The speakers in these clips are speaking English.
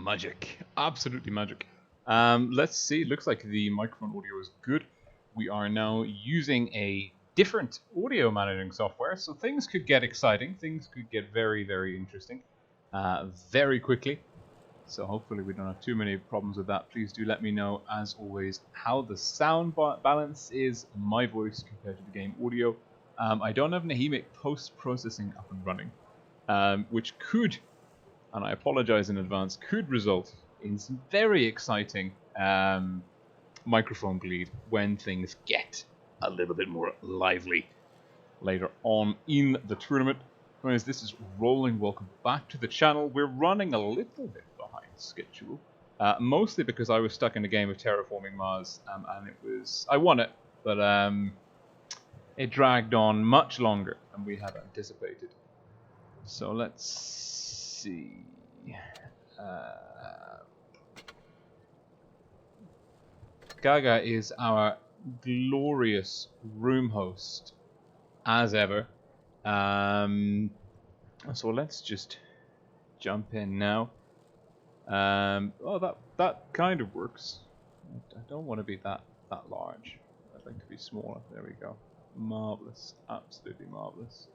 magic. Absolutely magic. Let's see. Looks like the microphone audio is good. We are now using a different audio managing software, so things could get exciting. Things could get very, very interesting very quickly. So hopefully we don't have too many problems with that. Please do let me know, as always, how the sound balance is, my voice compared to the game audio. I don't have Nahimic post-processing up and running, which could, and I apologize in advance, could result in some very exciting microphone bleed when things get a little bit more lively later on in the tournament. Anyways, this is rolling. Welcome back to the channel. We're running a little bit behind schedule, mostly because I was stuck in a game of Terraforming Mars, and I won it, but it dragged on much longer than we had anticipated. So let's see. Gaga is our glorious room host, as ever. So let's just jump in now. Oh, that kind of works. I don't want to be that large. I'd like to be smaller. There we go. Marvelous, absolutely marvelous.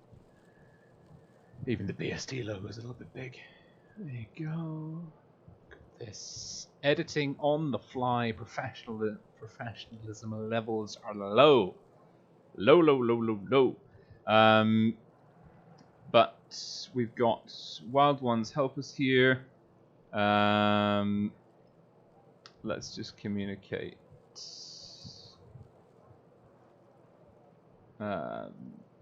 Even the BST logo is a little bit big. There you go. Look at this. Editing on the fly. Professionalism levels are low. Low. But we've got Wild Ones help us here. Let's just communicate.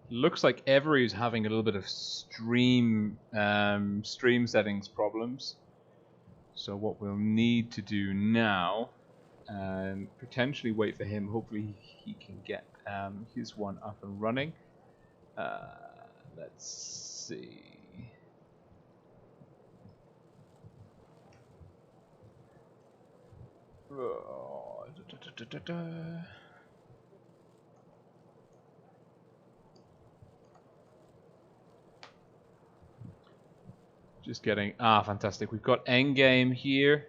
Looks like Every is having a little bit of stream settings problems. So what we'll need to do now, potentially wait for him. Hopefully he can get his one up and running. Let's see. Just getting fantastic. We've got Endgame here.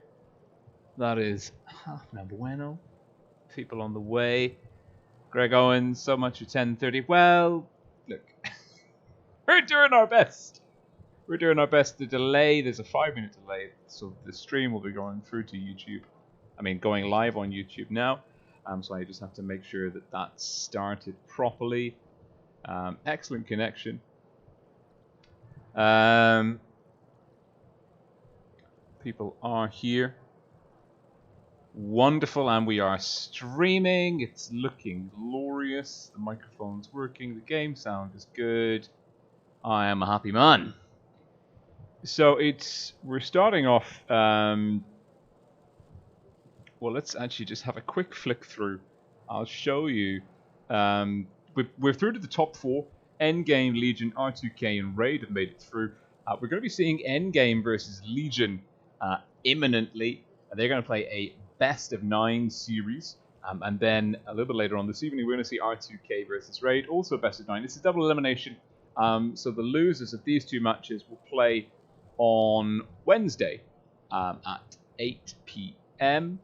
That is half an bueno. People on the way. Greg Owens, so much at 10:30. Well, look, we're doing our best. We're doing our best. The delay, there's a 5-minute delay, so the stream will be going through to YouTube. I mean, going live on YouTube now. So I just have to make sure that that's started properly. Excellent connection. People are here. Wonderful, and we are streaming. It's looking glorious. The microphone's working. The game sound is good. I am a happy man. So we're starting off. Well, let's actually just have a quick flick through. I'll show you. We're through to the top 4. Endgame, Legion, R2K, and Raid have made it through. We're going to be seeing Endgame versus Legion imminently. They're going to play a best of 9 series. And then a little bit later on this evening, we're going to see R2K versus Raid, also best of 9. It's a double elimination. So the losers of these 2 matches will play on Wednesday at 8 p.m.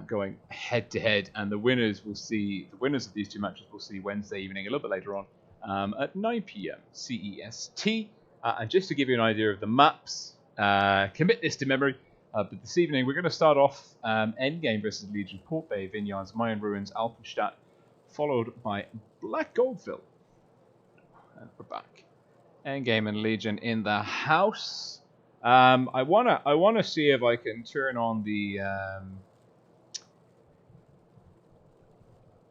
Going head to head, and the winners of these 2 matches will see Wednesday evening a little bit later on at 9 p.m. CEST. And just to give you an idea of the maps, commit this to memory. But this evening we're going to start off Endgame versus Legion, Port Bay, Vineyards, Mayan Ruins, Alpenstadt, followed by Black Goldville. And we're back. Endgame and Legion in the house. I wanna see if I can turn on the.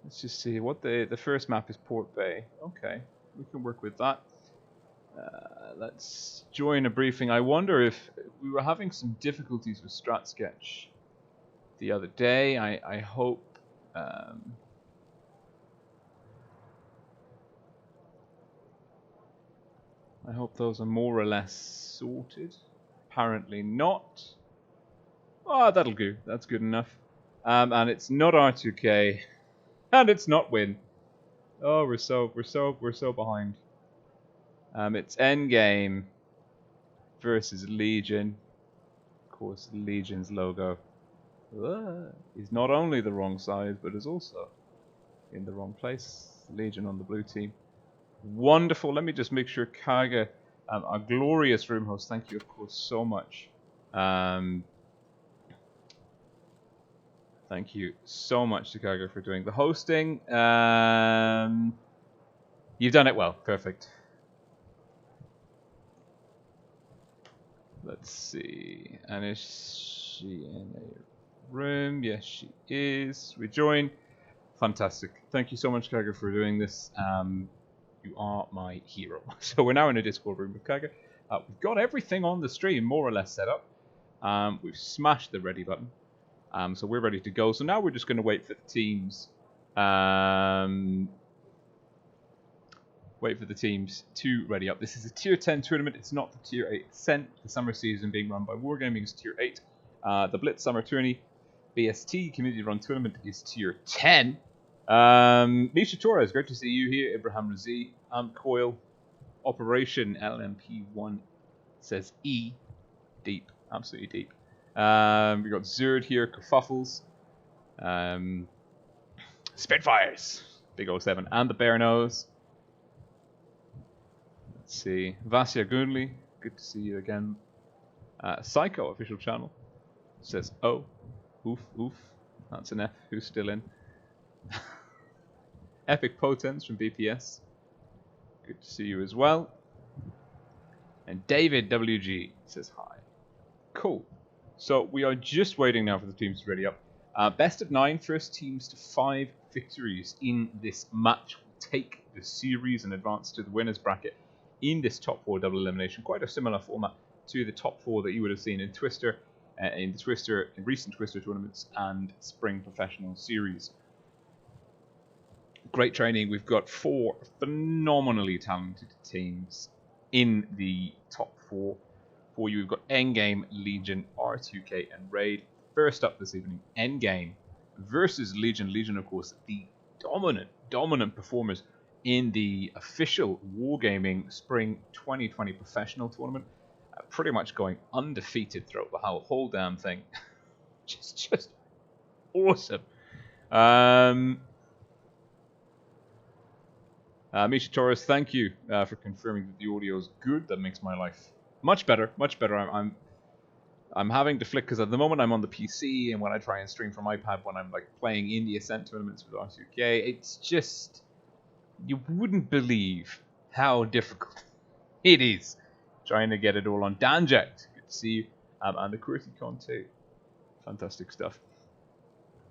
Let's just see what the first map is. Port Bay. Okay, we can work with that. Let's join a briefing. I wonder if we were having some difficulties with StratSketch the other day. I hope. I hope those are more or less sorted. Apparently not. Oh, that'll do. That's good enough. And it's not R2K, and it's not Win. Oh, we're so behind. It's Endgame versus Legion. course, Legion's logo is not only the wrong size, but is also in the wrong place. Legion on the blue team. Wonderful. Let me just make sure Kaga, our glorious room host, thank you, of course, so much. Thank you so much to Kaga for doing the hosting. You've done it well. Perfect. Let's see. And is she in a room? Yes, she is. Rejoin. Fantastic. Thank you so much, Kaga, for doing this. You are my hero. So we're now in a Discord room with Kaga. We've got everything on the stream more or less set up. We've smashed the ready button. So we're ready to go. So now we're just going to wait for the teams. Wait for the teams to ready up. This is a Tier 10 tournament. It's not the Tier 8 Ascent. The summer season being run by Wargaming is Tier 8. The Blitz Summer Tourney BST Community Run Tournament is Tier 10. Misha Torres, great to see you here. Ibrahim Razi, Coil, Operation LMP1 says E. Deep, absolutely deep. We got Zerd here, Kerfuffles, Spitfires, Big 07, and the Bear Nose. Let's see, Vasya Gunli, good to see you again. Psycho official channel says oh, oof, oof. That's an F. Who's still in? Epic Potence from BPS. Good to see you as well. And David WG says hi. Cool. So we are just waiting now for the teams to ready up. Best of 9, first teams to 5 victories in this match will take the series and advance to the winners bracket in this top 4 double elimination. Quite a similar format to the top 4 that you would have seen in Twister, in recent Twister tournaments and Spring Professional Series. Great training. We've got 4 phenomenally talented teams in the top 4. For you, we've got Endgame, Legion, R2K, and Raid. First up this evening, Endgame versus Legion. Legion, of course, the dominant performers in the official Wargaming Spring 2020 Professional Tournament. Pretty much going undefeated throughout the whole damn thing. just awesome. Misha Torres, thank you for confirming that the audio is good. That makes my life much better. I'm having to flick because at the moment I'm on the PC, and when I try and stream from iPad when I'm like playing in the Ascent tournaments with R2K, it's just, you wouldn't believe how difficult it is trying to get it all on. Danject, good to see you, and the Kurtikon too. Fantastic stuff.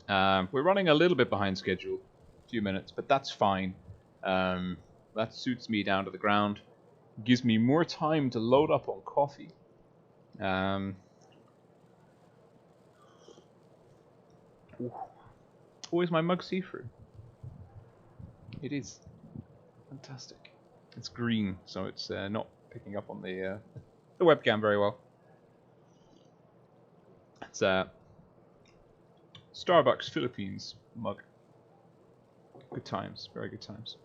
We're running a little bit behind schedule, a few minutes, but that's fine. That suits me down to the ground. Gives me more time to load up on coffee. Is my mug see-through? It is. Fantastic. It's green, so it's not picking up on the webcam very well. It's a Starbucks Philippines mug. Good times, very good times.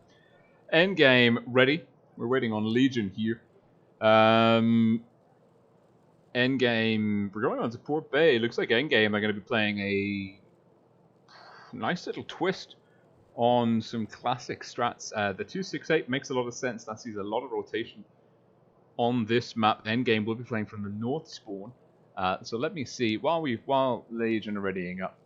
Endgame ready. We're waiting on Legion here. Endgame, we're going on to Port Bay. It looks like Endgame are going to be playing a nice little twist on some classic strats. The 268 makes a lot of sense. That sees a lot of rotation on this map. Endgame will be playing from the north spawn. So let me see. While Legion are readying up,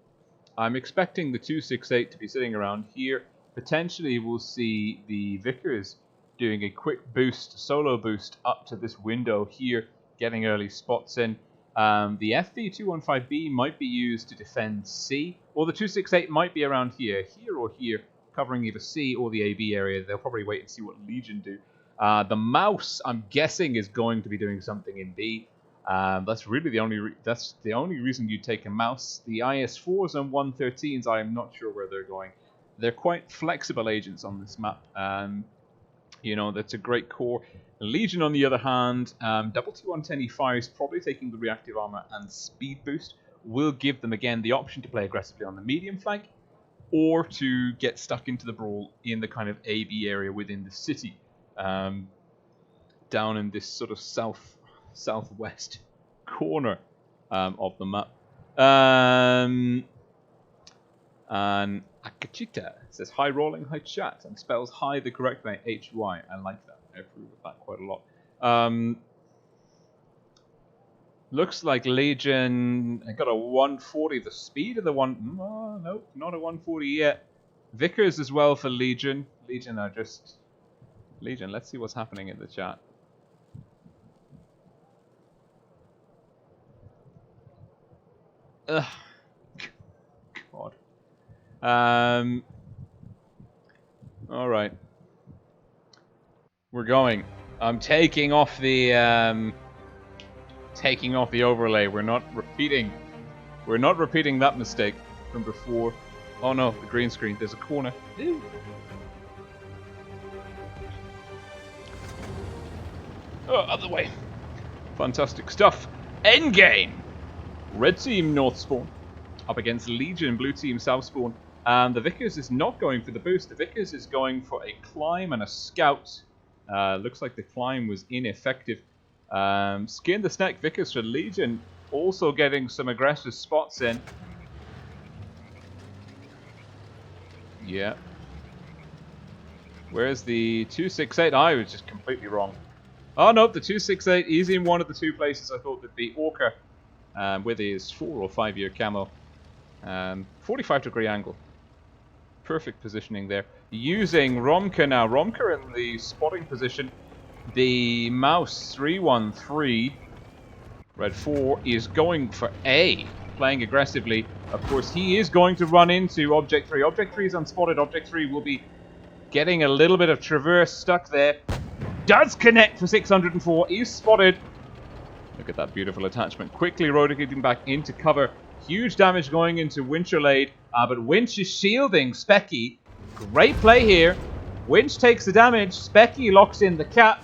I'm expecting the 268 to be sitting around here. Potentially we'll see the Vickers doing a quick boost, solo boost up to this window here, getting early spots in. The FV215B might be used to defend C, or the 268 might be around here or here, covering either C or the AB area. They'll probably wait and see what Legion do. The Mouse, I'm guessing, is going to be doing something in B. That's really the only reason you take a Mouse. The IS4s and 113s, I'm not sure where they're going. They're quite flexible agents on this map. You know, that's a great core. Legion, on the other hand, double T110E5 is probably taking the reactive armor and speed boost. Will give them again the option to play aggressively on the medium flank, or to get stuck into the brawl in the kind of AB area within the city, down in this sort of southwest corner of the map. And Akachita says, hi rolling, hi chat, and spells hi the correct way, H-Y. I like that. I approve of that quite a lot. Looks like Legion got a 140. The speed of the one... Oh, no, not a 140 yet. Vickers as well for Legion. Legion are just... Legion, let's see what's happening in the chat. Ugh. God. Alright. We're going. I'm taking off the overlay. We're not repeating that mistake from before. Oh no, the green screen. There's a corner. Ew. Oh, other way. Fantastic stuff. Endgame. Red team north spawn up against Legion, blue team south spawn. And the Vickers is not going for the boost. The Vickers is going for a climb and a scout. Looks like the climb was ineffective. Skin the Snack Vickers for Legion, also getting some aggressive spots in. Yeah. Where's the 268? I was just completely wrong. Oh no, the 268 easy in one of the two places. I thought that the Orca, with his 4 or 5 year camo, 45-degree angle. Perfect positioning there. Using Romka now. Romka in the spotting position. The mouse 313, red 4, is going for A, playing aggressively. Of course, he is going to run into Object 3. Object 3 is unspotted. Object 3 will be getting a little bit of traverse stuck there. Does connect for 604. Is spotted. Look at that beautiful attachment. Quickly rotating back into cover. Huge damage going into Winchelade, but Winch is shielding Specky. Great play here. Winch takes the damage. Specky locks in the cap.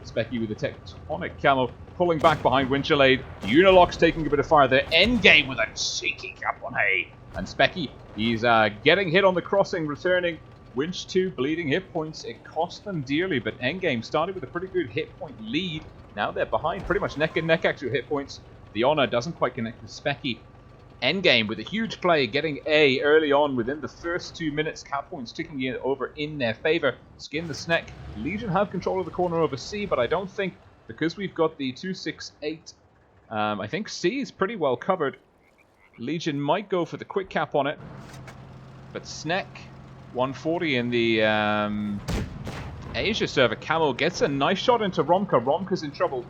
Specky with the tectonic camo pulling back behind Winchelade. Unilock's taking a bit of fire there. Endgame with a cheeky cap on hay. And Specky, he's getting hit on the crossing, returning. Winch 2 bleeding hit points. It cost them dearly, but Endgame started with a pretty good hit point lead. Now they're behind pretty much neck and neck actual hit points. The Honor doesn't quite connect with Specky. Endgame with a huge play, getting A early on within the first 2 minutes. Cap points ticking in over in their favor. Skin the Snack. Legion have control of the corner over C, but I don't think, because we've got the 268, I think C is pretty well covered. Legion might go for the quick cap on it, but Snack, 140 in the Asia server. Camo gets a nice shot into Romka. Romka's in trouble.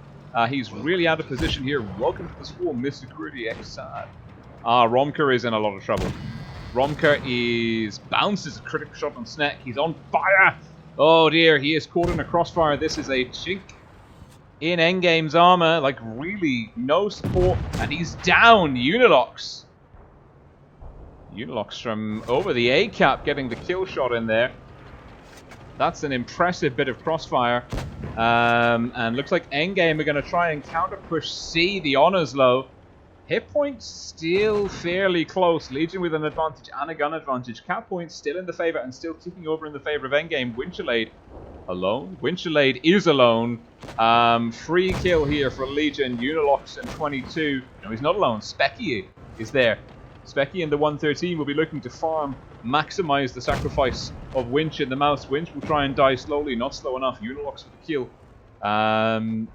He's really out of position here. Welcome to the swarm, Mr. Security X. Romka is in a lot of trouble. Romka bounces a critical shot on Snack. He's on fire. Oh dear, he is caught in a crossfire. This is a chink in Endgame's armor. Like really no support. And he's down. Unilocks. Unilocks from over the A cap getting the kill shot in there. That's an impressive bit of crossfire. And looks like Endgame are going to try and counter push C. The Honor's low. Hit points still fairly close. Legion with an advantage and a gun advantage. Cap points still in the favor and still ticking over in the favor of Endgame. Winchelade alone. Winchelade is alone. Free kill here for Legion. Unilocks and 22. No, he's not alone. Specky is there. Specky and the 113 will be looking to farm, maximize the sacrifice of Winch and the mouse. Winch will try and die slowly, not slow enough. Unilocks for the kill. And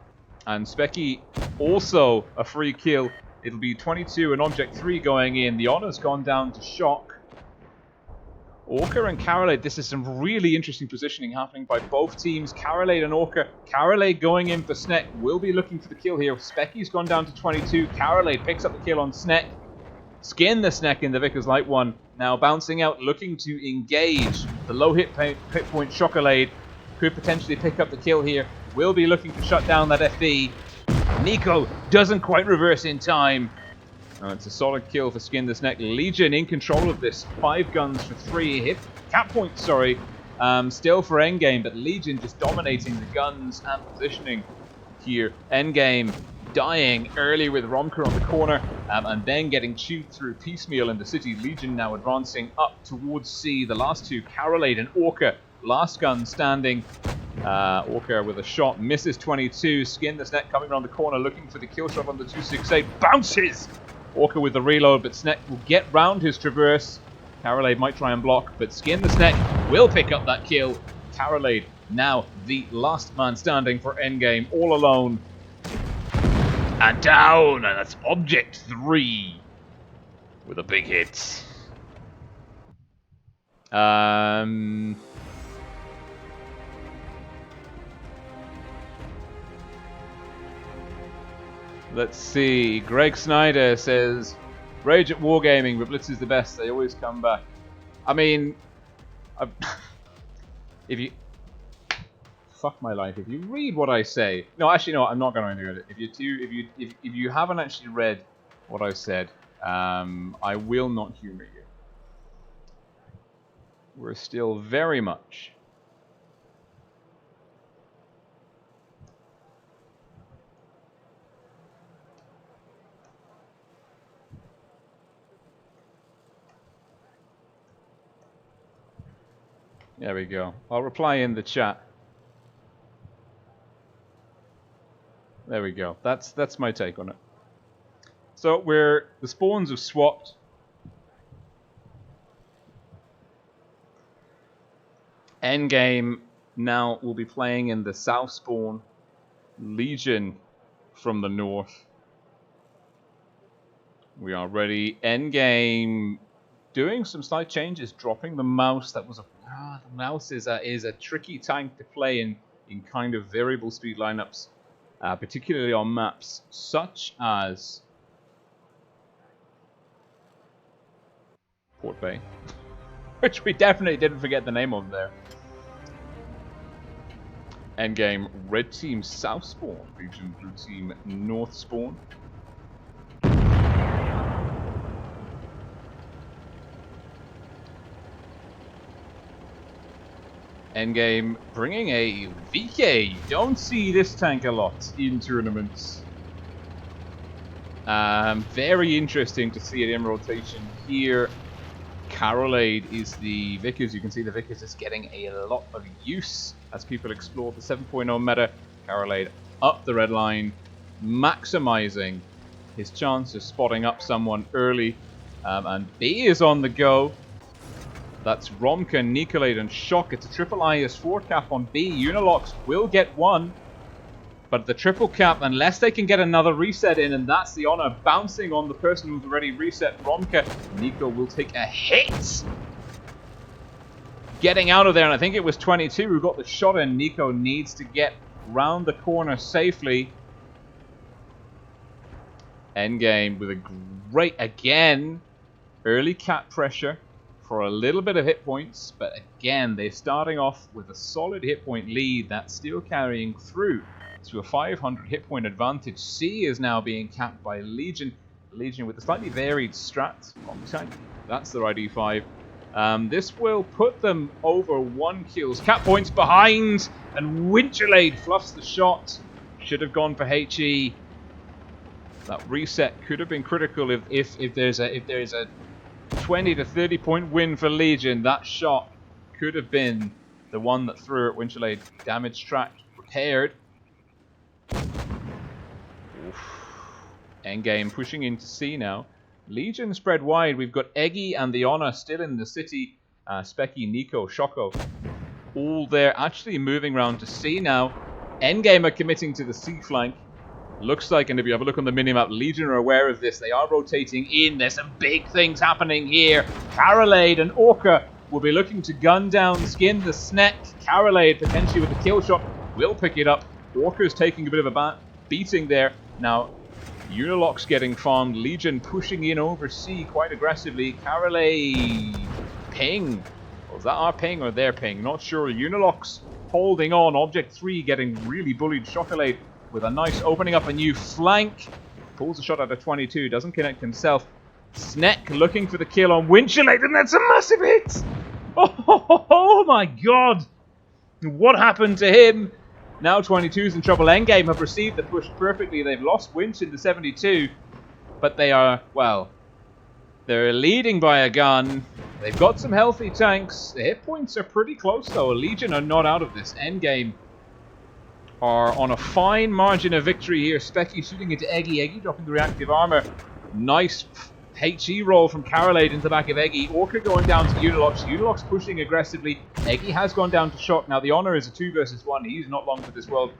Specky also a free kill. It'll be 22 and Object 3 going in. The Honor's gone down to shock. Orca and Carolade. This is some really interesting positioning happening by both teams. Carolade and Orca. Carolade going in for Sneck. Will be looking for the kill here. Specky's gone down to 22. Carolade picks up the kill on Sneck. Skin the Sneck in the Vickers Light one. Now bouncing out, looking to engage. The low hit point Chocolade could potentially pick up the kill here. Will be looking to shut down that FB. Nico doesn't quite reverse in time. It's a solid kill for Skin the Snack. Legion in control of this. 5 guns for 3 hit. Cap points, sorry. Still for Endgame, but Legion just dominating the guns and positioning here. Endgame dying early with Romka on the corner, and then getting chewed through piecemeal in the city. Legion now advancing up towards C. The last two, Carolade and Orca. Last gun standing. Orca with a shot, misses 22. Skin the Sneck coming around the corner, looking for the kill shot on the 268. Bounces! Orca with the reload, but Sneck will get round his traverse. Carolade might try and block, but Skin the Sneck will pick up that kill. Carolade now the last man standing for endgame, all alone. And down, and that's Object 3 with a big hit. Let's see. Greg Snyder says, Rage at Wargaming, but Blitz is the best. They always come back. I mean, if you... Fuck my life. If you read what I say... No, actually, no, I'm not going to read it. If you haven't actually read what I said, I will not humor you. We're still very much... There we go. I'll reply in the chat. There we go. That's my take on it. So the spawns have swapped. Endgame now will be playing in the south spawn. Legion from the north. We are ready. Endgame doing some slight changes, dropping the mouse. That was the mouse is a tricky tank to play in kind of variable speed lineups, particularly on maps such as Port Bay, which we definitely didn't forget the name of there. Endgame, red team south spawn, Legion blue team north spawn. Endgame bringing a VK. Don't see this tank a lot in tournaments. Very interesting to see it in rotation here. Carolade is the Vickers. You can see the Vickers is getting a lot of use as people explore the 7.0 meta. Carolade up the red line, maximizing his chance of spotting up someone early. And B is on the go. That's Romka, Nicolade, and Shock. It's a triple IS4 cap on B. Unilox will get one. But the triple cap, unless they can get another reset in, and that's the honor, bouncing on the person who's already reset Romka. Nico will take a hit. Getting out of there, and I think it was 22 who got the shot in. Nico needs to get round the corner safely. Endgame with a great, again, early cap pressure for a little bit of hit points, but again, they're starting off with a solid hit point lead that's still carrying through to a 500 hit point advantage. C is now being capped by Legion. Legion with a slightly varied strat on the tank. That's the right E5. This will put them over 1 kills. Cap points behind, and Winterlade fluffs the shot. Should have gone for HE. That reset could have been critical if there's a 20 to 30 point win for Legion. That shot could have been the one that threw it. Winterlade damage track repaired. Endgame pushing into C now. Legion spread wide. We've got Eggy and the Honor still in the city. Specky, Nico, Shoko, all there. Actually moving around to C now. Endgame are committing to the C flank. Looks like, and if you have a look on the minimap, Legion are aware of this. They are rotating in. There's some big things happening here. Carolade and Orca will be looking to gun down Skin the Sneck. Carolade potentially with the kill shot will pick it up. Orca's taking a bit of a beating there. Now, Unilox getting farmed. Legion pushing in over C quite aggressively. Carolade ping. Was that our ping or their ping? Not sure. Unilox holding on. Object 3 getting really bullied. Chocolate with a nice opening up a new flank. Pulls a shot out of 22. Doesn't connect himself. Sneck looking for the kill on Winchellate, and that's a massive hit! Oh my god! What happened to him? Now 22's in trouble. Endgame have received the push perfectly. They've lost Winch in the 72. But they are, well, they're leading by a gun. They've got some healthy tanks. The hit points are pretty close though. Legion are not out of this. Endgame are on a fine margin of victory here. Specky shooting into Eggy. Eggy dropping the reactive armor. Nice HE roll from Carolade into the back of Eggy. Orca going down to Unilox. Unilox pushing aggressively. Eggy has gone down to Shock. Now the honor is a 2 versus 1. He's not long for this world.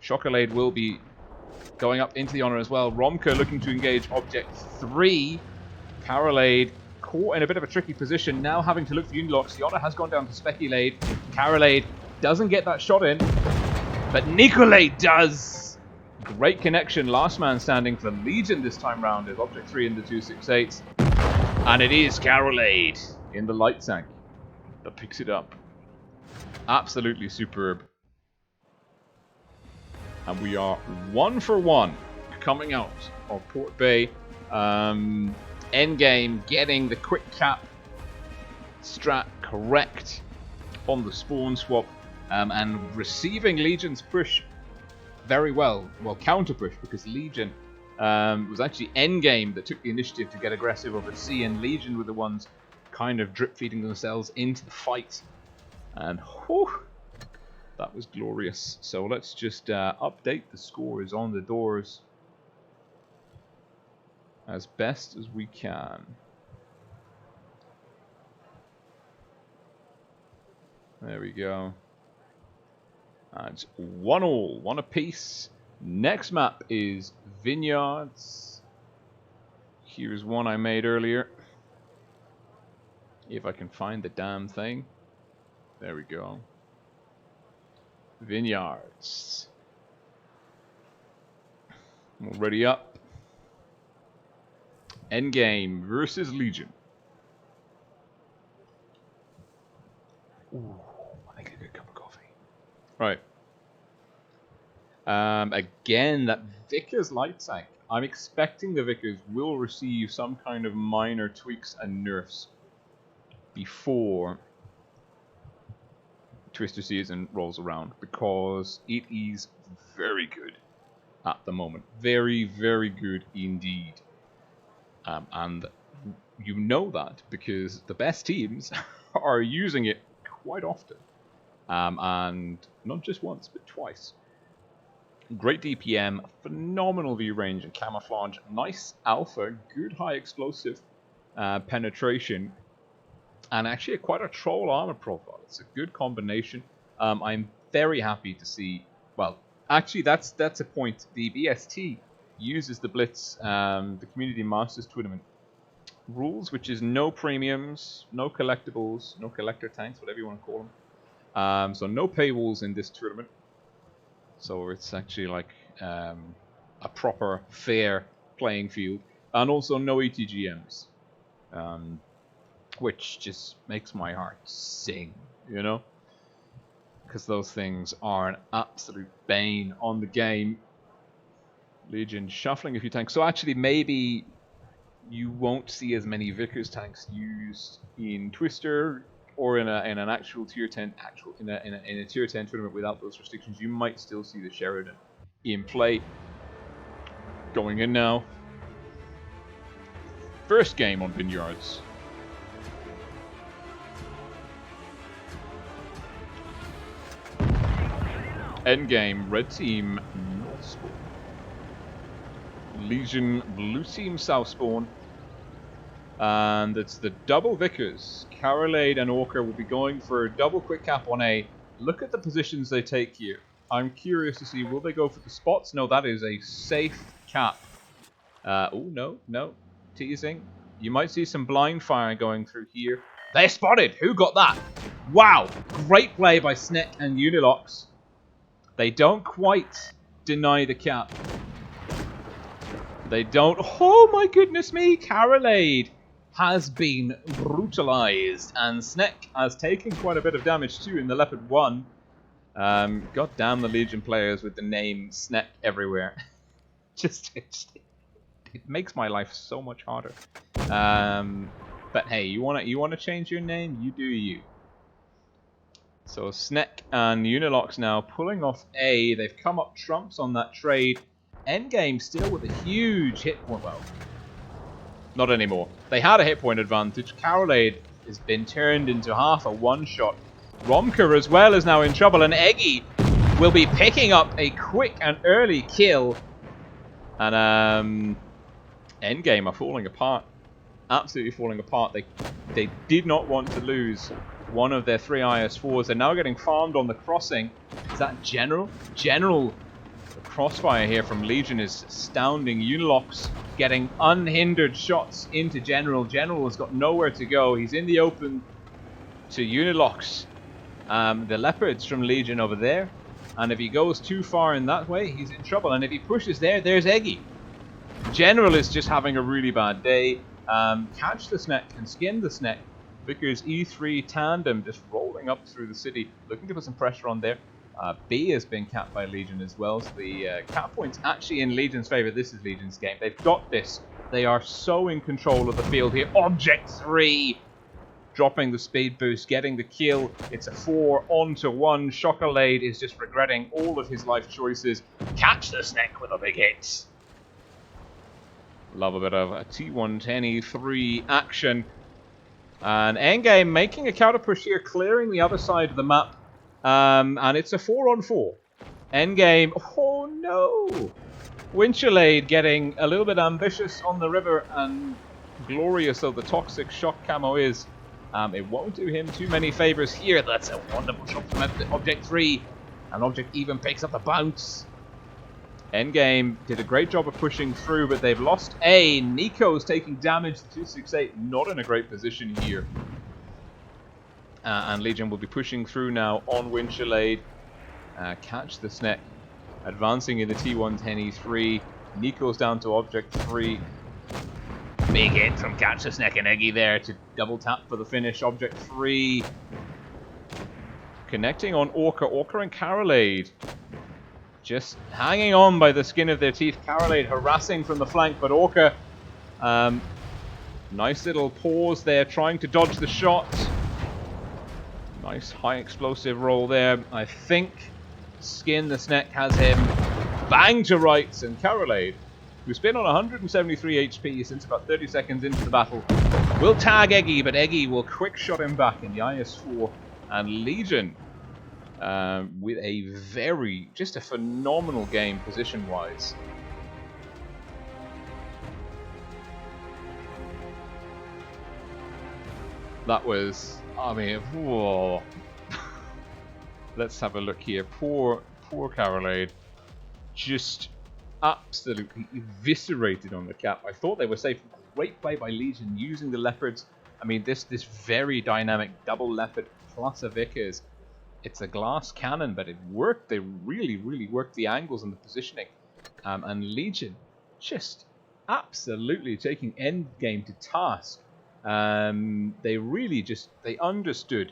Chocolade will be going up into the honor as well. Romka looking to engage object 3. Carolade caught in a bit of a tricky position. Now having to look for Unilox. The honor has gone down to Speculade. Carolade doesn't get that shot in, but Nicolay does. Great connection. Last man standing for Legion this time round is object 3 in the 268. And it is Carolade in the light tank that picks it up. Absolutely superb. And we are 1 for 1 coming out of Port Bay. Endgame getting the quick cap strat correct on the spawn swap. And receiving Legion's push very well. Well, counter push, because Legion was actually Endgame that took the initiative to get aggressive over C, and Legion were the ones kind of drip feeding themselves into the fight. And whew, that was glorious. So let's just update the scores on the doors as best as we can. There we go. It's 1-1, 1 apiece. Next map is Vineyards. Here's one I made earlier. If I can find the damn thing. There we go. Vineyards. Already up. Endgame versus Legion. Ooh, I think a good cup of coffee. Right. Again, that Vickers light tank. I'm expecting the Vickers will receive some kind of minor tweaks and nerfs before Twister season rolls around, because it is very good at the moment. Very, very good indeed. And you know that because the best teams are using it quite often. And not just once, but twice. Great DPM, phenomenal view range and camouflage, nice alpha, good high explosive penetration, and actually quite a troll armor profile. It's a good combination. I'm very happy to see, well, actually that's a point. The BST uses the Blitz, the Community Masters Tournament rules, which is no premiums, no collectibles, no collector tanks, whatever you want to call them. So no paywalls in this tournament. So it's actually like a proper, fair playing field. And also no ETGMs. Which just makes my heart sing, you know? Because those things are an absolute bane on the game. Legion shuffling a few tanks. So actually maybe you won't see as many Vickers tanks used in Twister or in an actual tier 10 in a tier 10 tournament without those restrictions. You might still see the Sheridan in play. Going in now. First game on Vineyards. Endgame, red team, north spawn. Legion, blue team, south spawn. And it's the double Vickers. Carolade and Orca will be going for a double quick cap on A. Look at the positions they take here. I'm curious to see, will they go for the spots? No, that is a safe cap. Oh, no. Teasing. You might see some blind fire going through here. They're spotted! Who got that? Wow! Great play by Sneck and Unilox. They don't quite deny the cap. They don't... Oh my goodness me! Carolade has been brutalized. And Sneck has taken quite a bit of damage too in the Leopard 1. God damn the Legion players with the name Sneck everywhere. It makes my life so much harder. But hey, you wanna change your name? You do you. So Sneck and Unilox now pulling off A. They've come up trumps on that trade. Endgame still with a huge hit point. Well, not anymore. They had a hit point advantage. Carolade has been turned into half a one-shot. Romka as well is now in trouble, and Eggy will be picking up a quick and early kill. And Endgame are falling apart. Absolutely falling apart. They did not want to lose one of their 3 IS-4s. They're now getting farmed on the crossing. Is that General? General, the crossfire here from Legion is astounding. Unilox getting unhindered shots into General. General has got nowhere to go. He's in the open to Unilox. The Leopards from Legion over there. And if he goes too far in that way, he's in trouble. And if he pushes there, there's Eggy. General is just having a really bad day. Catch the Sneck and skin the Sneck. Vickers E3 tandem just rolling up through the city, looking to put some pressure on there. B has been capped by Legion as well, so the cap point's actually in Legion's favour. This is Legion's game. They've got this. They are so in control of the field here. Object 3 dropping the speed boost, getting the kill. It's a 4 onto 1. Chocolade is just regretting all of his life choices. Catch the Sneck with a big hit. Love a bit of a T110E3 action. And Endgame making a counter push here, clearing the other side of the map. And it's a 4-on-4. Endgame, oh no! Winchelade getting a little bit ambitious on the river, and glorious though the toxic shock camo is, it won't do him too many favors here. That's a wonderful shot from Object 3. And Object even picks up the bounce. Endgame did a great job of pushing through, but they've lost A. Nico's taking damage. The 268 not in a great position here. And Legion will be pushing through now on Winchelade. Catch the Sneck. Advancing in the T110E3. Nico's down to Object 3. Big hit from Catch the Sneck and Eggy there to double tap for the finish. Object 3. Connecting on Orca. Orca and Carolade. Just hanging on by the skin of their teeth. Carolade harassing from the flank, but Orca, nice little pause there, trying to dodge the shot. Nice high explosive roll there. I think Skin the Sneck has him bang to rights, and Carolade, who's been on 173 HP since about 30 seconds into the battle, will tag Eggy, but Eggy will quick shot him back in the IS-4, and Legion, with a just a phenomenal game position-wise. That was, I mean, whoa. Let's have a look here. Poor Carolade, just absolutely eviscerated on the cap. I thought they were safe. Great play by Legion using the Leopards. I mean, this very dynamic double Leopard plus a Vickers. It's a glass cannon, but it worked. They really worked the angles and the positioning. And Legion just absolutely taking Endgame to task. They understood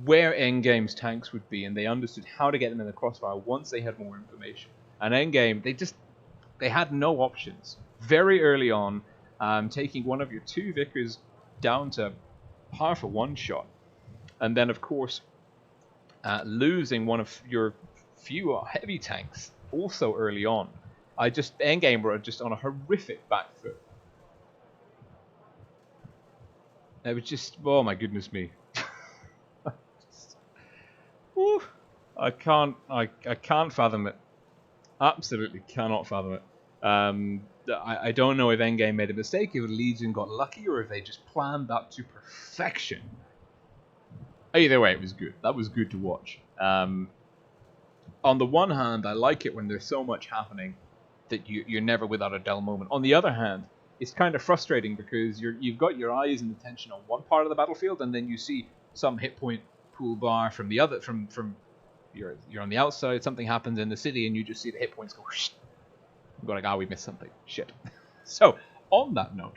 where Endgame's tanks would be, and they understood how to get them in the crossfire once they had more information. And Endgame, they had no options. Very early on, taking one of your two Vickers down to par for one shot. And then, of course, losing one of your few heavy tanks also early on. Endgame were just on a horrific back foot. It was just, oh my goodness me. I can't fathom it. Absolutely cannot fathom it. I don't know if Endgame made a mistake, if Legion got lucky, or if they just planned that to perfection. Either way, it was good. That was good to watch. On the one hand, I like it when there's so much happening that you're never without a dull moment. On the other hand, it's kind of frustrating because you've got your eyes and attention on one part of the battlefield, and then you see some hit point pool bar from the other. From you're on the outside, something happens in the city, and you just see the hit points go. Whoosh. You go like, we missed something. Shit. So on that note,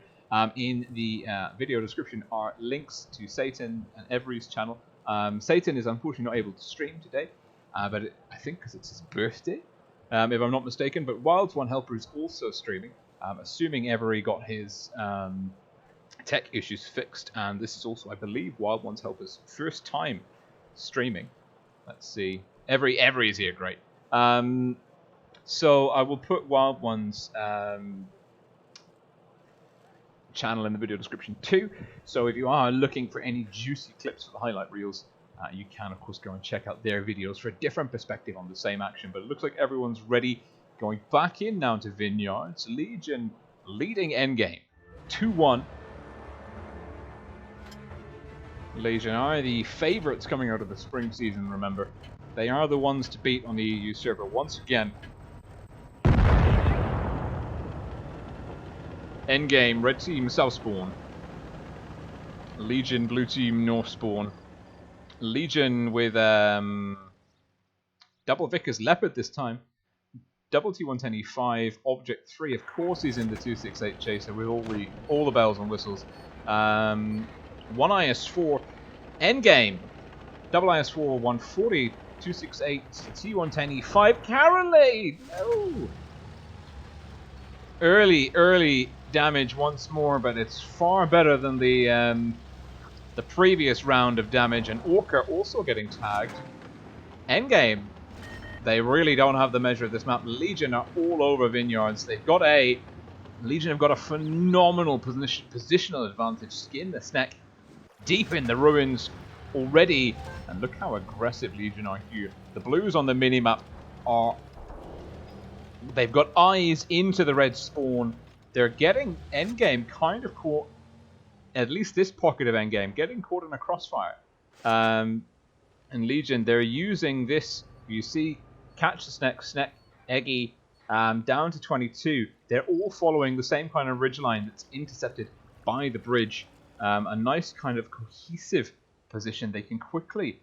in the video description are links to Satan and Every's channel. Satan is unfortunately not able to stream today, but I think because it's his birthday, if I'm not mistaken. But Wilds One Helper is also streaming. Assuming Every got his tech issues fixed, and this is also, I believe, Wild One's Helper's first time streaming. Let's see. Every is here, great. So I will put Wild One's channel in the video description too. So if you are looking for any juicy clips for the highlight reels, You can, of course, go and check out their videos for a different perspective on the same action. But it looks like everyone's ready. Going back in now to Vineyards. Legion leading endgame 2-1. Legion are the favourites coming out of the spring season, remember. They are the ones to beat on the EU server once again. Endgame, red team south spawn. Legion, blue team north spawn. Legion with double Vickers Leopard this time. Double T110E5, Object 3, of course, is in the 268 Chaser with all the bells and whistles. One IS4, Endgame, double IS4, 140, 268, T110E5, Carolade! No! Early damage once more, but it's far better than the previous round of damage. And Orca also getting tagged. Endgame. They really don't have the measure of this map. Legion are all over Vineyards. They've got Legion have got a phenomenal positional advantage. Skin the Snack deep in the ruins already. And look how aggressive Legion are here. The blues on the minimap are... They've got eyes into the red spawn. They're getting Endgame kind of caught, at least this pocket of Endgame, getting caught in a crossfire. And Legion, they're using this, you see, Catch the Snack, Eggy, down to 22. They're all following the same kind of ridgeline that's intercepted by the bridge. A nice kind of cohesive position. They can quickly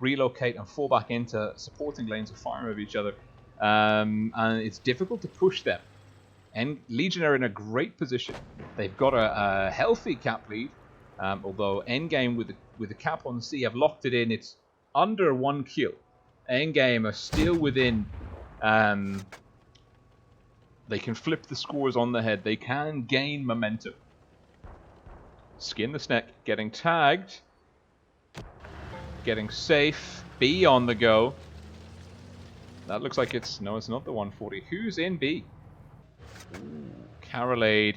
relocate and fall back into supporting lanes of fire of each other. And it's difficult to push them. And Legion are in a great position. They've got a healthy cap lead, although Endgame with the cap on C have locked it in. It's under 1 kill. Endgame are still within. They can flip the scores on the head. They can gain momentum. Skin the Snack getting tagged. Getting safe. B on the go. That looks like it's... No, it's not the 140. Who's in B? Ooh, Carolade.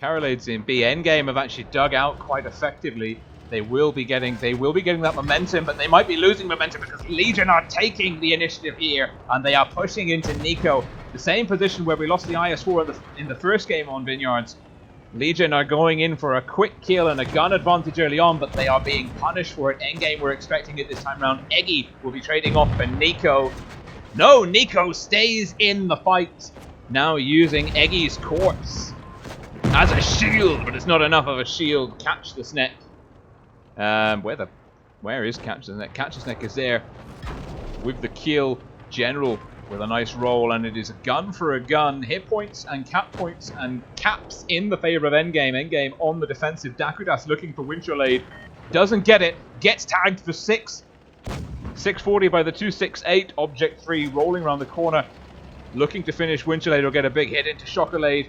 Carolade's in B. Endgame have actually dug out quite effectively. They will be getting that momentum, but they might be losing momentum because Legion are taking the initiative here, and they are pushing into Nico. The same position where we lost the IS4 in the first game on Vineyards. Legion are going in for a quick kill and a gun advantage early on, but they are being punished for it. Endgame were expecting it this time round. Eggy will be trading off for Nico. No, Nico stays in the fight. Now using Eggy's corpse as a shield, but it's not enough of a shield. Catch the Snack. Where is Catch the Snack? Catch the Snack is there with the kill. General with a nice roll, and it is a gun for a gun. Hit points and caps in the favor of Endgame. Endgame on the defensive. Dakudas looking for Winchelade. Doesn't get it. Gets tagged for 6. 640 by the 268. Object 3 rolling around the corner. Looking to finish. Winchelade will get a big hit into Chocolade.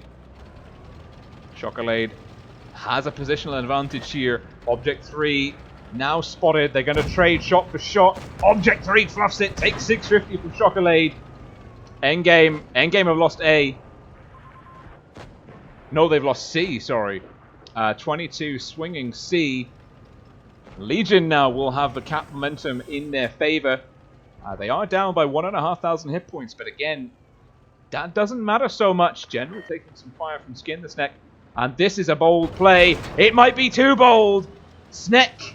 Chocolade has a positional advantage here. Object 3 now spotted. They're going to trade shot for shot. Object 3 fluffs it. Takes 650 from Chocolade. Endgame have lost A. No, they've lost C, sorry. 22 swinging C. Legion now will have the cap momentum in their favor. They are down by 1,500 hit points, but again, that doesn't matter so much. General taking some fire from Skin the Snack. And this is a bold play. It might be too bold. Snack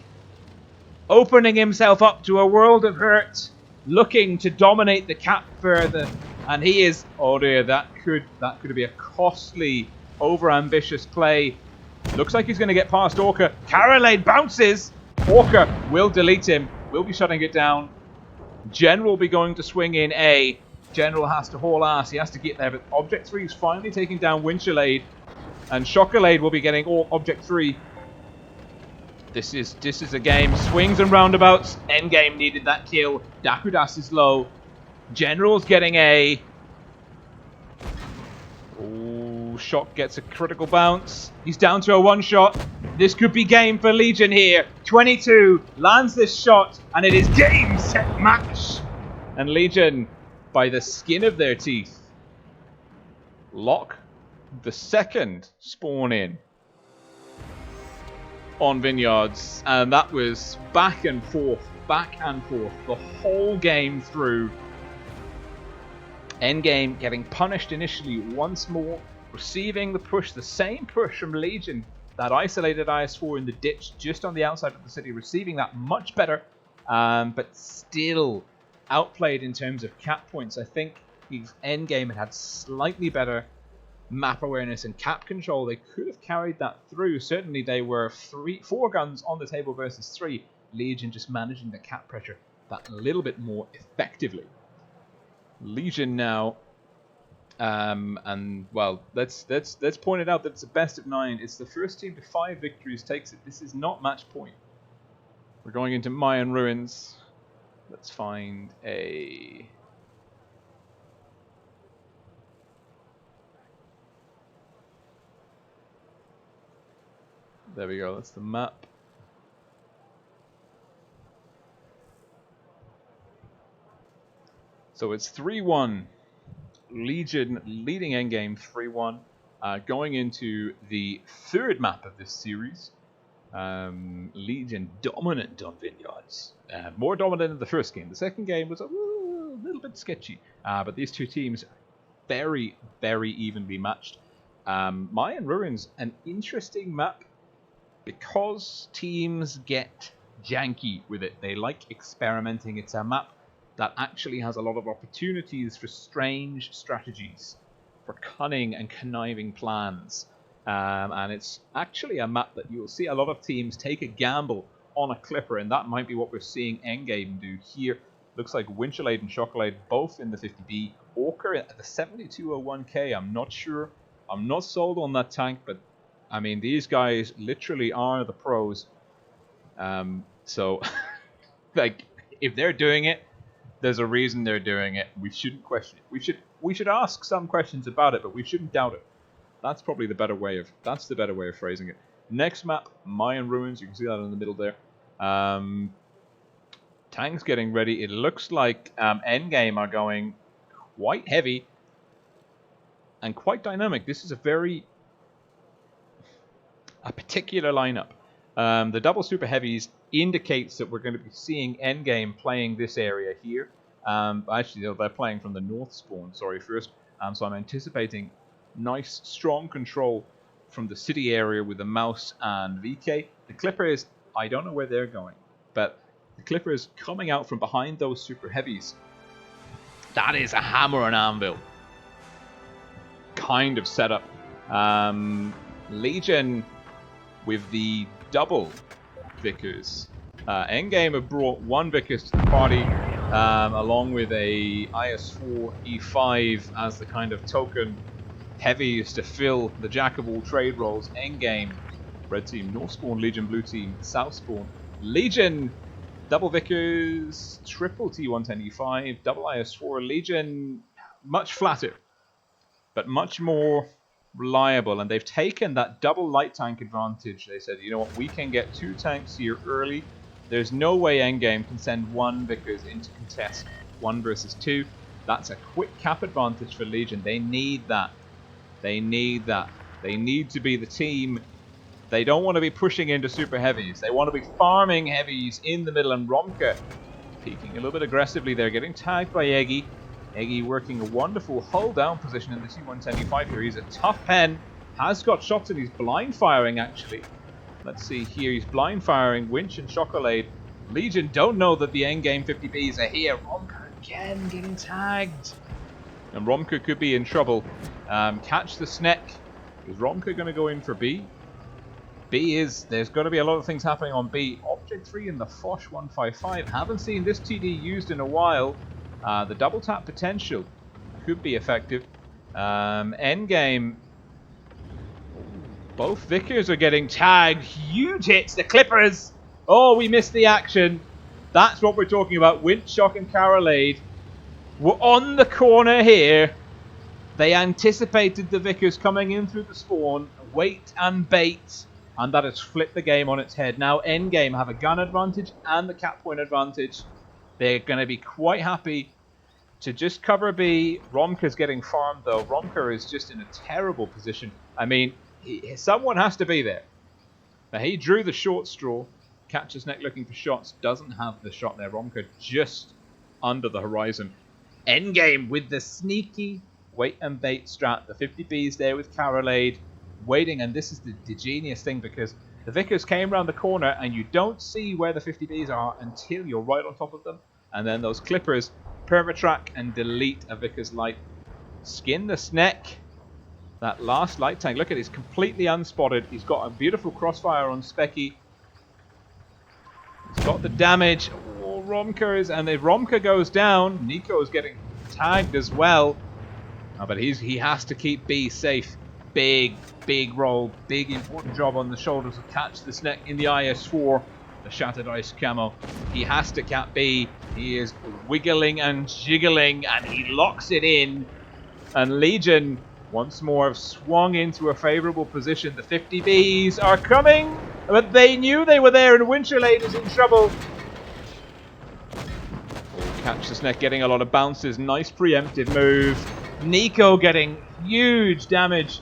opening himself up to a world of hurt, looking to dominate the cap further. And he is... Oh dear, that could be a costly, over-ambitious play. Looks like he's going to get past Orca. Carolade bounces. Orca will delete him. Will be shutting it down. General will be going to swing in A. General has to haul ass. He has to get there. But Object 3 is finally taking down Winchelade. And Chocolade will be getting all Object 3. This is a game. Swings and roundabouts. Endgame needed that kill. Dakudas is low. General's getting A. Oh, Shock gets a critical bounce. He's down to a one shot. This could be game for Legion here. 22 lands this shot, and it is game, set, match. And Legion, by the skin of their teeth, lock the second spawn in on Vineyards. And that was back and forth back and forth the whole game through. Endgame getting punished initially once more, receiving the push, the same push from Legion, that isolated IS-4 in the ditch just on the outside of the city, receiving that much better, but still outplayed in terms of cap points. I think if Endgame had slightly better map awareness and cap control, they could have carried that through. Certainly they were 4 guns on the table versus 3. Legion just managing the cap pressure that little bit more effectively. Legion now, and well, let's point it out that it's a best of 9. It's the first team to 5 victories takes it. This is not match point. We're going into Mayan ruins. Let's find a... There we go, that's the map. So it's 3-1. Legion leading endgame 3-1. Going into the 3rd map of this series. Legion dominant on Vineyards. More dominant in the first game. The second game was a little bit sketchy. But these two teams very, very evenly matched. Mayan Ruins, an interesting map because teams get janky with it. They like experimenting. It's a map that actually has a lot of opportunities for strange strategies, for cunning and conniving plans. And it's actually a map that you'll see a lot of teams take a gamble on a Clipper, and that might be what we're seeing Endgame do here. Looks like Winchelade and Chocolade both in the 50B. Orker at the 7201k, I'm not sure. I'm not sold on that tank, but I mean, these guys literally are the pros. So, like, if they're doing it, there's a reason they're doing it. We shouldn't question it. We should ask some questions about it, but we shouldn't doubt it. That's probably the better way of phrasing it. Next map, Mayan Ruins. You can see that in the middle there. Tanks getting ready. It looks like Endgame are going quite heavy and quite dynamic. This is a particular lineup. The double super heavies indicates that we're going to be seeing Endgame playing this area here. Actually, they're playing from the north spawn, first. So I'm anticipating nice, strong control from the city area with the Mouse and VK. The Clippers, I don't know where they're going, but the Clippers coming out from behind those super heavies, that is a hammer and anvil kind of setup. Legion with the double Vickers. Endgame have brought 1 Vickers to the party, along with a IS-4 E5 as the kind of token heavies to fill the jack of all trade roles. Endgame, red team, north spawn, Legion, blue team, south spawn. Legion, double Vickers, triple T110 E5, double IS-4. Legion, much flatter, but much more reliable, and they've taken that double light tank advantage. They said, you know what, we can get 2 tanks here early. There's no way Endgame can send 1 Vickers into contest 1 versus 2. That's a quick cap advantage for Legion. They need that. They need that. They need to be the team. They don't want to be pushing into super heavies. They want to be farming heavies in the middle, and Romka peeking a little bit aggressively there, getting tagged by Eggy. Eggy working a wonderful hold down position in the T175 here. He's a tough pen. Has got shots and he's blind firing actually. Let's see here. He's blind firing Winch and Chocolade. Legion don't know that the endgame 50Bs are here. Romka again getting tagged. And Romka could be in trouble. Catch the Sneck. Is Romka going to go in for B? B is. There's going to be a lot of things happening on B. Object 3 in the Foch 155. Haven't seen this TD used in a while. The double tap potential could be effective. Endgame. Both Vickers are getting tagged. Huge hits. The Clippers. Oh, we missed the action. That's what we're talking about. Winchshock and Carolade were on the corner here. They anticipated the Vickers coming in through the spawn. Wait and bait. And that has flipped the game on its head. Now Endgame have a gun advantage and the cap point advantage. They're going to be quite happy to just cover B. Romka's getting farmed though. Romka is just in a terrible position. I mean, someone has to be there. Now he drew the short straw. Catches neck looking for shots. Doesn't have the shot there. Romka just under the horizon. Endgame with the sneaky wait and bait strat. The 50Bs there with Carolade waiting. And this is the genius thing, because the Vickers came around the corner and you don't see where the 50Bs are until you're right on top of them. And then those Clippers permatrack and delete a Vickers light. Skin the Sneck. That last light tank. Look at it. He's completely unspotted. He's got a beautiful crossfire on Specky. He's got the damage. Oh, Romka is... And if Romka goes down, Nico is getting tagged as well. Oh, but he has to keep B safe. Big role. Big important job on the shoulders of Catch the Sneck in the IS-4. The Shattered Ice Camo. He has to cap B. He is wiggling and jiggling, and he locks it in. And Legion once more have swung into a favourable position. The 50Bs are coming, but they knew they were there, and Winterlade is in trouble. Oh, Catch the Sneck getting a lot of bounces. Nice preemptive move. Nico getting huge damage.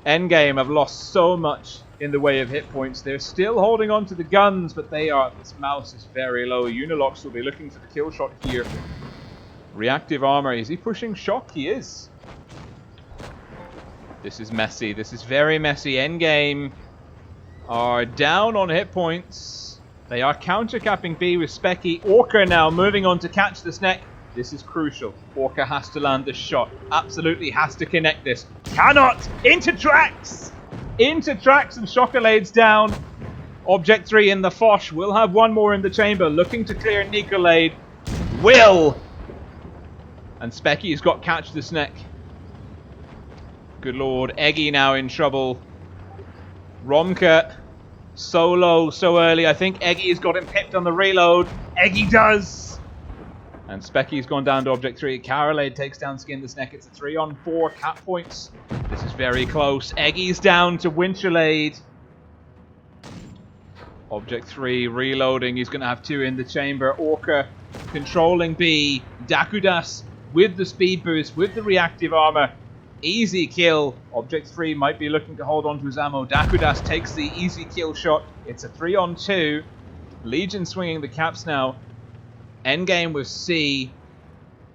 Endgame have lost so much in the way of hit points. They're still holding on to the guns, but this mouse is very low. Unilox will be looking for the kill shot here. Reactive armor. Is he pushing shock? He is. This is messy. This is very messy. Endgame are down on hit points. They are counter-capping B with Specky. Orca now moving on to Catch the Sneck. This is crucial. Orca has to land this shot. Absolutely has to connect this. Cannot! Into tracks! Into tracks, and Chocolade's down. Object 3 in the Foch. Will have one more in the chamber. Looking to clear Nicolade. Will! And Specky's got Catch the Sneck. Good lord. Eggy now in trouble. Romka so low, so early. I think Eggy's got him pipped on the reload. Eggy does! And Specky's gone down to Object 3. Carolade takes down Skin the Sneck. It's a 3-on-4 cap points. This is very close. Eggy's down to Winterlade. Object 3 reloading. He's going to have 2 in the chamber. Orca controlling B. Dakudas with the speed boost, with the reactive armor. Easy kill. Object 3 might be looking to hold on to his ammo. Dakudas takes the easy kill shot. It's a 3-on-2. Legion swinging the caps now. Endgame with C.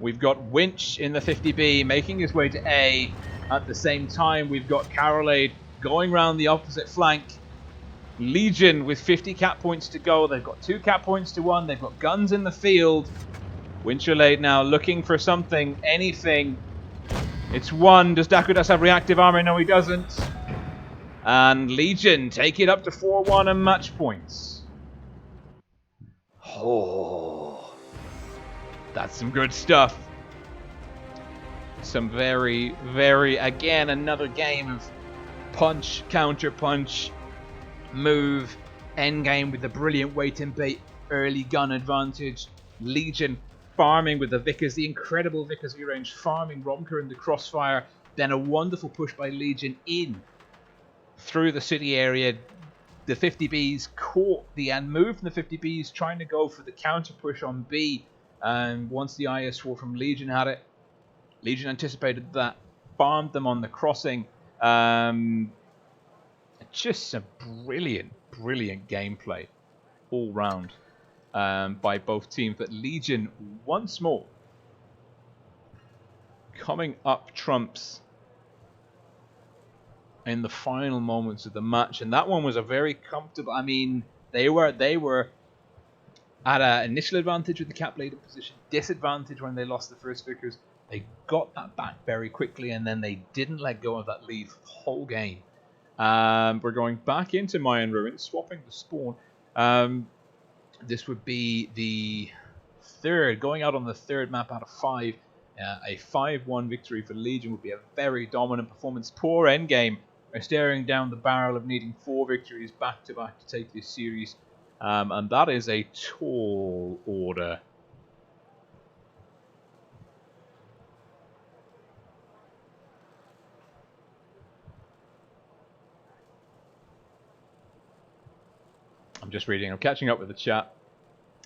We've got Winch in the 50B making his way to A. At the same time, we've got Carolade going round the opposite flank. Legion with 50 cap points to go. They've got 2 cap points to 1. They've got guns in the field. Winterlade now looking for something, anything. It's 1. Does Dakudas have reactive armor? No, he doesn't. And Legion take it up to 4-1 and match points. Oh, that's some good stuff. Some very, again, another game of punch, counter punch, move, endgame with the brilliant wait and bait, early gun advantage. Legion farming with the Vickers, the incredible Vickers V-range, farming Romka in the crossfire. Then a wonderful push by Legion in through the city area. The 50Bs caught and moved from the 50Bs, trying to go for the counter push on B. And once the IS-4 from Legion had it, Legion anticipated that, farmed them on the crossing. Just some brilliant gameplay all round by both teams. But Legion, once more, coming up trumps in the final moments of the match. And that one was a very comfortable... I mean, they were at an initial advantage with the cap laden position, disadvantage when they lost the first Vickers. They got that back very quickly, and then they didn't let go of that lead for the whole game. We're going back into Mayan Ruins, swapping the spawn. This would be the third, going out on the third map out of 5. A 5-1 victory for Legion would be a very dominant performance. Poor Endgame are staring down the barrel of needing 4 victories back-to-back to take this series. And that is a tall order. I'm just reading. I'm catching up with the chat.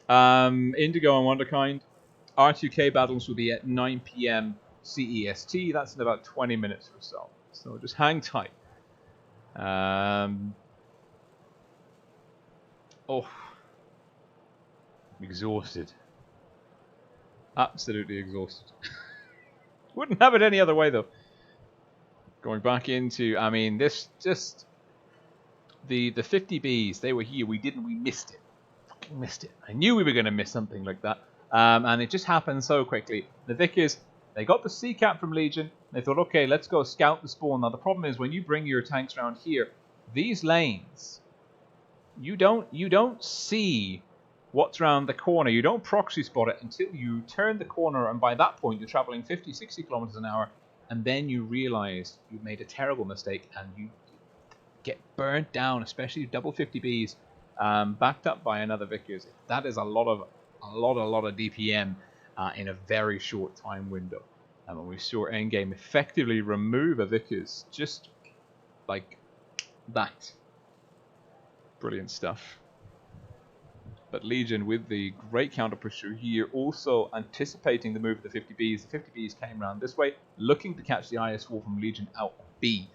Indigo and Wonderkind. R2K battles will be at 9 PM CEST. That's in about 20 minutes or so. So just hang tight. Oh, I'm exhausted. Absolutely exhausted. Wouldn't have it any other way, though. Going back into, I mean, this just... The 50Bs, they were here. We missed it. Fucking missed it. I knew we were going to miss something like that. And it just happened so quickly. The Vickers, they got the C cap from Legion. They thought, okay, let's go scout the spawn. Now, the problem is when you bring your tanks around here, these lanes, you don't see what's around the corner. You don't proxy spot it until you turn the corner, and by that point, you're traveling 50, 60 kilometers an hour, and then you realize you've made a terrible mistake, and you get burnt down, especially double 50Bs, backed up by another Vickers. That is a lot of DPM in a very short time window. And when we saw Endgame effectively remove a Vickers, just like that. Brilliant stuff. But Legion with the great counter push through here, also anticipating the move of the 50Bs. The 50Bs came around this way, looking to catch the IS-4 from Legion out B.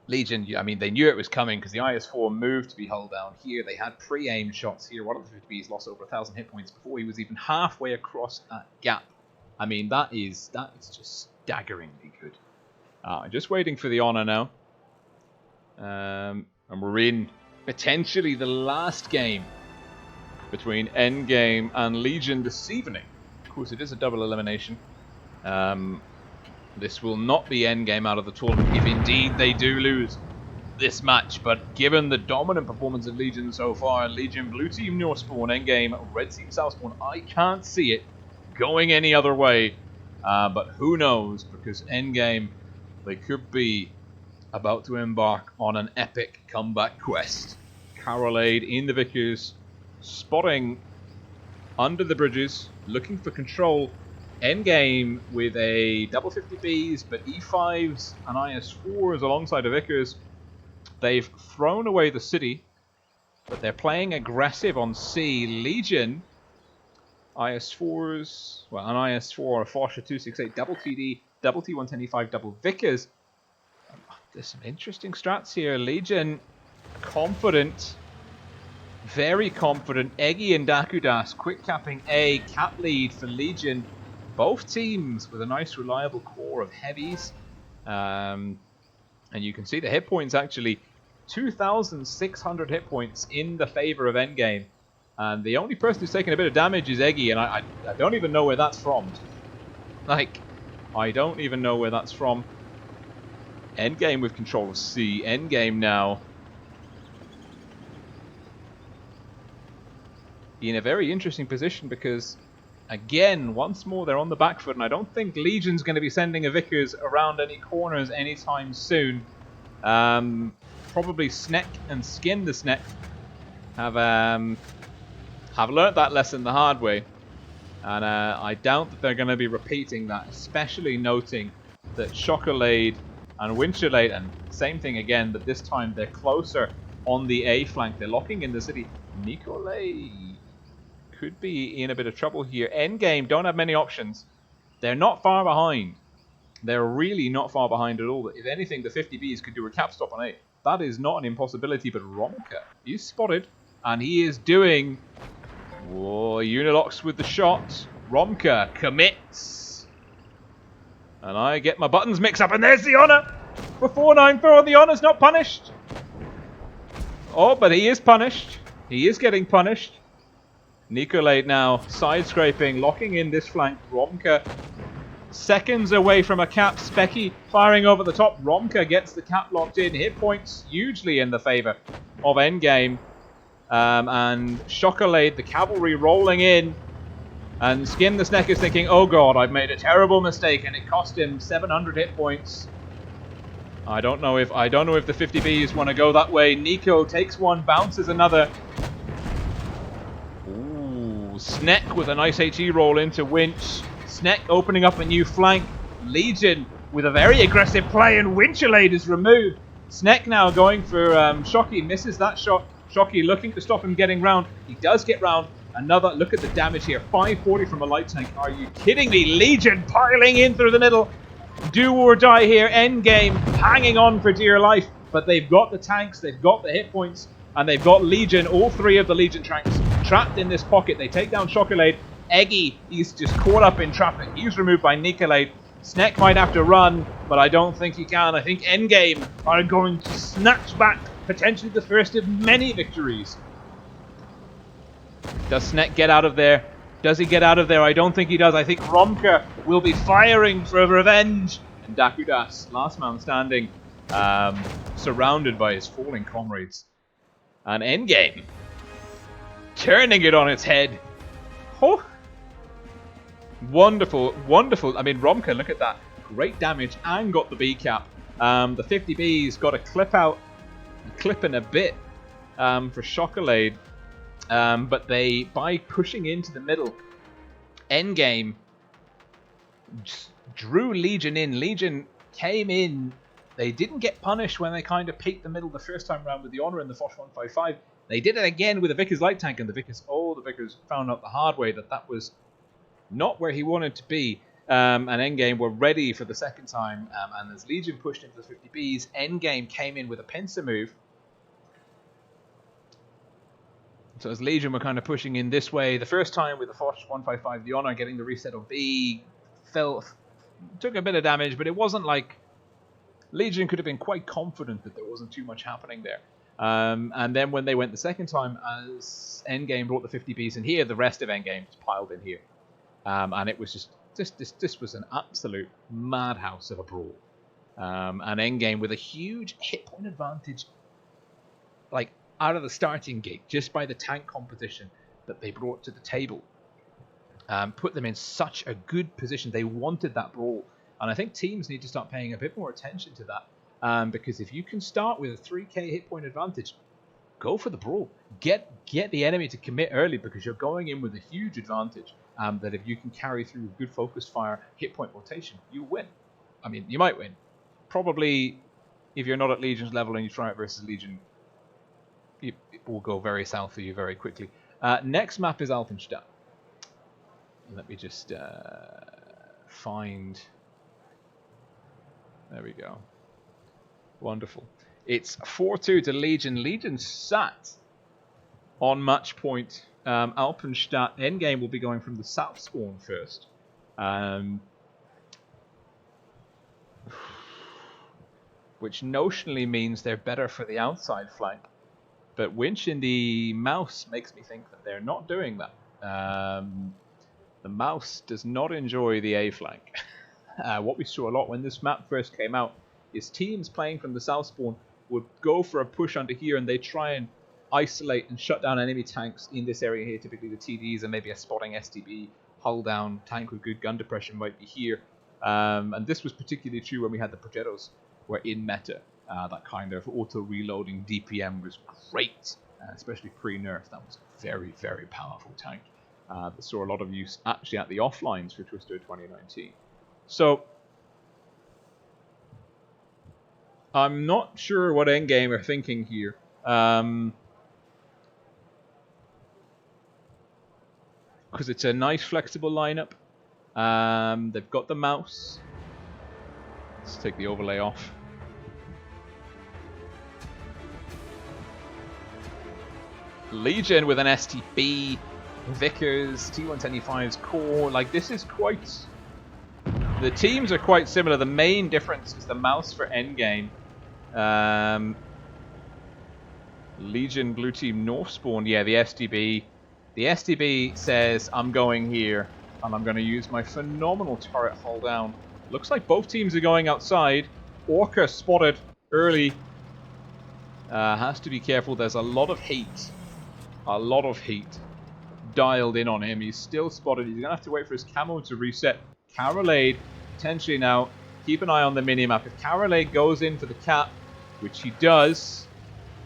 Legion, I mean, they knew it was coming because the IS-4 moved to be hull down here. They had pre-aimed shots here. One of the 50Bs lost over 1,000 hit points before he was even halfway across that gap. I mean, that is just staggeringly good. Just waiting for the honor now. And we're in potentially the last game between Endgame and Legion this evening. Of course, it is a double elimination. This will not be Endgame out of the tournament if indeed they do lose this match. But given the dominant performance of Legion so far, Legion Blue Team North Spawn, Endgame Red Team South Spawn, I can't see it going any other way. But who knows, because Endgame, they could be about to embark on an epic comeback quest. Carolade in the Vickers, spotting under the bridges, looking for control. Endgame with a double 50Bs, but E5s and IS-4s alongside the Vickers. They've thrown away the city, but they're playing aggressive on C. Legion, IS-4s, well, an IS-4, a Faust 268, double TD, double T110E5, double Vickers. There's some interesting strats here. Legion, confident, very confident. Eggy and Dakudas quick capping A, cap lead for Legion. Both teams with a nice reliable core of heavies. And you can see the hit points actually 2,600 hit points in the favor of Endgame. And the only person who's taken a bit of damage is Eggy, and I don't even know where that's from. Like, I don't even know where that's from. Endgame with control of C. Endgame now in a very interesting position because, again, once more they're on the back foot, and I don't think Legion's going to be sending a Vickers around any corners anytime soon. Probably Sneck and Skin the Sneck have learnt that lesson the hard way, and I doubt that they're going to be repeating that, especially noting that Chocolade and Winterlade, and same thing again, but this time they're closer on the A flank. They're locking in the city. Nicolay could be in a bit of trouble here. Endgame don't have many options. They're not far behind. They're really not far behind at all. If anything, the 50Bs could do a cap stop on A. That is not an impossibility, but Romka is spotted, and he is doing... Whoa, Unilocks with the shot. Romka commits. And I get my buttons mixed up, and there's the honor! Before 9-4, the honor's not punished! Oh, but he is punished. He is getting punished. Nicolade now side-scraping, locking in this flank. Romka seconds away from a cap. Specky firing over the top. Romka gets the cap locked in. Hit points hugely in the favor of Endgame. And Chocolade, the cavalry rolling in. And Skin the Sneck is thinking, oh god, I've made a terrible mistake, and it cost him 700 hit points. I don't know if the 50Bs want to go that way. Nico takes one, bounces another. Ooh, Sneck with a nice HE roll into Winch. Sneck opening up a new flank. Legion with a very aggressive play, and Winterlade is removed. Sneck now going for Shocky, misses that shot. Shocky looking to stop him getting round. He does get round. Another look at the damage here. 540 from a light tank. Are you kidding me? Legion piling in through the middle. Do or die here. Endgame hanging on for dear life. But they've got the tanks. They've got the hit points. And they've got Legion, all three of the Legion tanks, trapped in this pocket. They take down Chocolate. Eggy, he's just caught up in traffic. He's removed by Nicolate. Snek might have to run, but I don't think he can. I think Endgame are going to snatch back potentially the first of many victories. Does Snek get out of there? Does he get out of there? I don't think he does. I think Romka will be firing for revenge. And Dakudas, last man standing, surrounded by his falling comrades. And Endgame, turning it on its head. Oh. Wonderful, wonderful. I mean, Romka, look at that. Great damage and got the B cap. The 50B's got a clip out, clipping a bit for Chocolate. But they, by pushing into the middle, Endgame drew Legion in. Legion came in. They didn't get punished when they kind of peeked the middle the first time around with the Honor and the Foch 155. They did it again with the Vickers light tank, and the Vickers found out the hard way that that was not where he wanted to be. And Endgame were ready for the second time. And as Legion pushed into the 50Bs, Endgame came in with a pincer move. So as Legion were kind of pushing in this way, the first time with the Foch 155, the Honor getting the reset of B, took a bit of damage, but it wasn't like Legion could have been quite confident that there wasn't too much happening there. And then when they went the second time, as Endgame brought the 50Bs in here, the rest of Endgame just piled in here. And it was just this was an absolute madhouse of a brawl. And Endgame with a huge hit point advantage, like out of the starting gate, just by the tank composition that they brought to the table. Put them in such a good position. They wanted that brawl. And I think teams need to start paying a bit more attention to that. Because if you can start with a 3k hit point advantage, go for the brawl. Get the enemy to commit early, because you're going in with a huge advantage. That if you can carry through good focus fire, hit point rotation, you win. I mean, you might win. Probably, if you're not at Legion's level and you try it versus Legion, it will go very south for you very quickly. Next map is Alpenstadt. Let me just find... There we go. Wonderful. It's 4-2 to Legion. Legion sat on match point. Alpenstadt endgame will be going from the south spawn first. Which notionally means they're better for the outside flank. But Winch in the mouse makes me think that they're not doing that. The mouse does not enjoy the A flank. What we saw a lot when this map first came out is teams playing from the south spawn would go for a push onto here, and they try and isolate and shut down enemy tanks in this area here. Typically the TDs and maybe a spotting STB, hull down, tank with good gun depression might be here. And this was particularly true when we had the Progettos were in meta. That kind of auto-reloading DPM was great, especially pre-nerf. That was a very, very powerful tank. That saw a lot of use actually at the offlines for Twister 2019. So, I'm not sure what endgame are thinking here. Because it's a nice flexible lineup. They've got the mouse. Let's take the overlay off. Legion with an STB, Vickers, T125's core. Like, this is quite... The teams are quite similar. The main difference is the mouse for endgame. Legion blue team north spawn. Yeah, the STB. The STB says, I'm going here, and I'm going to use my phenomenal turret hull down. Looks like both teams are going outside. Orca spotted early. Has to be careful. There's a lot of heat. A lot of heat dialed in on him. He's still spotted. He's going to have to wait for his camo to reset. Carolade, potentially now, keep an eye on the minimap. If Carolade goes in for the cap, which he does,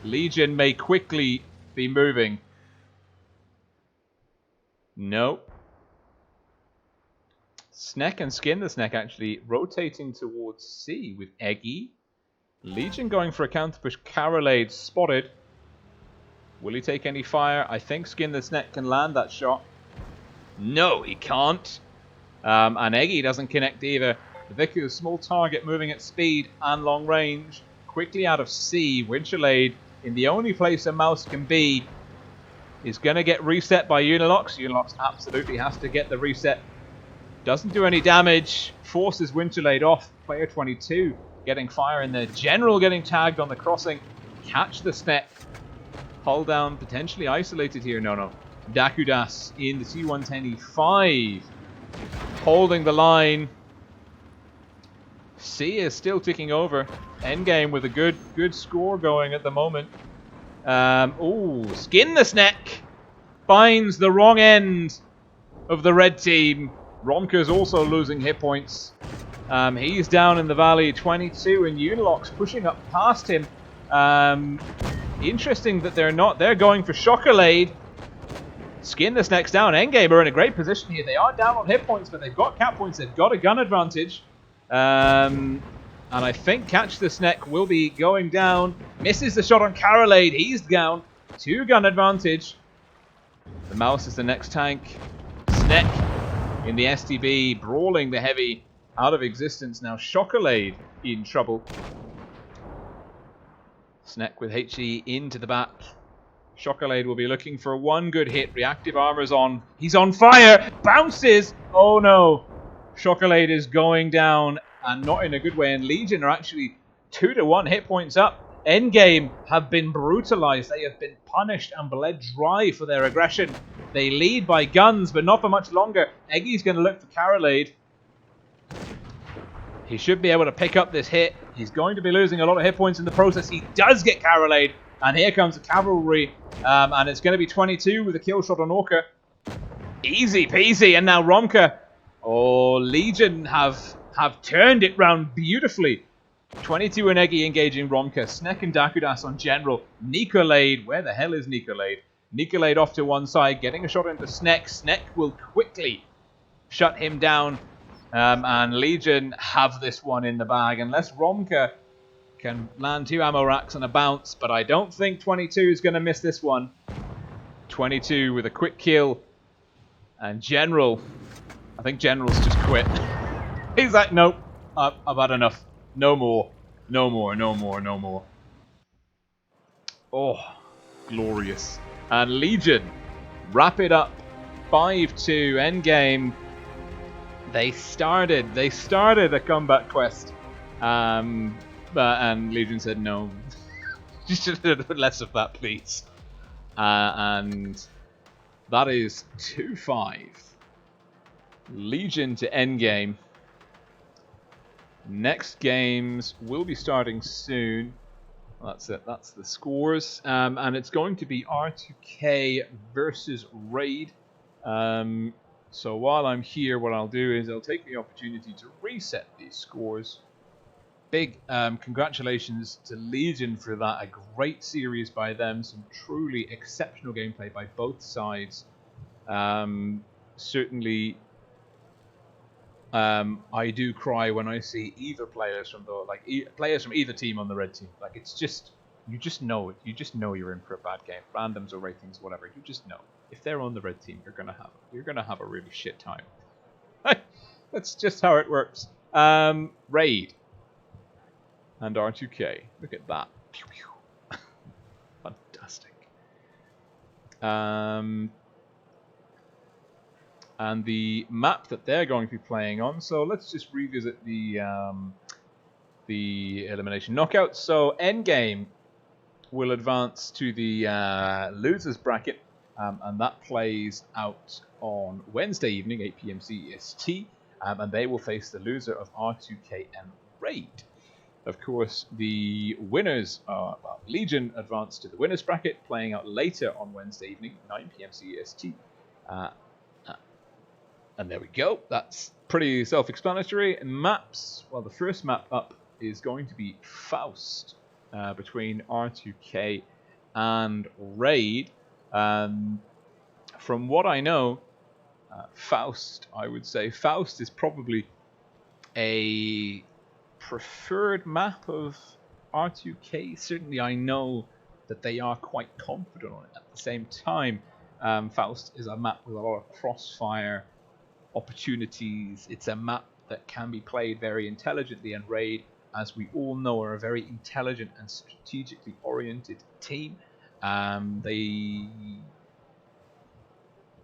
Legion may quickly be moving. No. Snek and Skin the Snek actually rotating towards C with Eggy. Legion going for a counter push. Carolade spotted. Will he take any fire? I think Skin the Snek can land that shot. No, he can't. And Eggy doesn't connect either. The Vickers, small target moving at speed and long range. Quickly out of C. Winchellade in the only place a mouse can be is going to get reset by Unilox. Unilox absolutely has to get the reset. Doesn't do any damage. Forces Winterlade off. Player 22 getting fire in there. General getting tagged on the crossing. Catch the Sneck. Hull down, potentially isolated here. No. Dakudas in the T110E5. Holding the line. C is still ticking over. Endgame with a good score going at the moment. Skin the Sneck. Finds the wrong end of the red team. Romka's also losing hit points. He's down in the valley, 22, and Unilox pushing up past him. Interesting that they're going for Chocolade. Skin the Sneck's down. Endgame are in a great position here. They are down on hit points, but they've got cap points. They've got a gun advantage. And I think Catch the Sneck will be going down. Misses the shot on Carolade. He's down. 2 gun advantage. The mouse is the next tank. Sneck in the STB, brawling the heavy out of existence. Now Chocolade in trouble. Sneck with HE into the back. Chocolade will be looking for one good hit. Reactive armor's on. He's on fire. Bounces. Oh no. Chocolade is going down, and not in a good way. And Legion are actually 2-1 hit points up. Endgame have been brutalized. They have been punished and bled dry for their aggression. They lead by guns, but not for much longer. Eggy's going to look for Carolade. He should be able to pick up this hit. He's going to be losing a lot of hit points in the process. He does get Carolade, and here comes the cavalry. And it's going to be 22 with a kill shot on Orca. Easy peasy, and now Romka. Oh, Legion have turned it round beautifully. 22 and Eggy engaging Romka. Sneck and Dakudas on General. Nicolade. Where the hell is Nicolade? Nicolade off to one side, getting a shot into Sneck. Sneck will quickly shut him down. And Legion have this one in the bag. Unless Romka can land 2 ammo racks on a bounce. But I don't think 22 is going to miss this one. 22 with a quick kill. And General. I think General's just quit. He's like, nope, I've had enough. No more. No more, no more, no more. Oh, glorious. And Legion wrap it up. 5-2 endgame. They started a comeback quest. And Legion said no. You should have done less of that, please. And that is 2-5. Legion to endgame. Next games will be starting soon. That's it. That's the scores. And it's going to be R2K versus Raid. So while I'm here, what I'll do is I'll take the opportunity to reset these scores. Big congratulations to Legion for that. A great series by them. Some truly exceptional gameplay by both sides. Certainly, I do cry when I see either players from players from either team on the red team. Like, it's just, you just know it. You just know you're in for a bad game. Randoms or ratings, whatever. You just know if they're on the red team, you're gonna have a really shit time. That's just how it works. Raid and R2K. Look at that. Pew, pew. Fantastic. And the map that they're going to be playing on. So let's just revisit the elimination knockout. So Endgame will advance to the losers bracket, and that plays out on Wednesday evening, 8 PM CEST, and they will face the loser of R2K and Raid. Of course, the winners are Legion advance to the winners bracket, playing out later on Wednesday evening, 9 PM CEST. And there we go. That's pretty self-explanatory. Maps. Well, the first map up is going to be Faust between R2K and Raid. From what I know, Faust, I would say Faust is probably a preferred map of R2K. Certainly, I know that they are quite confident on it. At the same time, Faust is a map with a lot of crossfire opportunities. It's a map that can be played very intelligently, and Raid as we all know, are a very intelligent and strategically oriented team. They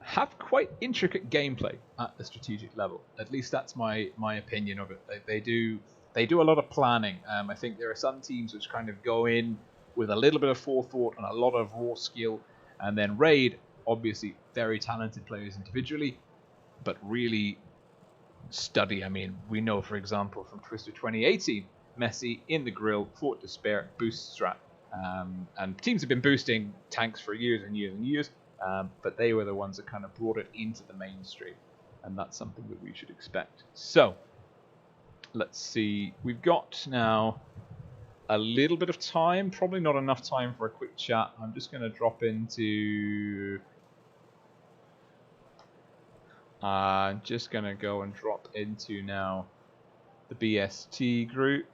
have quite intricate gameplay at the strategic level. At least that's my opinion of it. They do a lot of planning. I think there are some teams which kind of go in with a little bit of forethought and a lot of raw skill, and then Raid, obviously very talented players individually, but really study. I mean, we know, for example, from Twister 2018, Messi in the grill, Fort Despair, boost strat. And teams have been boosting tanks for years and years and years, but they were the ones that kind of brought it into the mainstream, and that's something that we should expect. So, let's see. We've got now a little bit of time, probably not enough time for a quick chat. I'm just going to drop into... just going to go and drop into now the BST group.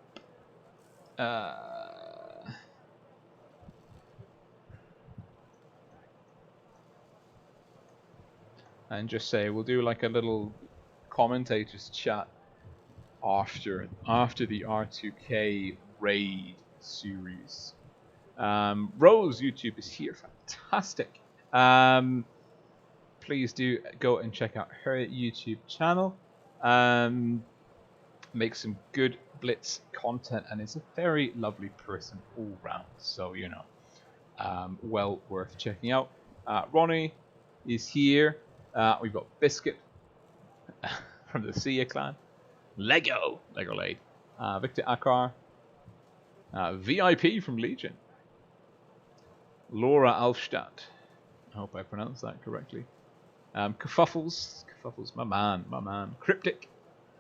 And just say we'll do like a little commentators chat after the R2K raid series. Rose YouTube is here, fantastic. Please do go and check out her YouTube channel. Makes some good Blitz content and is a very lovely person all round. So you know, well worth checking out. Ronnie is here. We've got Biscuit from the Sia clan. Lego Lade. Victor Akar. VIP from Legion. Laura Alpenstadt. I hope I pronounced that correctly. Kerfuffles, my man. Cryptic.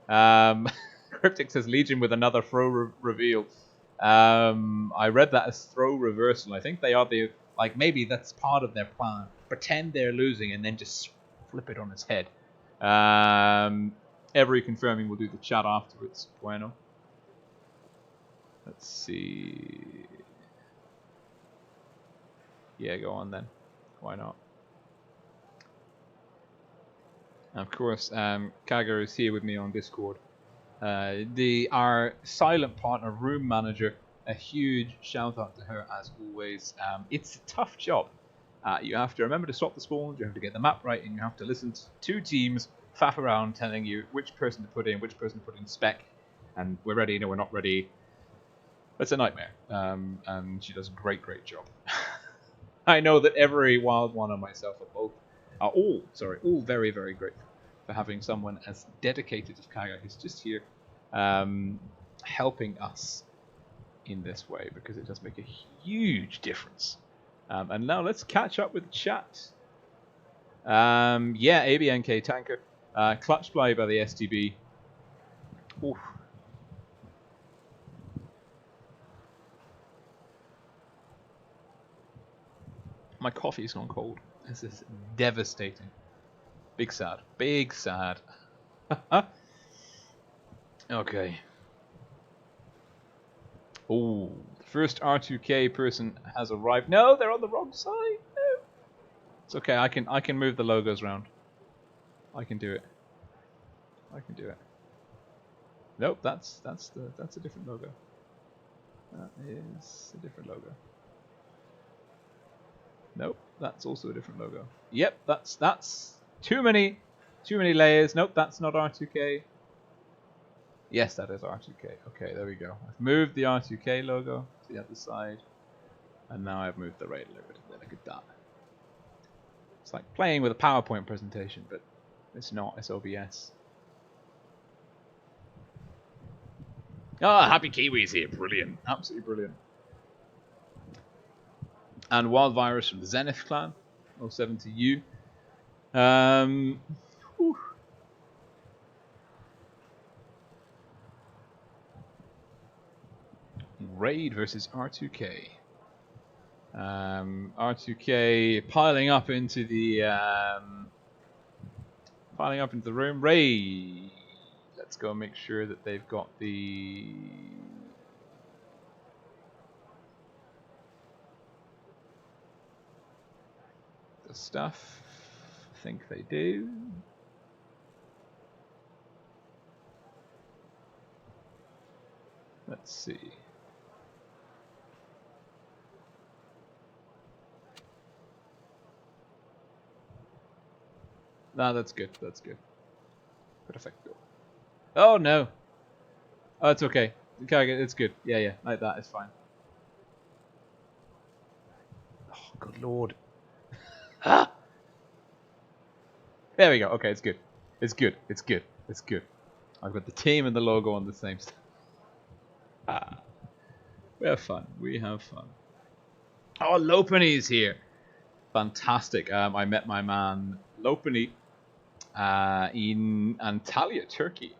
Cryptic says Legion with another throw reveal. I read that as throw reversal. I think they are maybe that's part of their plan. Pretend they're losing and then just flip it on its head. Every confirming we'll do the chat afterwards. Bueno. Let's see. Yeah, go on then. Why not? Of course, Kaga is here with me on Discord. Our silent partner, room manager, a huge shout out to her as always. It's a tough job. You have to remember to swap the spawns, you have to get the map right, and you have to listen to two teams faff around telling you which person to put in, which person to put in spec, and we're ready, no we're not ready. It's a nightmare, and she does a great job. I know that every Wild One and myself are all very grateful for having someone as dedicated as Kaga who's just here helping us in this way, because it does make a huge difference. And now let's catch up with the chat. Yeah, ABNK tanker. Clutch play by the STB. Oof. My coffee's gone cold. This is devastating. Big sad. Okay. Oh, the first R2K person has arrived. No, they're on the wrong side. No. It's okay. I can move the logos around. I can do it. Nope, that's a different logo. That is a different logo. Nope, that's also a different logo. Yep, that's too many layers. Nope, that's not R2K. Yes, that is R2K. Okay, there we go. I've moved the R2K logo to the other side, and now I've moved the Raid logo to there. Look at that. It's like playing with a PowerPoint presentation, but it's not. It's OBS. Ah, Happy Kiwi's here. Brilliant. Absolutely brilliant. And Wild Virus from the Zenith clan. 07 to you. Raid versus R2K. R2K piling up into the room. Raid. Let's go make sure that they've got the stuff. I think they do. Let's see. Nah, that's good. That's good. Perfecto. Oh no. Oh, it's okay. Okay, it's good. Yeah, yeah. Like that, it's fine. Oh, good lord. Ah! There we go. Okay, it's good. It's good. It's good. It's good. I've got the team and the logo on the same stuff. Ah. We have fun. We have fun. Oh, Lopany's here. Fantastic. I met my man Lopany in Antalya, Turkey,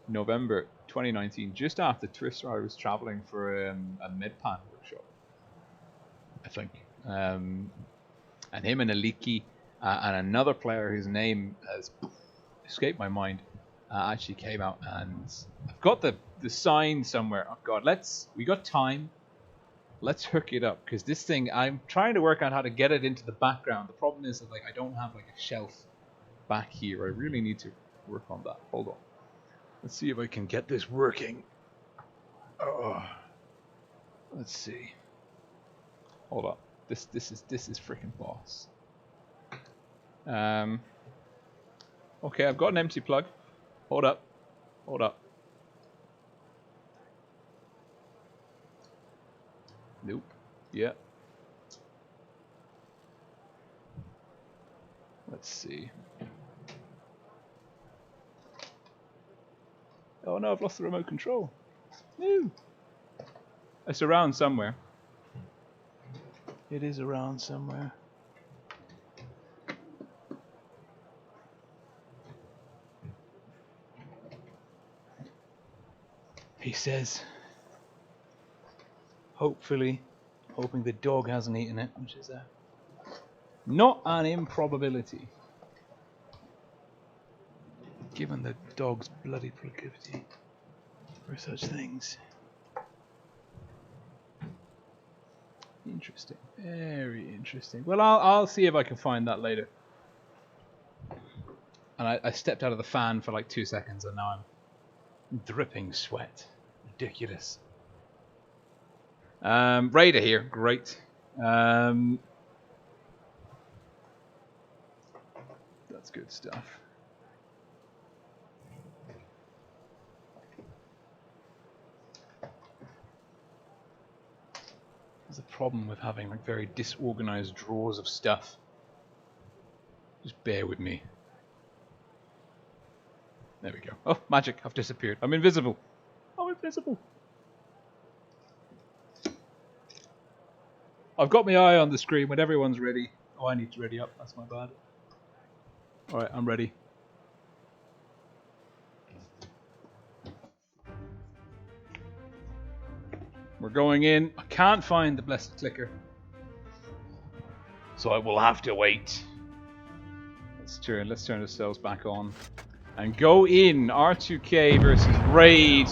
November 2019, just after Twister. I was traveling for a Medpan workshop, I think. And him and Aliki and another player whose name has escaped my mind actually came out, and I've got the sign somewhere. Oh god, we got time. Let's hook it up, because this thing, I'm trying to work out how to get it into the background. The problem is that I don't have a shelf back here. I really need to work on that. Hold on. Let's see if I can get this working. Oh. Let's see. Hold up. This is freaking boss. Okay, I've got an empty plug. Hold up. Hold up. Nope. Yeah. Let's see. Oh no, I've lost the remote control. No. It's around somewhere. It is around somewhere. He says, hopefully, hoping the dog hasn't eaten it, which is not an improbability, given the dog's bloody proclivity for such things. Interesting, very interesting. Well, I'll see if I can find that later. And I stepped out of the fan for like 2 seconds, and now I'm dripping sweat. Ridiculous. Raider here, great. That's good stuff. There's a problem with having very disorganized drawers of stuff. Just bear with me. There we go. Oh, magic, I've disappeared. I'm invisible. I'm invisible. I've got my eye on the screen when everyone's ready. Oh, I need to ready up. That's my bad. Alright, I'm ready. We're going in. I can't find the blessed clicker, so I will have to wait. Let's turn the cells back on and go in. R2K versus Raid.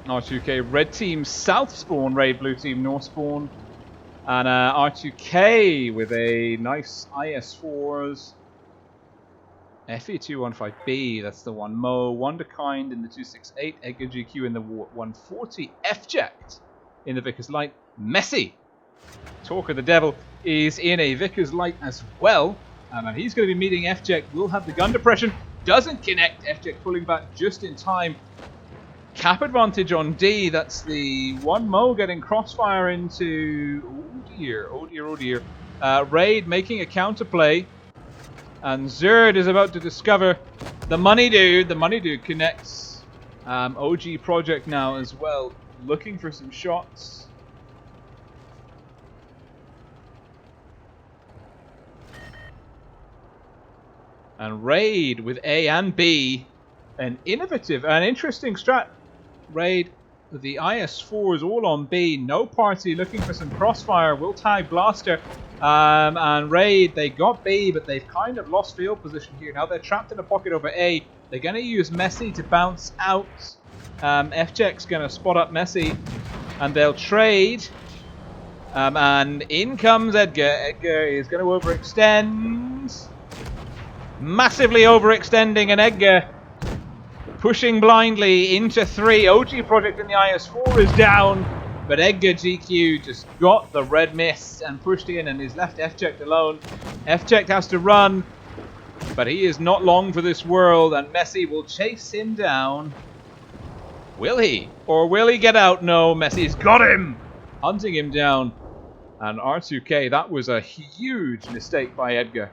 R2K, red team south spawn, Raid blue team north spawn. And R2K with a nice IS4s. FE215B, that's the one. Mo, Wonderkind in the 268. Edgar GQ in the 140. F-Ject in the Vickers Light. Messi, Talk of the Devil, is in a Vickers Light as well. And he's going to be meeting F-Ject. Will have the gun depression. Doesn't connect. F-Ject pulling back just in time. Cap advantage on D. That's the one. Mo getting crossfire into... Oh dear, oh dear, oh dear. Raid making a counterplay. And Zerd is about to discover the money dude. The money dude connects. OG Project now as well. Looking for some shots. And Raid with A and B. An innovative and interesting strat. Raid, the IS-4 is all on B. No party looking for some crossfire. Will tag Blaster. And Raid, they got B, but they've kind of lost field position here. Now they're trapped in a pocket over A. They're going to use Messi to bounce out. F-Ject's going to spot up Messi. And they'll trade. And in comes Edgar. Edgar is going to overextend. Massively overextending, and Edgar Pushing blindly into 3. OG Project in the IS-4 is down. But Edgar GQ just got the red mist and pushed in and is left F-checked alone. F-checked has to run. But he is not long for this world. And Messi will chase him down. Will he? Or will he get out? No, Messi's got him. Hunting him down. And R2K, that was a huge mistake by Edgar.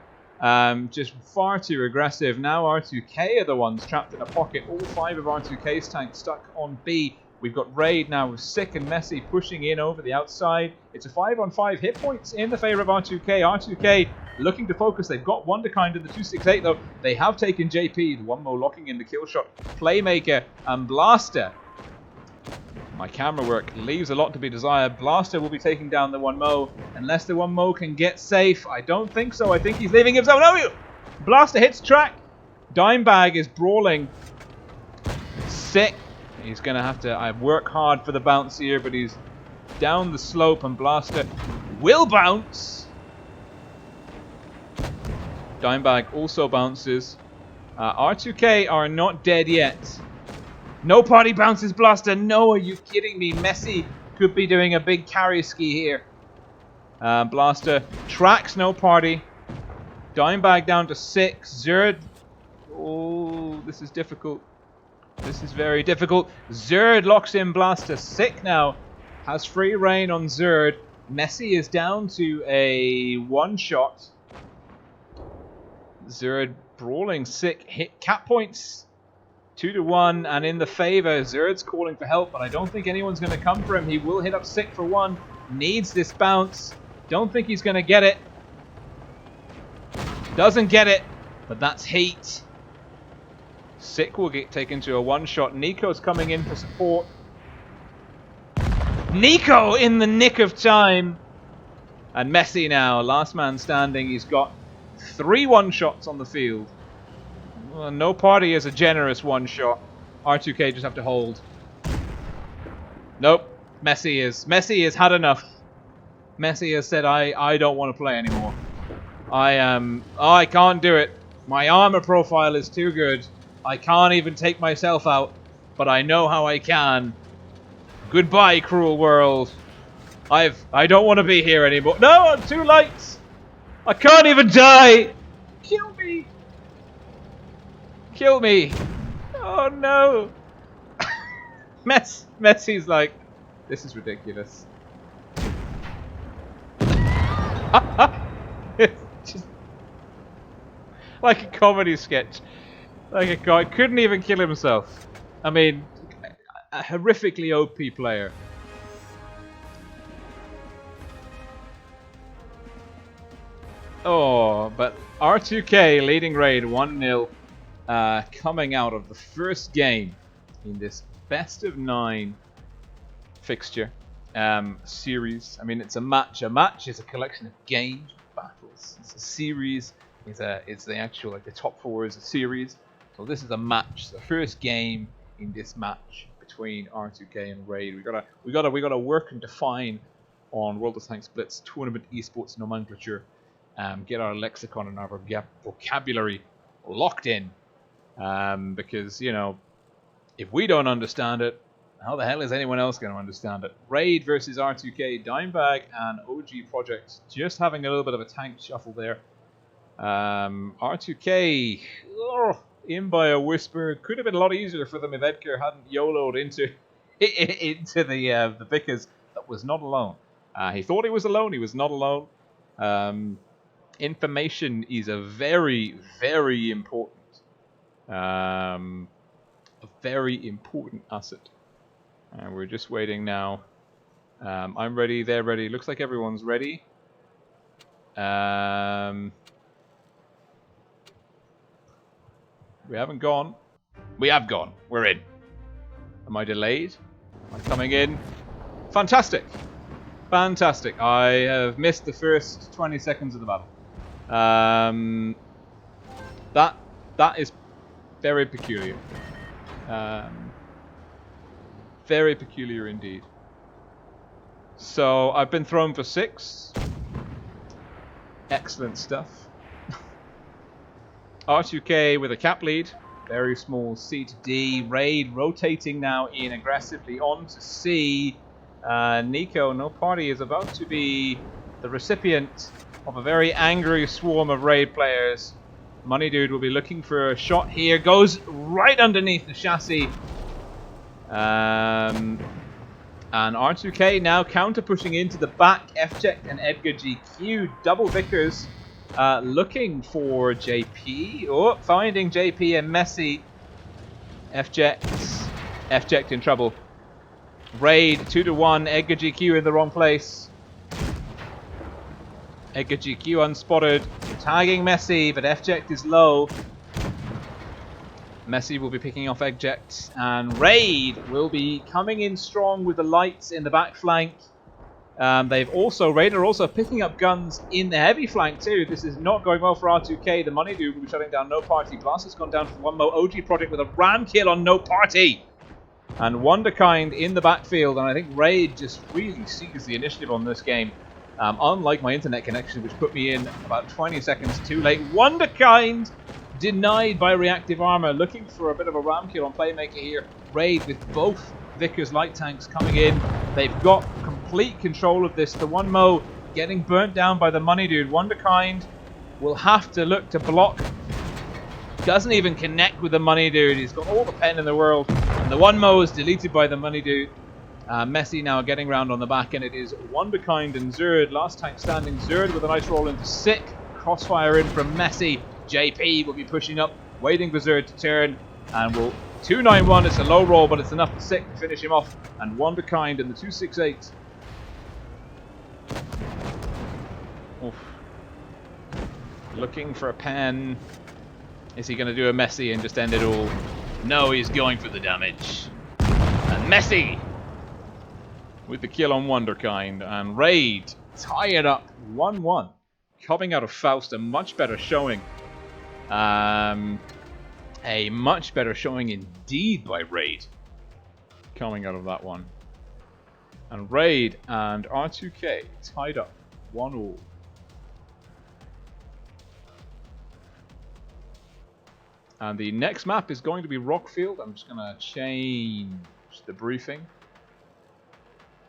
Just far too aggressive. Now R2K are the ones trapped in a pocket. All 5 of R2K's tanks stuck on B. We've got Raid now with Sick and Messi pushing in over the outside. It's a 5-on-5 hit points in the favor of R2K. R2K looking to focus. They've got Wonderkind in the 268 though. They have taken JP. The 1mo locking in the kill shot. Playmaker and Blaster. My camera work leaves a lot to be desired. Blaster will be taking down the 1mo. Unless the 1mo can get safe. I don't think so. I think he's leaving himself. No! Blaster hits track. Dimebag is brawling. Sick. He's going to have to work hard for the bounce here. But he's down the slope. And Blaster will bounce. Dimebag also bounces. R2K are not dead yet. No party bounces Blaster. No, are you kidding me? Messi could be doing a big carry ski here. Blaster tracks no party. Dimebag down to 6. Zerd. Oh, this is difficult. This is very difficult. Zerd locks in Blaster. Sick now. Has free reign on Zerd. Messi is down to a 1-shot. Zerd brawling. Sick. Hit cap points. 2-1 and in the favor. Zerd's calling for help, but I don't think anyone's going to come for him. He will hit up Sick for 1. Needs this bounce. Don't think he's going to get it. Doesn't get it, but that's heat. Sick will get taken to a 1-shot. Nico's coming in for support. Nico in the nick of time. And Messi now, last man standing. He's got 3 1-shots on the field. Well, no party is a generous 1-shot. R2K just have to hold. Nope. Messi has had enough. Messi has said, I don't want to play anymore. I can't do it. My armor profile is too good. I can't even take myself out. But I know how I can. Goodbye, cruel world. I don't want to be here anymore. No, I'm too late. I can't even die. Kill me. Kill me. Oh no. Messi's like, this is ridiculous. It's just like a comedy sketch. Like a guy couldn't even kill himself. I mean, a horrifically OP player. Oh, but R2K leading raid 1-0. Coming out of the first game in this best of 9 fixture series. I mean, it's a match. A match is a collection of games, battles. It's a series. It's the actual, like, the top 4 is a series. So this is a match. The first game in this match between R2K and Raid. We gotta work and define on World of Tanks Blitz tournament esports nomenclature. Get our lexicon and our vocabulary locked in. Because, you know, if we don't understand it, how the hell is anyone else going to understand it? Raid versus R2K, Dimebag and OG Project just having a little bit of a tank shuffle there. R2K in by a whisper. Could have been a lot easier for them if Edgar hadn't YOLO'd into the Vickers that was not alone. He thought he was alone. He was not alone. Information is a very, very important asset. And we're just waiting now. I'm ready, they're ready. Looks like everyone's ready. We haven't gone. We have gone. We're in. Am I delayed? Am I coming in? Fantastic. Fantastic. I have missed the first 20 seconds of the battle. That is very peculiar. Very peculiar indeed. So I've been thrown for 6. Excellent stuff. R2K with a cap lead. Very small C to D. Raid rotating now in aggressively on to C. Nico, no party, is about to be the recipient of a very angry swarm of Raid players. Money Dude will be looking for a shot here. Goes right underneath the chassis. And R2K now counter pushing into the back. FJect and Edgar GQ. Double Vickers looking for JP. Oh, finding JP and Messi. FJect in trouble. Raid 2-1. Edgar GQ in the wrong place. Edgar GQ unspotted. Tagging Messi, but FJect is low. Messi will be picking off Edgect, and Raid will be coming in strong with the lights in the back flank. Raid are also picking up guns in the heavy flank too. This is not going well for R2K. The Money Dude will be shutting down No Party. Blast has gone down for one more OG project with a ram kill on No Party. And Wonderkind in the backfield, and I think Raid just really seized the initiative on this game. Unlike my internet connection, which put me in about 20 seconds too late. Wonderkind denied by reactive armor, looking for a bit of a ram kill on Playmaker here. Raid with both Vickers light tanks coming in. They've got complete control of this. The one Mo getting burnt down by the Money Dude. Wonderkind will have to look to block. Doesn't even connect with the Money Dude. He's got all the pen in the world. And the one Mo is deleted by the Money Dude. Messi now getting round on the back, and it is Wonderkind and Zerd. Last tank standing. Zerd with a nice roll into Sick. Crossfire in from Messi. JP will be pushing up, waiting for Zerd to turn, and will 291. It's a low roll, but it's enough for Sick to finish him off. And Wonderkind in the 268. Oof. Looking for a pen. Is he going to do a Messi and just end it all? No, he's going for the damage. And Messi with the kill on Wonderkind, and Raid tie it up 1-1. Coming out of Faust, a much better showing. A much better showing indeed by Raid. Coming out of that one. And Raid and R2K tied up 1-1. And the next map is going to be Rockfield. I'm just going to change the briefing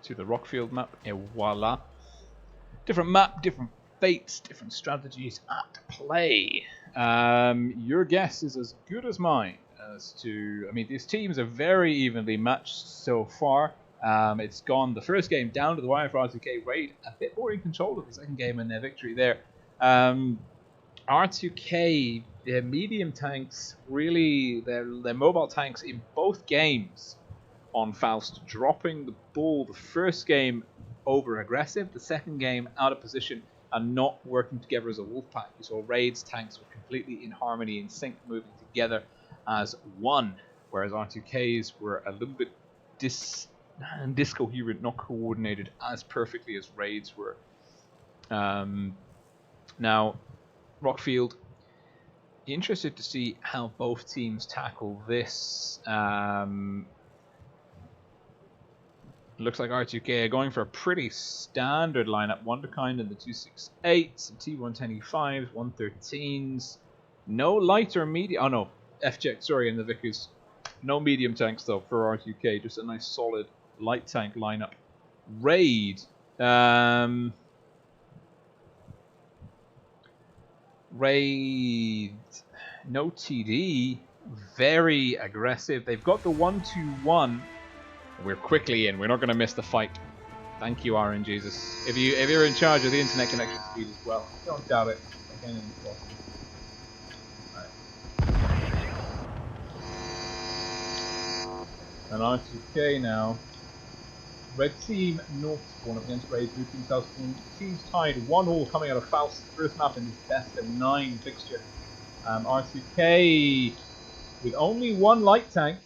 to the Rockfield map, and voila. Different map, different fates, different strategies at play. Your guess is as good as mine as to... I mean, these teams are very evenly matched so far. It's gone the first game down to the wire for R2K. Raid a bit more in control of the second game and their victory there. R2K, their medium tanks, really, their mobile tanks in both games on Faust, dropping the ball the first game over aggressive, the second game out of position and not working together as a wolf pack. You saw Raid's tanks were completely in harmony, in sync, moving together as one, whereas R2K's were a little bit discoherent, not coordinated as perfectly as Raid's were. Now, Rockfield, interested to see how both teams tackle this. Looks like R2K are going for a pretty standard lineup. Wonderkind in the 268, some T110E5s, 113s. No light or medium. Oh no, FJect, sorry, in the Vickers. No medium tanks though for R2K. Just a nice solid light tank lineup. Raid. Raid. No TD. Very aggressive. They've got the 1-2-1. We're quickly in. We're not going to miss the fight. Thank you, RNGesus. If you're in charge of the internet connection speed as well, don't doubt it. Again, and R2K now. Red team North spawn up against Raid. Blue team South spawn. Teams tied 1-1 coming out of Faust. First map in this best of 9 fixture. R2K with only one light tank.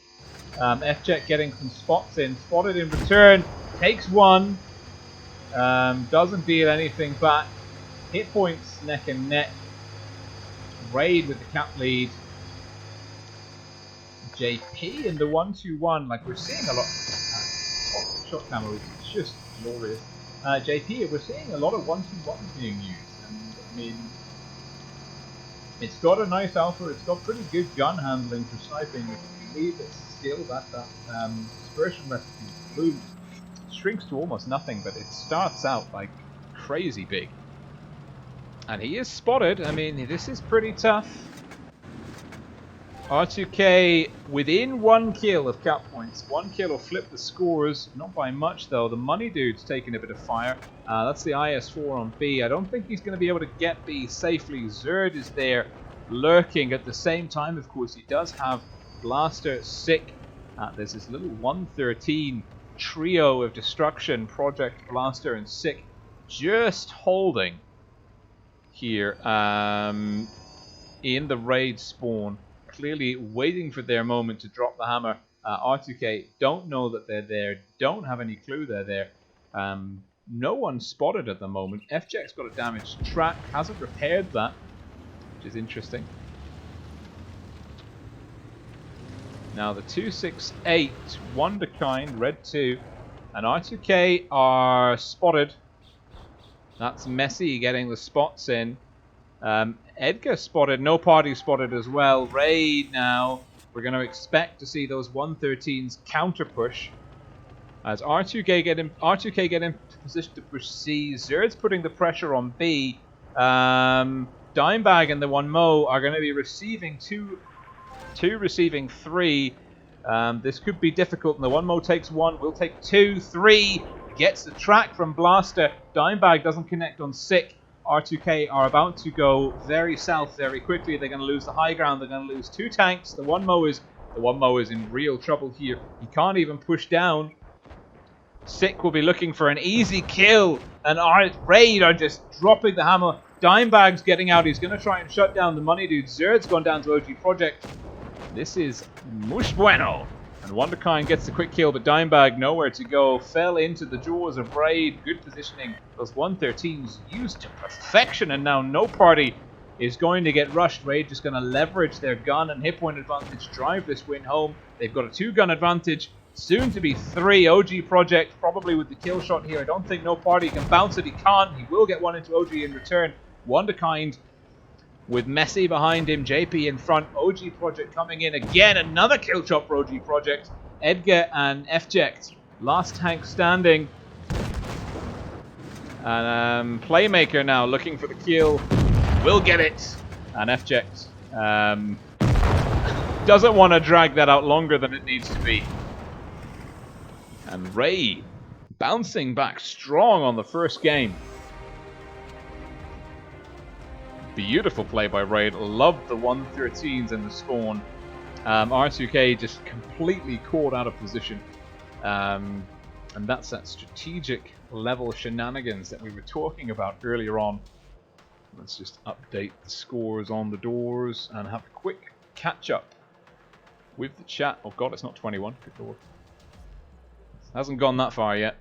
FJect getting some spots in, spotted in return, takes one, doesn't deal anything back, hit points neck and neck. Raid with the cap lead. JP in the 1-2-1, like we're seeing a lot. Toxic shot camo is just glorious. JP, we're seeing a lot of 1-2-1s being used, and I mean, It's got a nice alpha, it's got pretty good gun handling for sniping. If you leave its skill, that dispersion recipe blue shrinks to almost nothing, but it starts out like crazy big. And he is spotted. I mean, this is pretty tough. R2K within 1 kill of cap points. 1 kill will flip the scores. Not by much, though. The money dude's taking a bit of fire. That's the IS-4 on B. I don't think he's going to be able to get B safely. Zerd is there lurking. At the same time, of course, he does have Blaster, Sick. There's this little 113 trio of destruction. Project, Blaster, and Sick just holding here in the raid spawn. Clearly waiting for their moment to drop the hammer. R2K don't know that they're there, don't have any clue they're there. No one spotted at the moment. FJ's got a damaged track, hasn't repaired that, which is interesting. Now the 268, Wonderkind, red 2, and R2K are spotted. That's Messi getting the spots in. Edgar spotted, no party spotted as well. Raid now. We're going to expect to see those 113s counter push. As R2K get in position to push C. Zerd's putting the pressure on B. Dimebag and the 1Mo are going to be receiving two receiving 3. This could be difficult, and the 1Mo takes 1, will take 2, 3. Gets the track from Blaster. Dimebag doesn't connect on Sick. R2K are about to go very south very quickly. They're going to lose the high ground. They're going to lose 2 tanks. The 1Mo is in real trouble here. He can't even push down. Sick will be looking for an easy kill, and Raid are just dropping the hammer. Dimebag's getting out. He's going to try and shut down the money dude. Zerd's gone down to OG Project. This is mush bueno. And Wonderkind gets the quick kill, but Dimebag nowhere to go. Fell into the jaws of Raid. Good positioning. Those 113s used to perfection, and now no party is going to get rushed. Raid just going to leverage their gun and hit point advantage, drive this win home. They've got a 2-gun advantage, soon to be 3. OG Project probably with the kill shot here. I don't think no party can bounce it. He can't. He will get one into OG in return. Wonderkind with Messi behind him, JP in front, OG Project coming in again, another kill shot for OG Project. Edgar and FJect, last tank standing. And Playmaker now looking for the kill, will get it. And FJect doesn't want to drag that out longer than it needs to be. And Ray bouncing back strong on the first game. Beautiful play by Raid. Loved the 113s in the spawn. R2K just completely caught out of position. And that's that strategic level shenanigans that we were talking about earlier on. Let's just update the scores on the doors and have a quick catch up with the chat. Oh god, it's not 21. Good lord. Hasn't gone that far yet.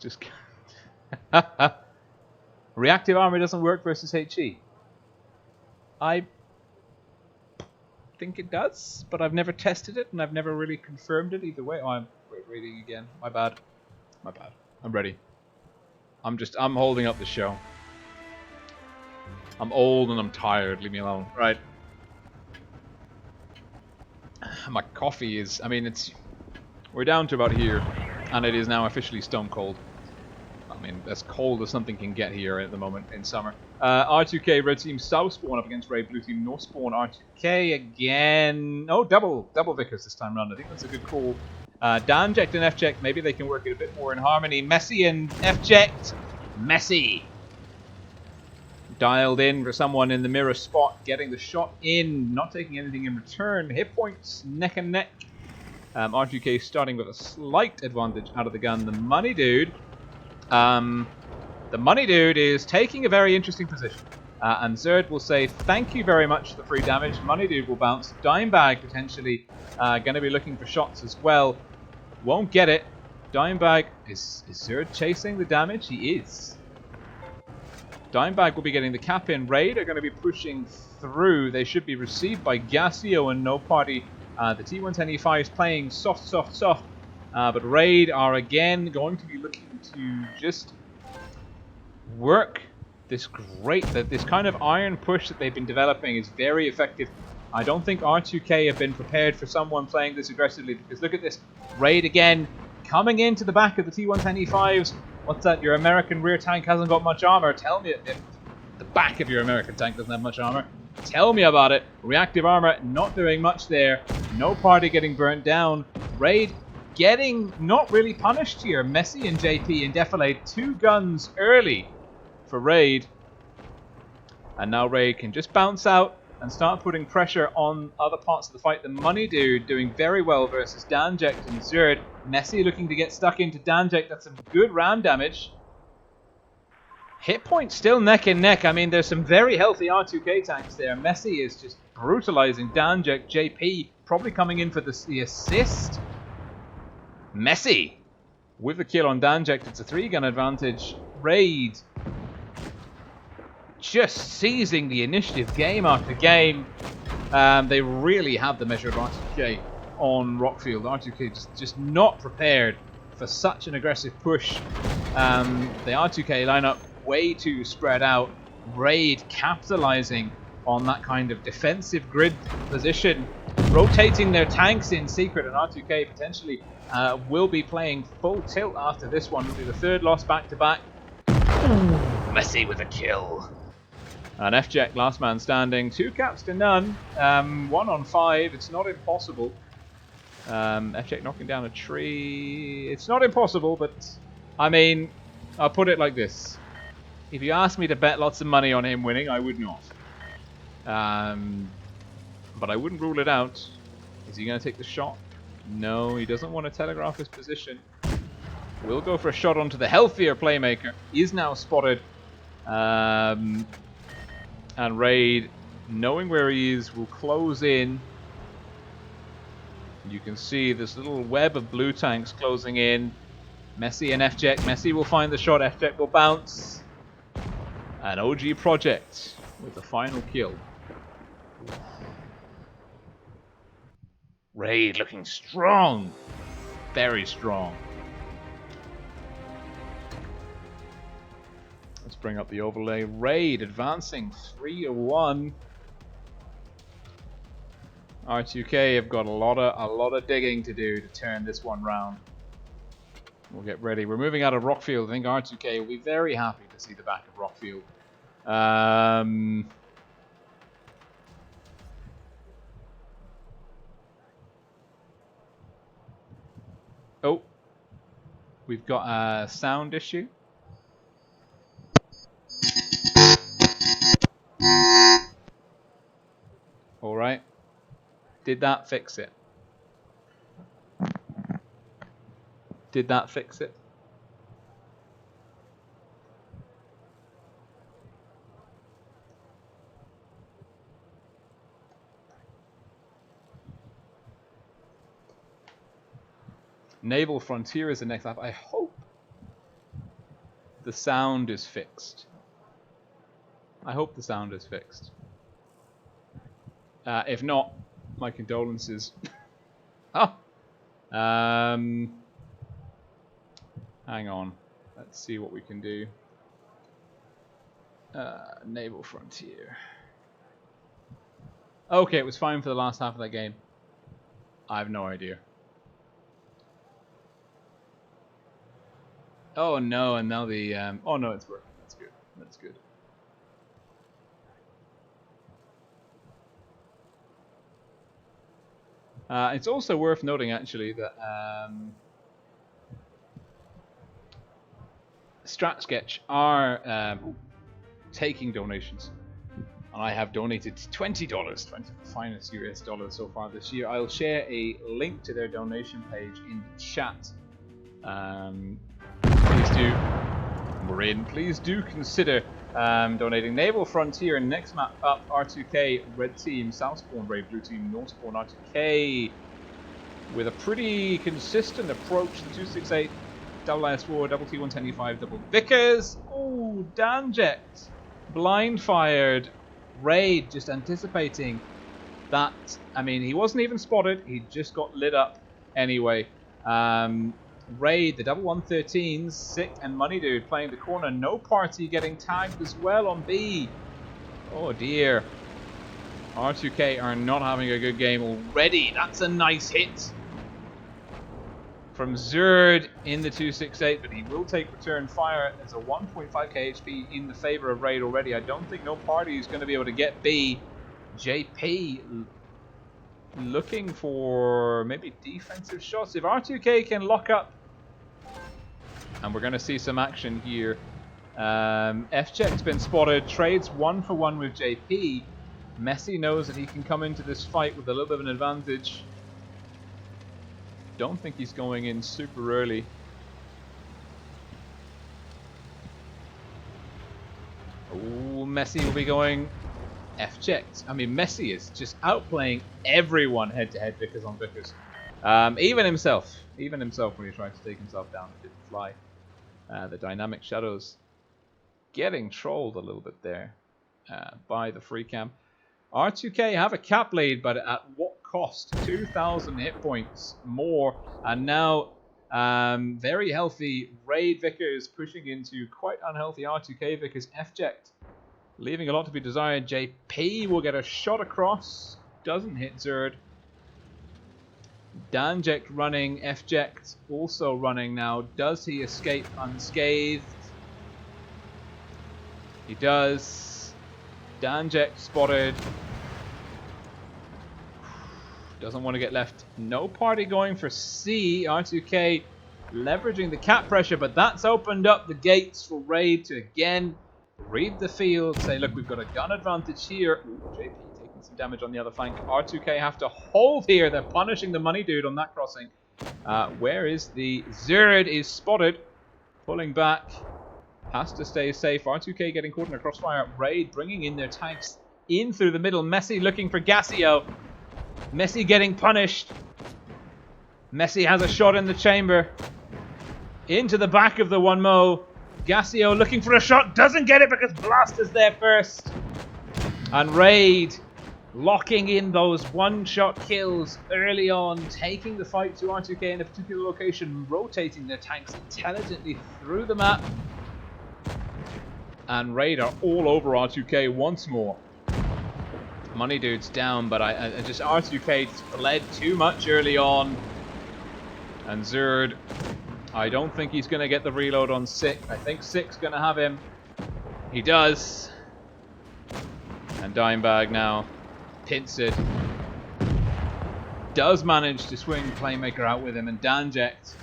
Just reactive armor doesn't work versus HE. I think it does, but I've never tested it and I've never really confirmed it either way. Oh, I'm reading again. My bad. My bad. I'm ready. I'm holding up the show. I'm old and I'm tired. Leave me alone. Right. My coffee is, I mean, we're down to about here, and it is now officially stone cold. I mean, as cold as something can get here at the moment in summer. R2K, red team south spawn up against Raid, blue team north spawn. R2K again. Oh, double Vickers this time around. I think that's a good call. Danject and Fject, maybe they can work it a bit more in harmony. Messi and Fject. Messi dialed in for someone in the mirror spot, getting the shot in, not taking anything in return. Hit points neck and neck. R2K starting with a slight advantage out of the gun. The money dude is taking a very interesting position. And Zerd will say, thank you very much for the free damage. Money dude will bounce. Dimebag potentially going to be looking for shots as well. Won't get it. Dimebag, is Zerd chasing the damage? He is. Dimebag will be getting the cap in. Raid are going to be pushing through. They should be received by Gasio and No Party. The T125 is playing soft, soft, soft. But Raid are again going to be looking to just work this this kind of iron push that they've been developing is very effective. I don't think R2K have been prepared for someone playing this aggressively, because look at this. Raid again coming into the back of the T125s. What's that? Your American rear tank hasn't got much armor. Tell me if the back of your American tank doesn't have much armor. Tell me about it. Reactive armor not doing much there. No Party getting burnt down. Raid getting not really punished here. Messi and JP and Defilade 2 guns early for Raid. And now Raid can just bounce out and start putting pressure on other parts of the fight. The Money Dude doing very well versus Danjek and Zerd. Messi looking to get stuck into Danjek. That's some good ram damage. Hit point still neck and neck. I mean, there's some very healthy R2K tanks there. Messi is just brutalizing Danjek. JP probably coming in for the assist. Messi with a kill on Danjek. It's a 3-gun advantage. Raid just seizing the initiative game after game. They really have the measure of R2K on Rockfield. R2K just not prepared for such an aggressive push. The R2K lineup way too spread out. Raid capitalizing on that kind of defensive grid position, rotating their tanks in secret, and R2K potentially will be playing full tilt after this one. It'll be the 3rd loss back-to-back. Messi with a kill. And FJack, last man standing. 2 caps to none. 1 on 5. It's not impossible. FJack knocking down a tree. It's not impossible, but I mean, I'll put it like this. If you asked me to bet lots of money on him winning, I would not. But I wouldn't rule it out. Is he going to take the shot? No, he doesn't want to telegraph his position. Will go for a shot onto the healthier playmaker. Is now spotted. And Raid, knowing where he is, will close in. You can see this little web of blue tanks closing in. Messi and FJack. Messi will find the shot. FJack will bounce. And OG Project with the final kill. Raid looking strong. Very strong. Let's bring up the overlay. Raid advancing 3-1. R2K have got a lot of digging to do to turn this one round. We'll get ready. We're moving out of Rockfield. I think R2K will be very happy to see the back of Rockfield. Oh, we've got a sound issue. All right. Did that fix it? Did that fix it? Naval Frontier is the next app. I hope the sound is fixed. I hope the sound is fixed. If not, my condolences. Oh. Hang on. Let's see what we can do. Naval Frontier. Okay, it was fine for the last half of that game. I have no idea. Oh no, and now the oh no, it's working. That's good. That's good. It's also worth noting actually that StratSketch are taking donations, and I have donated $20, 20 finest US dollars so far this year. I'll share a link to their donation page in the chat. Please do. We're in. Please do consider donating. Naval Frontier, next map up, R2K, red team, Southspawn, Raid, blue team, Northspawn, R2K, with a pretty consistent approach. 268, double IS4, double T125, double Vickers. Oh, Danjek blind fired. Raid just anticipating that. I mean, he wasn't even spotted. He just got lit up anyway. Raid, the double 113s, Sick and Money Dude playing the corner. No Party getting tagged as well on B. Oh dear. R2K are not having a good game already. That's a nice hit from Zerd in the 268, but he will take return fire. There's a 1.5k HP in the favor of Raid already. I don't think No Party is going to be able to get B. JP looking for maybe defensive shots. If R2K can lock up, and we're going to see some action here. F-Check's been spotted. Trades 1-for-1 with JP. Messi knows that he can come into this fight with a little bit of an advantage. Don't think he's going in super early. Oh, Messi will be going F-checked. I mean, Messi is just outplaying everyone head-to-head, Vickers on Vickers. Even himself when he tried to take himself down, it didn't fly. The dynamic shadows getting trolled a little bit there by the free cam. R2K have a cap lead, but at what cost? 2,000 hit points more, and now very healthy Raid Vickers pushing into quite unhealthy R2K Vickers. F-Ject leaving a lot to be desired. JP will get a shot across, doesn't hit Zerd. Danject running, F-Ject also running now. Does he escape unscathed? He does. Danject spotted. Doesn't want to get left. No Party going for C. R2K leveraging the cap pressure, but that's opened up the gates for Raid to again read the field. Say, look, we've got a gun advantage here. Ooh, JP taking some damage on the other flank. R2K have to hold here. They're punishing the money dude on that crossing. Where is the Zerd? Is spotted. Pulling back. Has to stay safe. R2K getting caught in a crossfire. Raid bringing in their tanks in through the middle. Messi looking for Gassio. Messi getting punished. Messi has a shot in the chamber. Into the back of the 1mo. Gassio looking for a shot. Doesn't get it because Blast is there first. And Raid locking in those one-shot kills early on. Taking the fight to R2K in a particular location. Rotating their tanks intelligently through the map. And Raid are all over R2K once more. Money Dude's down, but I just R2K led too much early on. And Zerd, I don't think he's going to get the reload on Sick. I think Sick's going to have him. He does. And Dimebag now. Pinsard does manage to swing Playmaker out with him. And Danject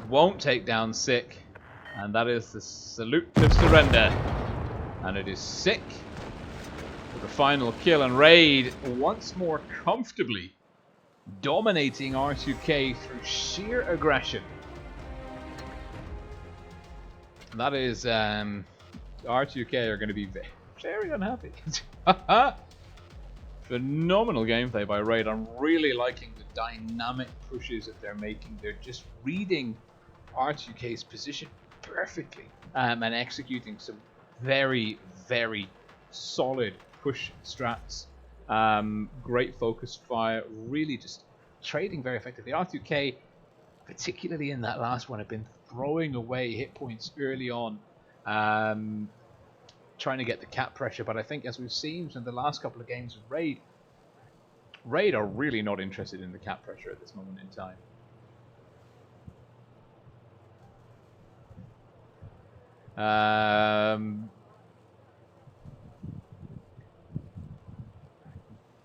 won't take down Sick. And that is the salute of surrender. And it is Sick with the final kill. And Raid once more comfortably dominating R2K through sheer aggression. That is R2K are going to be very unhappy. Phenomenal gameplay by Raid. I'm really liking the dynamic pushes that they're making. They're just reading R2K's position perfectly and executing some very, very solid push strats. Great focus fire, really just trading very effectively. R2K, particularly in that last one, have been throwing away hit points early on, trying to get the cap pressure, but I think as we've seen in the last couple of games of Raid are really not interested in the cap pressure at this moment in time.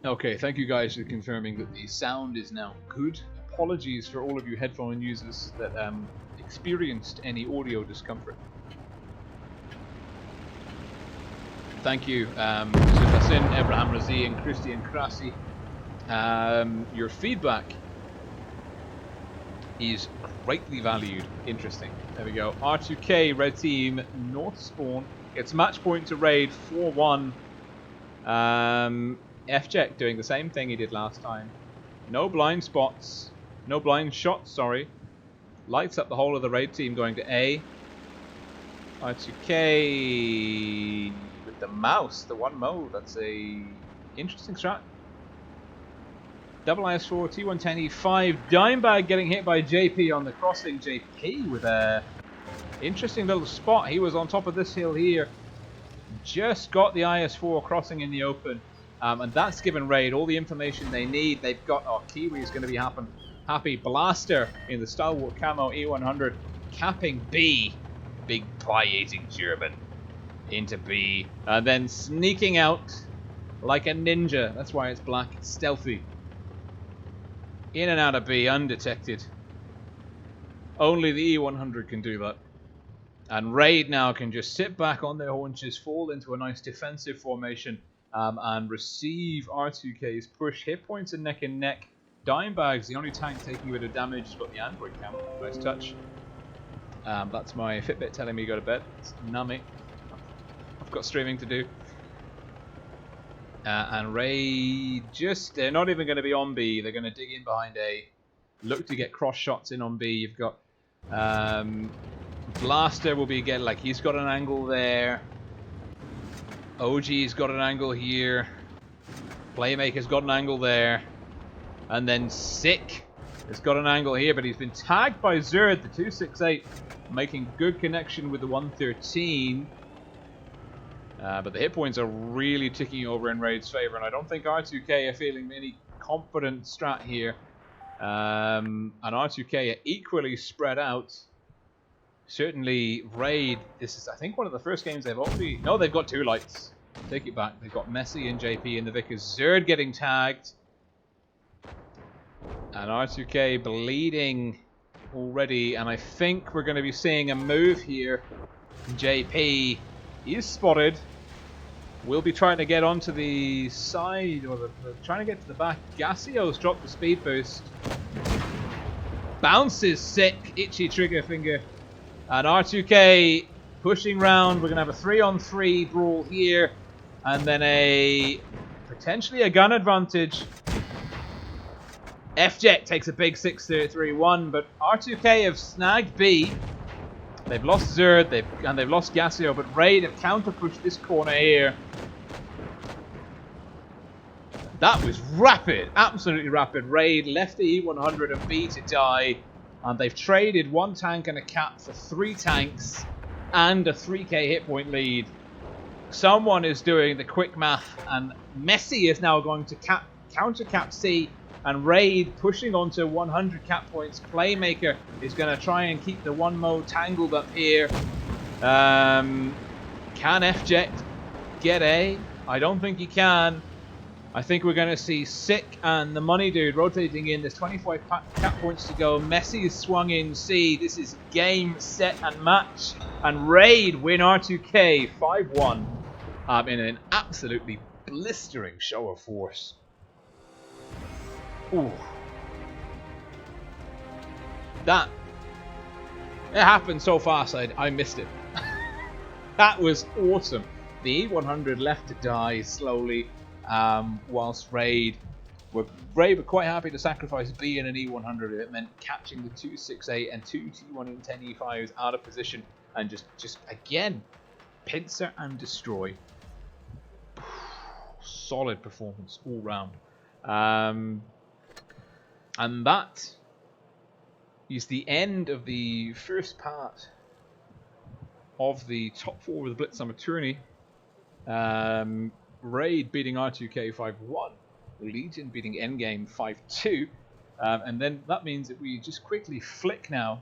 Okay, thank you guys for confirming that the sound is now good. Apologies for all of you headphone users that experienced any audio discomfort. Thank you, Hassan, Abraham Razi, and Christian Krasi. Your feedback is greatly valued. Interesting. There we go. R2K, red team, north spawn. Gets match point to Raid, 4-1. F-Jack doing the same thing he did last time. No blind spots. No blind shots, sorry. Lights up the whole of the Raid team going to A. R2K mouse, the one mode. That's a interesting strat. Double IS4, T110 E5, Dimebag getting hit by JP on the crossing. JP with a interesting little spot. He was on top of this hill here. Just got the IS4 crossing in the open. And that's given Raid all the information they need. They've got, oh, Kiwi's going to be happy. Blaster in the Stalwart Camo E100 capping B. Big pie-eating German into B. And then sneaking out like a ninja. That's why it's black. It's stealthy. In and out of B, undetected. Only the E100 can do that. And Raid now can just sit back on their haunches, fall into a nice defensive formation, and receive R2K's push. Hit points are neck and neck. Dimebag's the only tank taking a bit of damage. He's got the Android cam. Nice touch. That's my Fitbit telling me to go to bed. It's nummy. I've got streaming to do. And Raid they're not even going to be on B. They're going to dig in behind A. Look to get cross shots in on B. You've got Blaster will be again, like he's got an angle there. OG's got an angle here. Playmaker's got an angle there. And then Sick has got an angle here, but he's been tagged by Zerd, the 268, making good connection with the 113. But the hit points are really ticking over in Raid's favor, and I don't think R2K are feeling any confident strat here. And R2K are equally spread out. Certainly, Raid, this is, I think, one of the first games they've already... No, they've got two lights. Take it back. They've got Messi and JP in the Vickers. Zerd getting tagged. And R2K bleeding already. And I think we're going to be seeing a move here. JP is spotted. We'll be trying to get onto the side, or trying to get to the back. Gassio's dropped the speed boost. Bounces Sick. Itchy trigger finger. And R2K pushing round. We're going to have a 3-on-3 brawl here. And then potentially a gun advantage. FJet takes a big 6-3-1. But R2K have snagged B. They've lost Zerd. They've lost Gassio. But Raid have counter-pushed this corner here. That was rapid. Absolutely rapid. Raid left the E100 and B to die. And they've traded one tank and a cap for 3 tanks and a 3k hit point lead. Someone is doing the quick math, and Messi is now going to counter cap C, and Raid pushing onto 100 cap points. Playmaker is going to try and keep the one mode tangled up here. Can FJet get A? I don't think he can. I think we're going to see Sick and the Money Dude rotating in. There's 25 cap points to go. Messi is swung in C. This is game, set, and match. And Raid win R2K 5-1 in an absolutely blistering show of force. Ooh. It happened so fast, I missed it. That was awesome. The E100 left to die slowly. Whilst Raid were quite happy to sacrifice B in an E100 if it meant catching the 268 and 2 T110 E5s out of position and just again pincer and destroy. Solid performance all round. And that is the end of the first part of the top 4 of the Blitz Summer Tourney. Raid beating R2K 5-1, Legion beating Endgame 5-2, and then that means that we just quickly flick now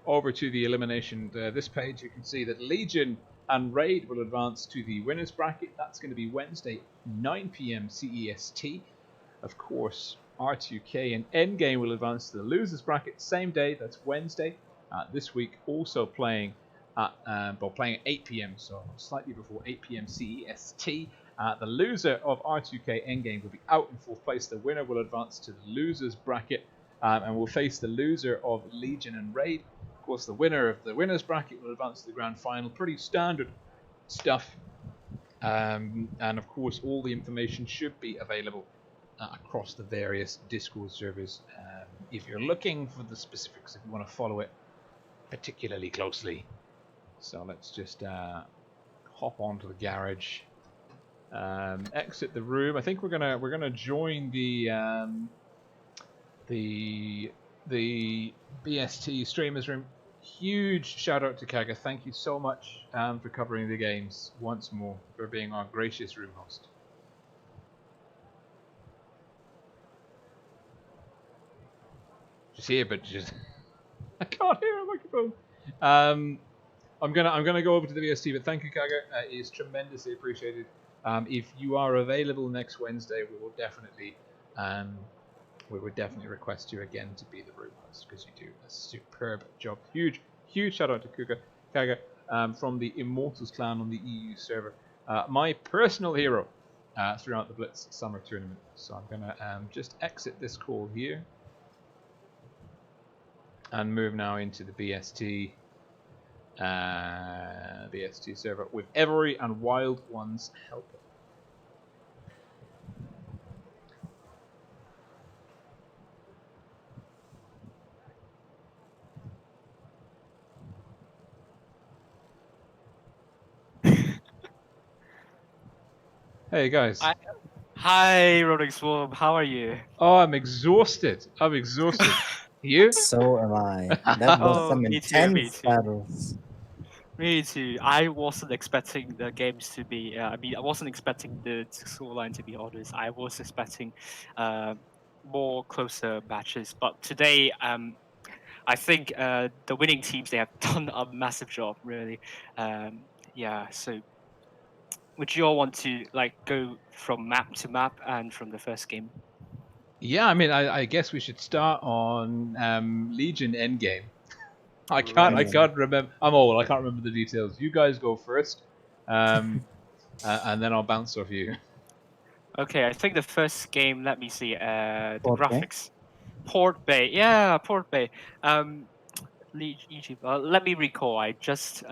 over to the elimination. This page, you can see that Legion and Raid will advance to the winners bracket. That's going to be Wednesday, 9 p.m. CEST. Of course, R2K and Endgame will advance to the losers bracket same day. That's Wednesday. This week also playing at playing at 8 p.m. so slightly before 8 p.m. CEST. The loser of R2K Endgame will be out in 4th place. The winner will advance to the losers bracket and will face the loser of Legion and Raid. Of course, the winner of the winners bracket will advance to the grand final. Pretty standard stuff. And of course, all the information should be available across the various Discord servers. If you're looking for the specifics, if you want to follow it particularly closely. So let's just pop onto the garage. Exit the room. I think we're gonna join the BST streamers room. Huge shout out to Kaga. Thank you so much for covering the games once more, for being our gracious room host. Just here, but just I can't hear a microphone. I'm gonna go over to the VST, but thank you, Kaga. It is tremendously appreciated. If you are available next Wednesday, we will definitely request you again to be the room host, because you do a superb job. Huge shout out to Kaga from the Immortals clan on the EU server. My personal hero throughout the Blitz summer tournament. So I'm gonna just exit this call here and move now into the BST server with Every and Wild Ones help. Hey guys. Hi, Rolling Swarm. How are you? Oh, I'm exhausted. You? So am I. That was some me intense too. battles. Me too. I wasn't expecting the games to be. I wasn't expecting the scoreline to be honest. I was expecting more closer matches. But today, I think the winning teams, they have done a massive job, really. So would you all want to go from map to map and from the first game? Yeah, I mean, I guess we should start on Legion Endgame. I can't remember. I'm old. I can't remember the details. You guys go first, and then I'll bounce off you. Okay, I think the first game. Let me see. The Port Bay? graphics. Port Bay. Yeah, Port Bay. Egypt. Let me recall. I just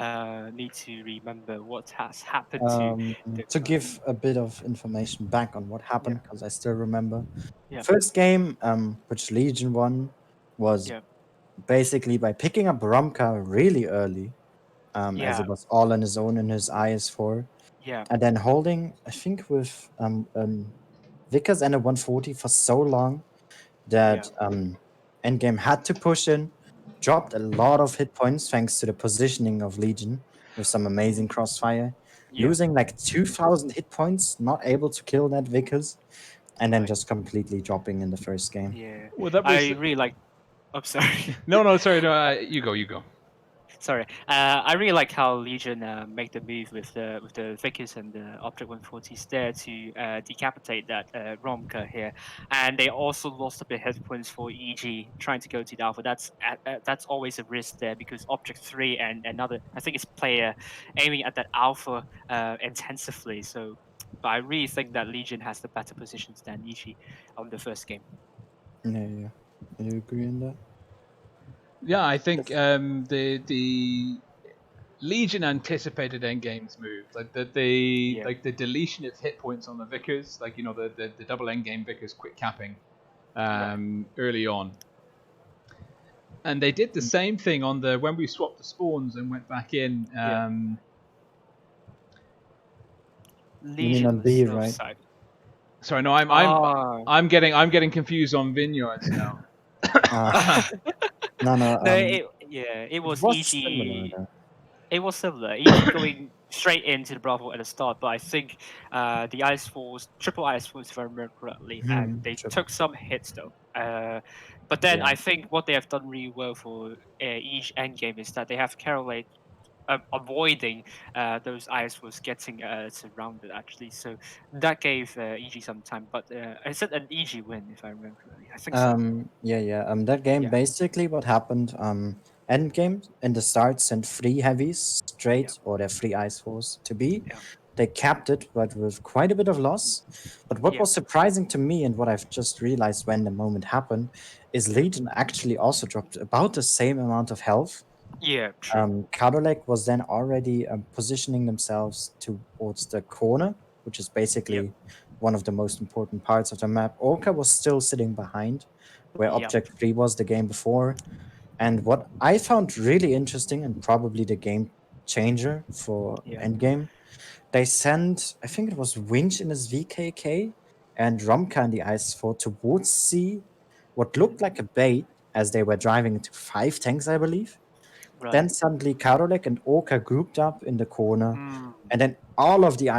need to remember what has happened To give a bit of information back on what happened, because I still remember. Yeah. First game, which Legion won, was basically by picking up Romka really early, as it was all on his own in his IS4. Yeah. And then holding, I think, with Vickers and a 140 for so long that Endgame had to push in, dropped a lot of hit points thanks to the positioning of Legion with some amazing crossfire, losing like 2,000 hit points, not able to kill that Vickers, and then just completely dropping in the first game. Yeah. Well, that was... I really like. I'm sorry. No, sorry. No, you go. Sorry. I really like how Legion make the move with the Vickers and the Object 140s there to decapitate that Romka here, and they also lost a bit hit points for EG trying to go to the Alpha. That's always a risk there, because Object 3 and another, I think it's player, aiming at that Alpha intensively. So, but I really think that Legion has the better positions than EG on the first game. Yeah. You agree on that? Yeah, I think the Legion anticipated Endgame's move, like the deletion of hit points on the Vickers, like the double Endgame Vickers quick capping early on, and they did the same thing on when we swapped the spawns and went back in. You mean on B, right? Side. Sorry, no, I'm getting confused on Vineyards now. No. It was EG. Similar, it was similar. EG going straight into the Bravo at the start, but I think the Ice Force, triple Ice Force, if I remember correctly, and they took some hits though. But then I think what they have done really well for each endgame is that they have correlate avoiding those Ice Force getting surrounded actually. So that gave EG some time. But I said an EG win if I remember correctly. I think so. That game basically what happened. Endgame in the start sent 3 heavies straight or their 3 Ice Force to B. They capped it, but with quite a bit of loss. But what was surprising to me, and what I've just realized when the moment happened, is Legion actually also dropped about the same amount of health. Yeah, true. Kadolek was then already positioning themselves towards the corner, which is basically one of the most important parts of the map. Orca was still sitting behind, where Object 3 was the game before. And what I found really interesting, and probably the game changer for Endgame, they sent, I think it was Winch in his VKK and Romka in the IS-4 towards C, what looked like a bait as they were driving into 5 tanks, I believe. Right. Then suddenly Karolek and Orca grouped up in the corner, Mm. and then all of the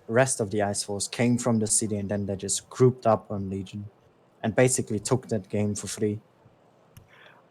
rest of the ice force came from the city, and then they just grouped up on Legion and basically took that game for free.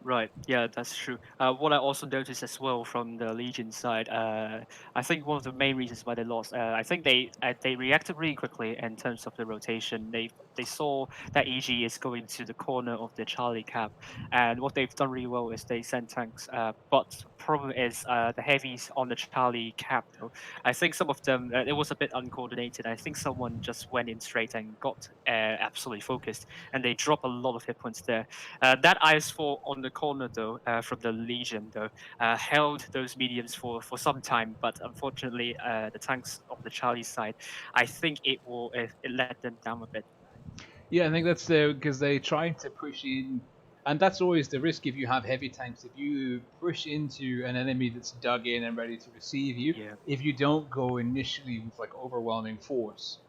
Right. Yeah, that's true. What I also noticed as well from the Legion side, I think one of the main reasons why they lost, I think they reacted really quickly in terms of the rotation. They saw that EG is going to the corner of the Charlie cap, and what they've done really well is they sent tanks. But the problem is the heavies on the Charlie cap. Though I think some of them it was a bit uncoordinated. I think someone just went in straight and got absolutely focused, and they dropped a lot of hit points there. That IS-4 on the corner, though, from the Legion, though, held those mediums for some time, but unfortunately, the tanks on the Charlie side, I think it let them down a bit. Yeah, I think that's because they try to push in, and that's always the risk if you have heavy tanks. If you push into an enemy that's dug in and ready to receive you, Yeah. if you don't go initially with like overwhelming force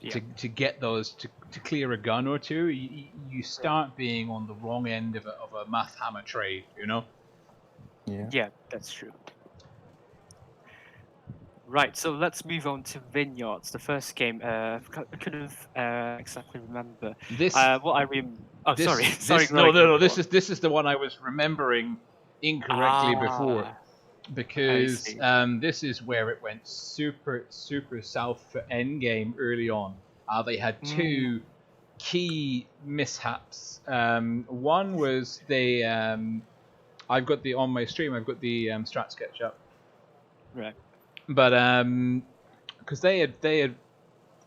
Yeah. to get those to clear a gun or two, you start being on the wrong end of a math hammer trade, you know? Yeah. Yeah, that's true. Right, so let's move on to Vineyards. The first game, I couldn't exactly remember. This What I Oh, this sorry, sorry, this no Greg, no no go this on. is the one I was remembering incorrectly before. Ah, I Because see. this is where it went super south for Endgame early on. They had Mm, two key mishaps. One was I've got the on my stream. I've got the strat sketch up, right. but because they had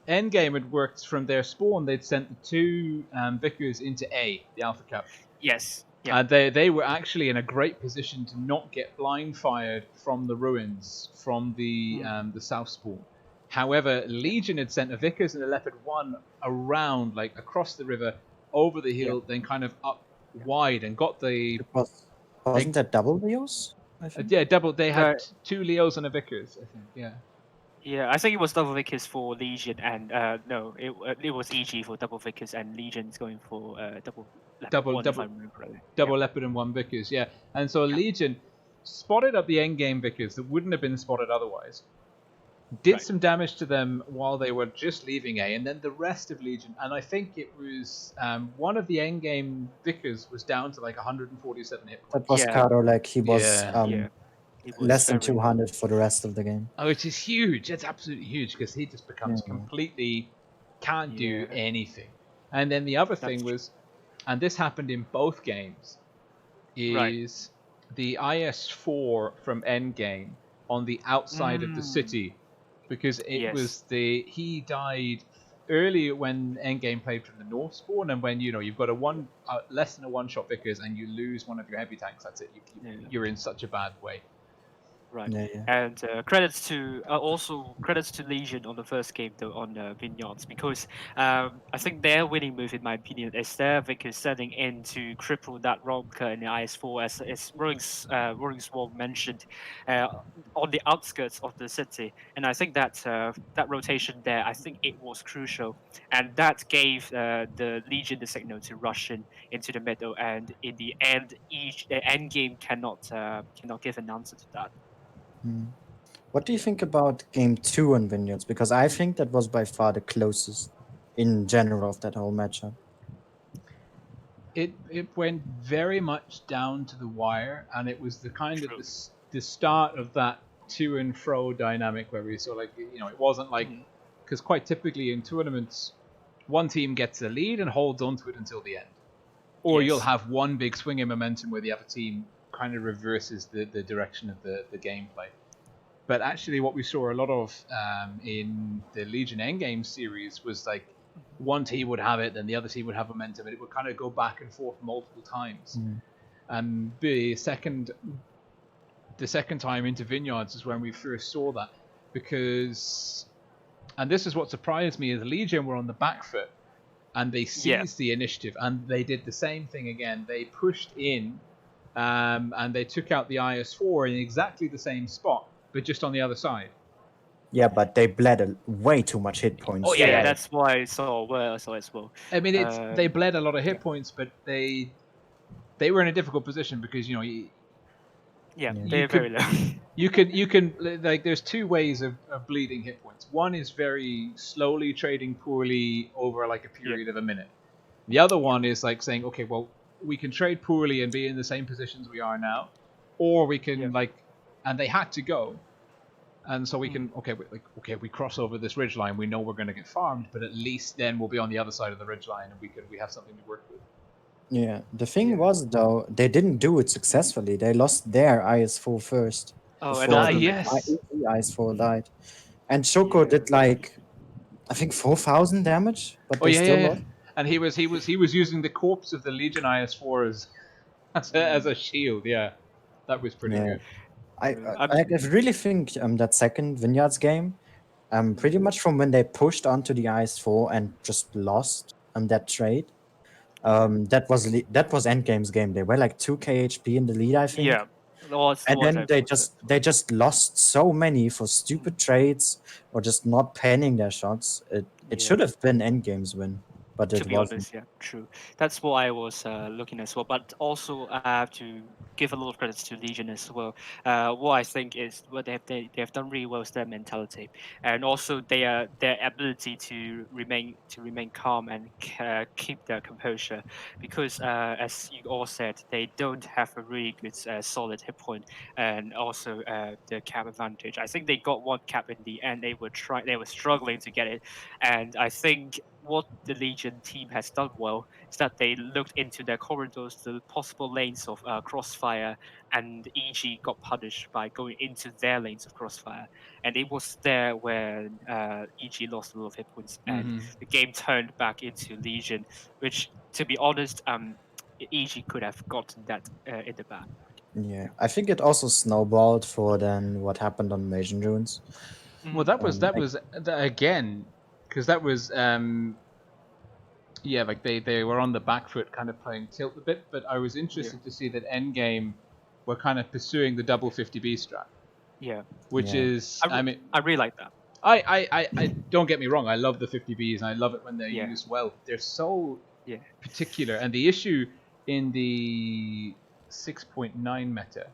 Endgame had worked from their spawn. They'd sent the two Vickers into A, the Alpha Cup. Yes. Yeah. And they were actually in a great position to not get blind fired from the ruins from the south spawn. However, Legion had sent a Vickers and a Leopard 1 around, like across the river, over the Yeah. hill, then kind of up wide and got the. Wasn't that double Leos? I think. Yeah, double. They No, had two Leos and a Vickers, I think. Yeah. yeah, I think it was double Vickers for Legion, and no, it was EG for double Vickers, and Legion's going for double Leopard Double, 1, if I double, remember correctly. Yeah. double Leopard and one Vickers, yeah. And so Yeah. Legion spotted up the endgame Vickers that wouldn't have been spotted otherwise. Did Right. some damage to them while they were just leaving A, and then the rest of Legion, and I think it was one of the endgame Vickers was down to like 147 hit points. That was Yeah. Karolek. He was Yeah. It was less than very low. 200 for the rest of the game. Oh, which is huge. It's absolutely huge because he just becomes Yeah. completely can't do Yeah. anything. And then the other That's thing true. was, and this happened in both games, is the IS-4 from Endgame on the outside of the city, because it Yes. was he died early when Endgame played from the north spawn, and when you've got less than a one-shot Vickers and you lose one of your heavy tanks, that's it. You're in such a bad way. Right. Yeah. And credits to Legion on the first game though on Vineyards, because I think their winning move, in my opinion, is their Vickers setting in to cripple that Romka in the IS-4, as Roaring Swarm mentioned, on the outskirts of the city. And I think that that rotation there, I think it was crucial, and that gave the Legion the signal to rush into the middle. And in the end, end game cannot give an answer to that. What do you think about game 2 on Vineyards? Because I think that was by far the closest in general of that whole matchup. It went very much down to the wire, and it was the kind of True. the start of that to and fro dynamic where we saw, like, it wasn't like, because quite typically in tournaments, one team gets the lead and holds onto it until the end, or Yes. you'll have one big swing in momentum where the other team kind of reverses the direction of the gameplay. But actually, what we saw a lot of in the Legion Endgame series was like one team would have it, then the other team would have momentum, and it would kind of go back and forth multiple times. And the second time into Vineyards is when we first saw that, because, and this is what surprised me, is Legion were on the back foot, and they seized the initiative, and they did the same thing again. They pushed in, and they took out the IS-4 in exactly the same spot, but just on the other side. Yeah, but they bled way too much hit points. Oh, yeah, Yeah, yeah. that's why I saw as well. I mean, they Um, bled a lot of hit points, but they were in a difficult position because yeah, Yeah. you they're very could low. you can like there's two ways of bleeding hit points. One is very slowly trading poorly over like a Yeah, period of a minute. The other yeah, one is like saying, okay, well, we can trade poorly and be in the same positions we are now, or we yeah. can and they had to go, and so we Mm. can okay, we cross over this ridge line, we know we're going to get farmed, but at least then we'll be on the other side of the ridge line and we have something to work with. Yeah. The thing Yeah. was though, they didn't do it successfully. They lost their IS4 first Oh, and before also the Yes. IS4 died. And Shoko yeah, did like I think 4,000 damage, but Oh they yeah, still yeah, yeah. lost. And he was using the corpse of the Legion IS4 as a shield. Yeah, that was pretty Yeah. good. I yeah. I, I really think that second Vineyards game, pretty much from when they pushed onto the IS4 and just lost that trade. That was Endgame's game. They were like 2k HP in the lead, I think. Yeah, was And then they was just lost so many for Mm. stupid trades or just not panning their shots. It Yeah. should have been Endgame's win, but To it be wasn't. honest, yeah, true. That's what I was looking as well. But also, I have to give a little credit to Legion as well. What I think is what they have done really well is their mentality, and also their ability to remain calm and keep their composure. Because as you all said, they don't have a really good solid hit point, and also the cap advantage. I think they got one cap in the end. They were struggling to get it, and I think what the Legion team has done well is that they looked into their corridors, the possible lanes of crossfire, and EG got punished by going into their lanes of crossfire. And it was there when EG lost a lot of hit points, and Hmm. the game turned back into Legion, which, to be honest, EG could have gotten that in the back. Yeah, I think it also snowballed for then what happened on Mason Ruins. Well, Mm, Like, again, because that was yeah, like they were on the back foot, kind of playing tilt a bit. But I was yeah, interested to see that Endgame were kind of pursuing the double 50B strat, yeah. which yeah, is, I, I re- mean, I really like that. I don't get me wrong, I love the 50Bs and I love it when they're Yeah, used well. They're so yeah. particular, and the issue in the 6.9 meta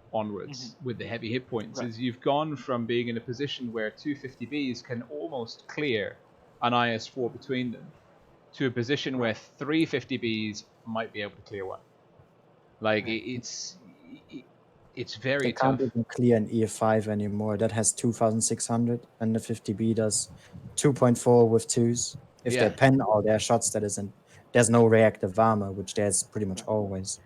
Hmm. onwards with the heavy hit points Right. is you've gone from being in a position where two 50Bs can almost clear an IS4 between them to a position where Right. three 50Bs might be able to clear one. Like Right. it's very they can't tough. even clear an EF5 anymore. That has 2,600, and the 50B does 2.4 with twos. If they Yeah. pen all their shots, there's no reactive armor, which there's pretty much Right. always.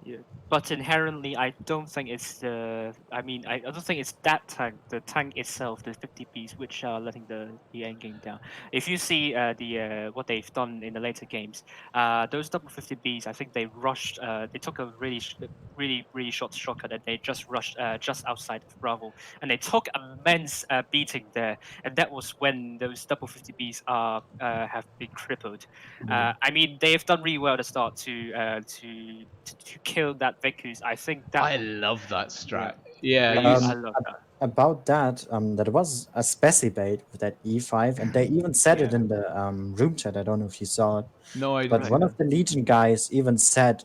Yeah, but inherently, I don't think it's the. I mean, I don't think it's that tank. The tank itself, the 50 piece, which are letting the end game down. If you see the what they've done in the later games, those double 50Bs, I think they rushed. They took a really short shortcut, and they just rushed just outside of Bravo, and they took immense beating there. And that was when those double 50Bs are have been crippled. Yeah. I mean, they have done really well at the start to kill that Vickers. I think that I will, love that yeah, strat. Yeah, really, I love Ab- that. about that, there was a speci bait with that E5, and they even said it Yeah, in the room chat. I don't know if you saw it, no, I didn't but see right. one of that. the Legion guys even said,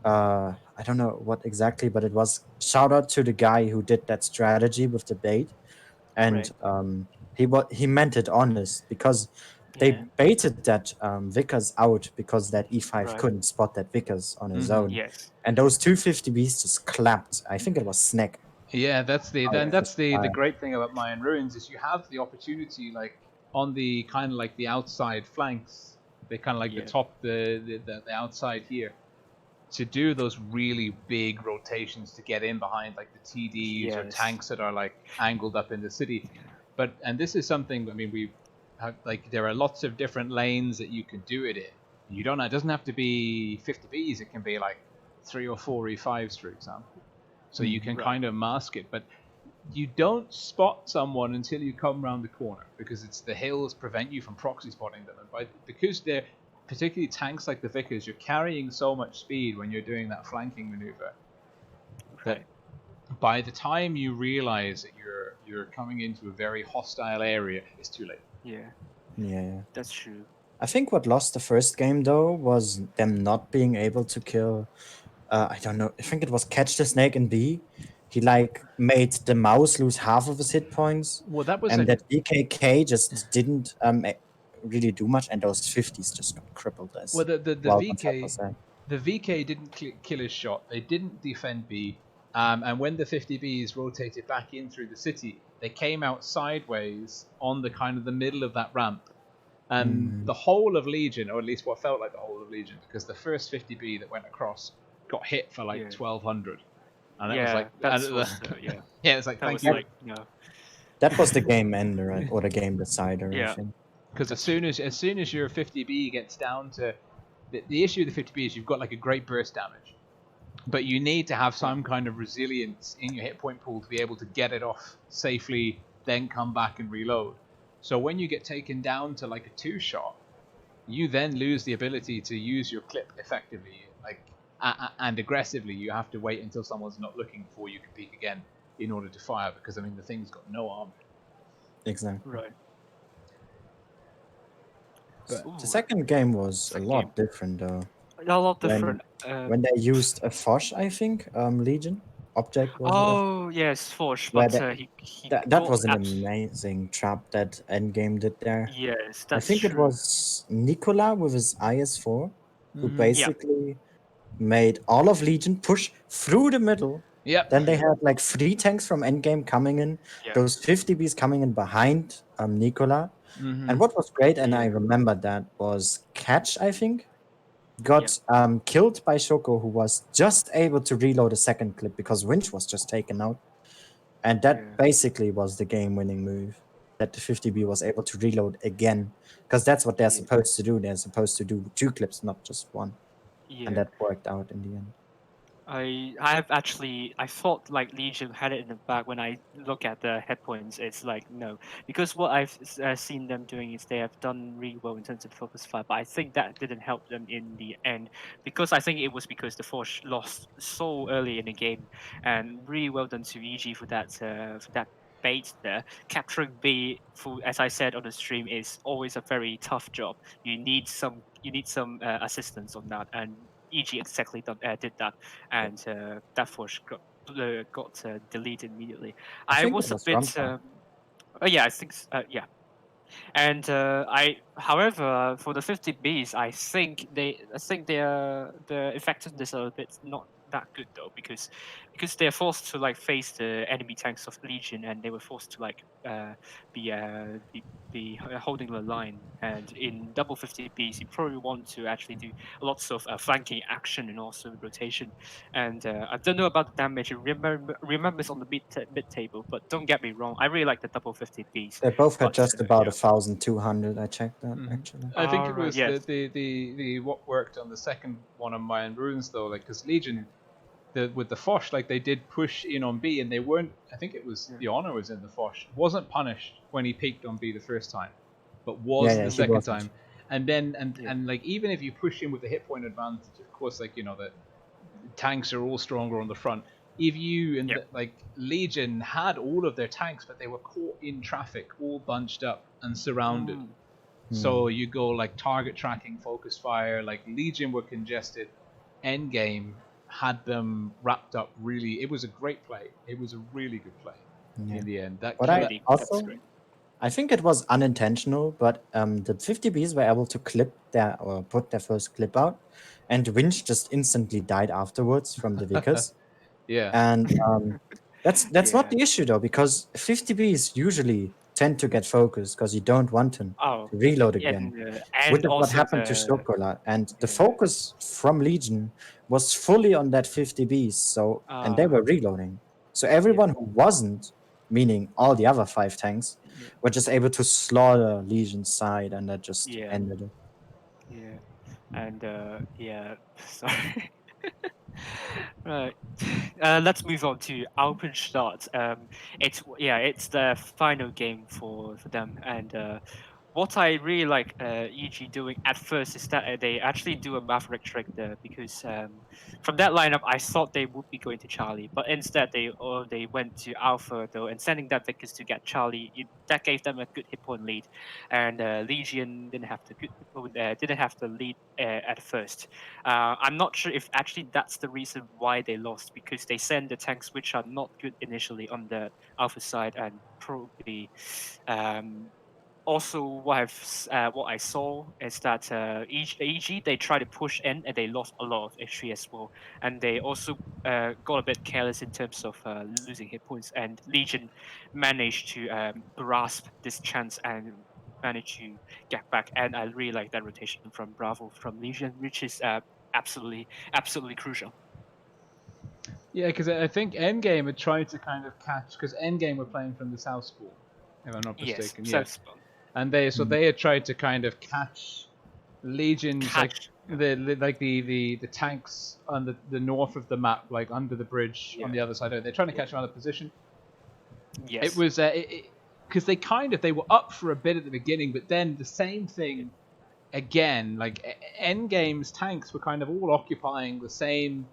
I don't know what exactly, but it was shout out to the guy who did that strategy with the bait, and Right. he meant it honest because they Yeah. baited that Vickers out because that E5 Right. couldn't spot that Vickers on his Hmm. own, Yes. and those 250Bs just clapped. I think it was Snack. Yeah, Out of that's the 55. great thing about Mayan ruins is you have the opportunity like on the kind of like the outside flanks, they kind of like the Yeah. top the outside here to do those really big rotations to get in behind like the TDs or Yes. tanks that are like angled up in the city. But and this is something, I mean, we have like there are lots of different lanes that you can do it in. You don't, it doesn't have to be 50Bs, it can be like 3 or 4 E5s, for example. So you Mm. can Right. kind of mask it, but you don't spot someone until you come around the corner because it's the hills prevent you from proxy spotting them, and because they're particularly tanks like the Vickers, you're carrying so much speed when you're doing that flanking maneuver that Right. by the time you realize that you're coming into a very hostile area, it's too late. Yeah. That's true. I think what lost the first game though was them not being able to kill. I don't know. I think it was Catch the Snake in B. He like made the mouse lose half of his hit points, Well, that was and that BKK just didn't really do much, and those 50s just got crippled as the well. VK the VK didn't kill his shot. They didn't defend B. And when the 50Bs rotated back in through the city, they came out sideways on the kind of the middle of that ramp. And the whole of Legion, or at least what felt like the whole of Legion, because the first 50B that went across got hit for like 1,200. And it was like, yeah, it's like, that thank was you. like, That was the game ender, right? Or the game decider, I think. Because as soon as your 50B gets down to the issue with the 50B is you've got like a great burst damage, but you need to have some kind of resilience in your hit point pool to be able to get it off safely, then come back and reload. So when you get taken down to like a 2-shot, you then lose the ability to use your clip effectively, like and aggressively. You have to wait until someone's not looking before you can peek again in order to fire, because I mean the thing's got no armor. Exactly. Right. But the second game was a lot different though. A lot different. When they used a Fosh, I think, Legion object was it? Yes, Forge. Where But that was an amazing trap that Endgame did there. Yes, I that's think it true. was Nicola with his IS4 who Mhm. basically made all of Legion push through the middle. Yep. Then they had like 3 tanks from Endgame coming in, those 50Bs coming in behind Nicola. And what was great, and I remember that, was Catch, I think, got killed by Shoko, who was just able to reload a second clip because Winch was just taken out. And that basically was the game-winning move, that the 50B was able to reload again, because that's what they're supposed to do. They're supposed to do 2 clips, not just 1. And that worked out in the end. I thought like Legion had it in the back. When I look at the head points, it's like no, because what I've seen them doing is they have done really well in terms of focus fire, but I think that didn't help them in the end, because I think it was because the Forge lost so early in the game, and really well done to EG for that bait there. Capturing B, for, as I said on the stream, is always a very tough job. You need some assistance on that, and EG exactly did that, and that Forge got deleted immediately. I was a bit. Yeah, I think. Yeah. And however, for the 50Bs, I think the effectiveness are a bit not that good though, because they're forced to like face the enemy tanks of Legion, and they were forced to like be holding the line. And in double 50Bs, you probably want to actually do lots of flanking action and also rotation. And I don't know about the damage. Remembers on the mid table, but don't get me wrong, I really like the double 50Bs. They both had just about 1,200. I checked that actually. I think it was the what worked on the second one on Mayan Ruins though, like because Legion, with the Foch, like they did push in on B, and they weren't. I think it was the Honor was in the Foch. Wasn't punished when he peaked on B the first time, but was the second time. And then and like even if you push in with the hit point advantage, of course, like you know the tanks are all stronger on the front. If you and like Legion had all of their tanks, but they were caught in traffic, all bunched up and surrounded. So you go like target tracking, focus fire. Like Legion were congested. Endgame had them wrapped up. Really, it was a great play. It was a really good play in the end. I think it was unintentional, but the 50Bs were able to put their first clip out, and Winch just instantly died afterwards from the Vickers. And that's not the issue though, because 50Bs usually tend to get focused because you don't want them to reload again. Which is what happened to Shokola. And the focus from Legion was fully on that 50Bs, so and they were reloading. So everyone who wasn't, meaning all the other 5 tanks, were just able to slaughter Legion's side, and that just ended it. Yeah. And sorry. Right. Let's move on to Alpenstadt. It's the final game for them, and what I really like EG doing at first is that they actually do a Maverick trick there, because from that lineup I thought they would be going to Charlie, but instead they went to Alpha though, and sending that Vickers to get Charlie, that gave them a good hit point lead, and Legion didn't have the didn't have the lead at first. I'm not sure if actually that's the reason why they lost, because they send the tanks which are not good initially on the Alpha side, and probably. Also, what I saw is that EG they tried to push in and they lost a lot of HP as well, and they also got a bit careless in terms of losing hit points. And Legion managed to grasp this chance and managed to get back. And I really like that rotation from Bravo from Legion, which is absolutely crucial. Yeah, because I think Endgame had tried to kind of catch, because Endgame were playing from the South School, if I'm not mistaken. Yes, And they had tried to kind of catch Legion's the tanks on the north of the map, like under the bridge on the other side. They're trying to catch them out of position. Yes. It was because they were up for a bit at the beginning, but then the same thing again. Like Endgame's tanks were kind of all occupying the same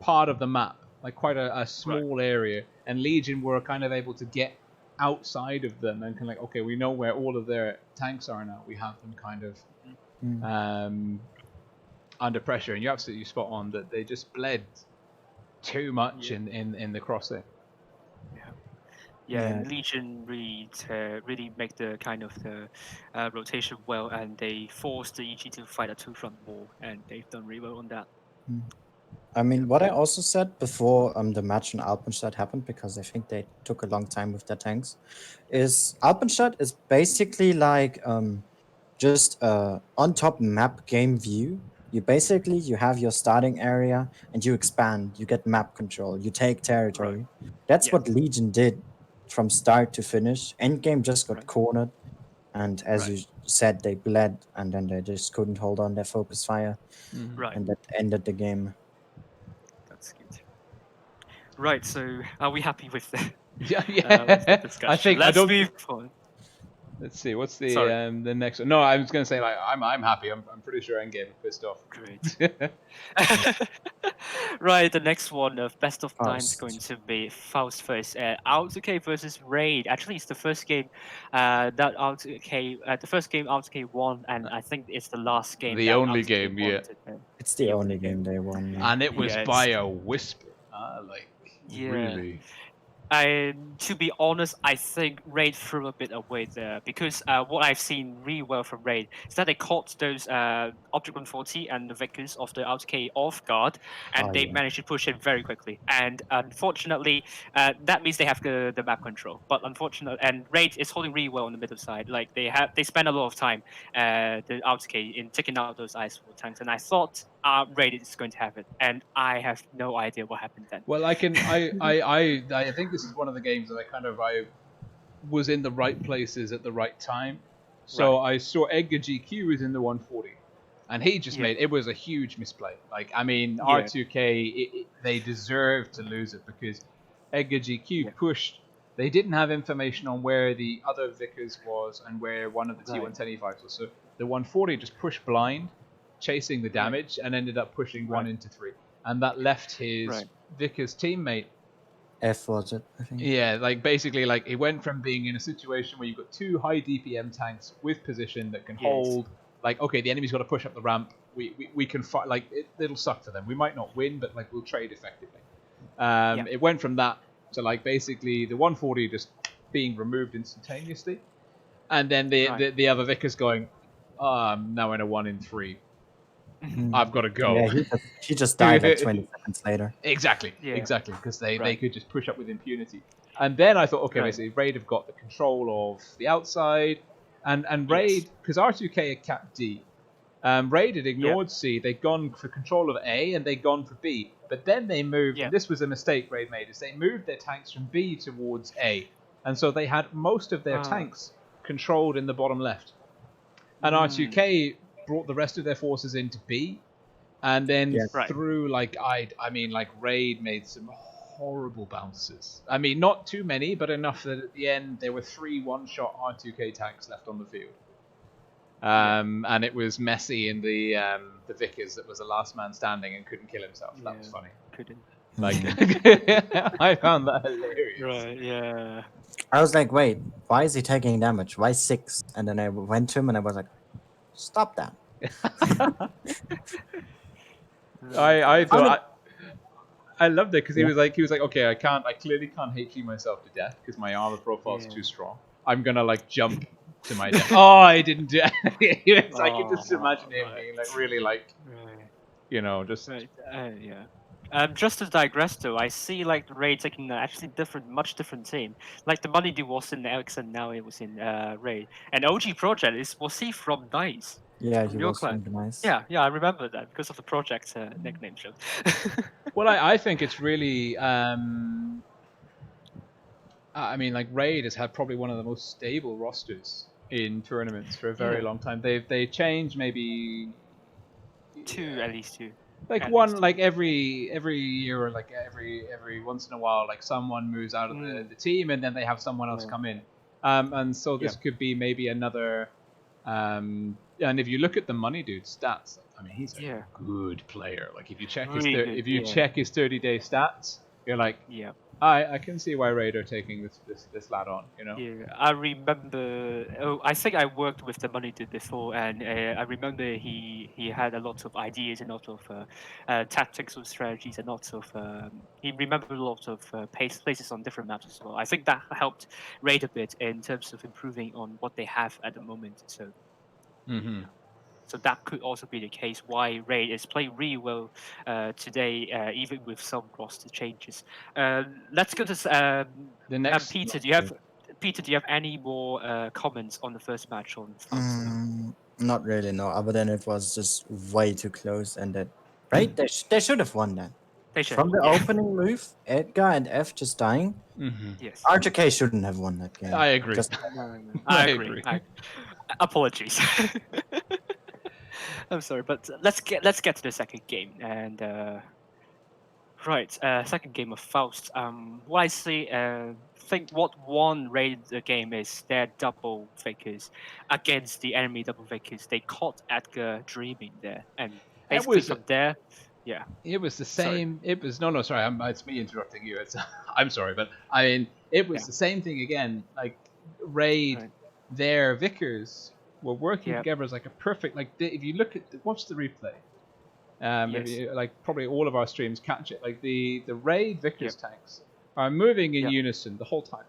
part of the map, like quite a small area, and Legion were kind of able to get outside of them and kind of like, okay, we know where all of their tanks are now. We have them kind of under pressure, and you're absolutely spot on that they just bled too much in the crossing. Yeah, Legion really make the kind of the rotation well, and they forced the EG to fight a two-front war, and they've done really well on that. I mean, what I also said before the match in Alpenstadt happened, because I think they took a long time with their tanks, is Alpenstadt is basically like just on top map game view. You have your starting area and you expand. You get map control. You take territory. That's what Legion did from start to finish. Endgame just got cornered, and as you said, they bled, and then they just couldn't hold on their focus fire, and that ended the game. That's good. Right, so are we happy with the with the discussion? I think Let's move on. Let's see, what's the next one? No, I was going to say, like, I'm happy. I'm pretty sure Endgame are pissed off. Great. Right, the next one of best of 9 is Faust. going to be Faust first. Out2K versus Raid. Actually, it's the first game that Out2K, the first game Out2K won, and I think it's the last game. The that only Out2K game, won. It's the only game they won. Yeah. And it was by a whisper. Really. And to be honest, I think Raid threw a bit away there, because what I've seen really well from Raid is that they caught those Object 140 and the Vickers of the Out2K off guard, and they managed to push in very quickly. And unfortunately, that means they have the map control. But unfortunately, and Raid is holding really well on the middle side. Like they spend a lot of time, the Out2K, in taking out those Ice War tanks. And I thought Raid is going to have it, and I have no idea what happened then. Well, I think this is one of the games that I was in the right places at the right time. So I saw Edgar GQ was in the 140, and he just made it was a huge misplay. Like, I mean, R2K they deserved to lose it, because Edgar GQ pushed. They didn't have information on where the other Vickers was and where one of the T110E5s was. So the 140 just pushed blind, chasing the damage, and ended up pushing 1 into 3. And that left his Vickers teammate. F was it, I think. Yeah, like basically, like it went from being in a situation where you've got 2 high DPM tanks with position that can hold. Like, okay, the enemy's got to push up the ramp. We can fight. Like, it'll suck for them. We might not win, but like we'll trade effectively. It went from that to like basically the 140 just being removed instantaneously, and then the other Vickers going, I'm now in a 1 in 3. I've got to go. Yeah, he just died like 20 seconds later. Exactly, because they could just push up with impunity. And then I thought, okay, basically Raid have got the control of the outside, and Raid, because R2K had capped D, Raid had ignored C. They'd gone for control of A and they'd gone for B, but then they moved. And this was a mistake Raid made, is they moved their tanks from B towards A, and so they had most of their tanks controlled in the bottom left, and R2K brought the rest of their forces into B, and then through Raid made some horrible bounces. I mean, not too many, but enough that at the end there were 3 one-shot R2K tanks left on the field. And it was Messi in the Vickers that was the last man standing and couldn't kill himself. That was funny. Couldn't. Like, I found that hilarious. Right. Yeah. I was like, wait, why is he taking damage? Why 6? And then I went to him and I was like, stop that. I thought I loved it because he was like, okay, I clearly can't HE myself to death because my armor profile is too strong. I'm gonna like jump to my death. Oh, I didn't do it. I can just imagine him being like really like, just. Yeah. Just to digress though, I see like Raid taking actually much different team. Like the money dude was in Alex and now it was in Raid. And OG Project was he from Dice? Yeah, From he your was clan? nice. Yeah, I remember that because of the project nickname show. Well, I think it's really. I mean, like Raid has had probably one of the most stable rosters in tournaments for a very long time. They change maybe at least two. Like at one, least like every year or like every once in a while, like someone moves out of the team and then they have someone else come in. And so this could be maybe another. And if you look at the money dude's stats, I mean, he's a good player. Like if you check check his 30-day stats, you're like, I can see why Raid are taking this lad on. Yeah, I remember. Oh, I think I worked with the money dude before, and I remember he had a lot of ideas and a lot of tactics or strategies and lots of. He remembered a lot of places on different maps as well. I think that helped Raid a bit in terms of improving on what they have at the moment. So. Mm-hmm. So that could also be the case why Raid is playing really well today, even with some roster changes. Let's go to the next. Peter. Do you have any more comments on the first match on Faust? Not really, no. Other than it was just way too close, and that right, they should have won that. They should. From the opening move, Edgar and F just dying. Mm-hmm. Yes. RJK shouldn't have won that game. I agree. I agree. Apologies. I'm sorry, but let's get to the second game and second game of Faust. What I see, think what won Raid the game is their double fakers against the enemy double fakers. They caught Edgar dreaming there, and basically from there, it was the same. Sorry. It was no. Sorry, it's me interrupting you. It's I'm sorry, but I mean it was the same thing again. Like Raid, their Vickers were working together as like a perfect. Like if you watch the replay, like probably all of our streams catch it. Like the Raid Vickers tanks are moving in unison the whole time.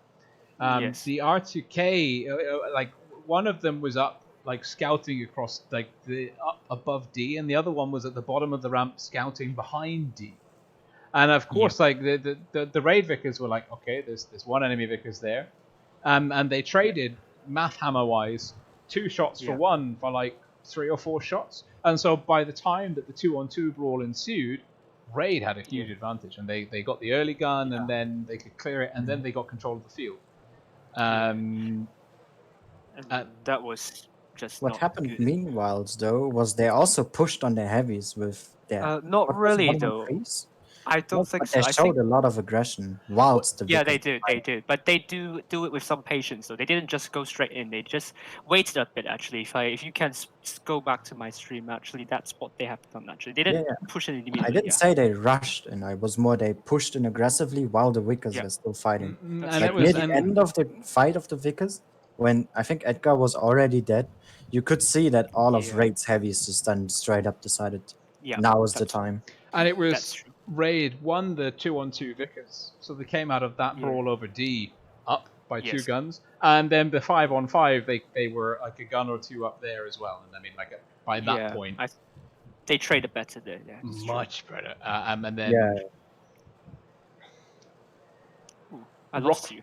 The R2K, like one of them was up like scouting across like the up above D, and the other one was at the bottom of the ramp scouting behind D. And of course, like the Raid Vickers were like, okay, there's one enemy Vickers there, and they traded math hammer wise 2 shots for 1 for like 3 or 4 shots. And so by the time that the 2-on-2 brawl ensued, Raid had a huge advantage, and they got the early gun, and then they could clear it, and then they got control of the field. And that was just what happened good. Meanwhile, though, was they also pushed on their heavies with their not really though. I don't think so. They showed a lot of aggression whilst the they did, but they do it with some patience. Though they didn't just go straight in; they just waited a bit. Actually, if you can go back to my stream, actually, that's what they have done. Actually, they didn't push it immediately. I didn't say they rushed, and I was more they pushed in aggressively while the Vickers were still fighting. Like near the end of the fight of the Vickers, when I think Edgar was already dead, you could see that all of Raid's heavies just then straight up decided, now is the time. And it was Raid won the 2-on-2 Vickers, so they came out of that brawl over D up by 2 guns, and then the 5-on-5 they were like a gun or 2 up there as well. And I mean, like by that point, they traded better there. Yeah, much better. And then I lost you.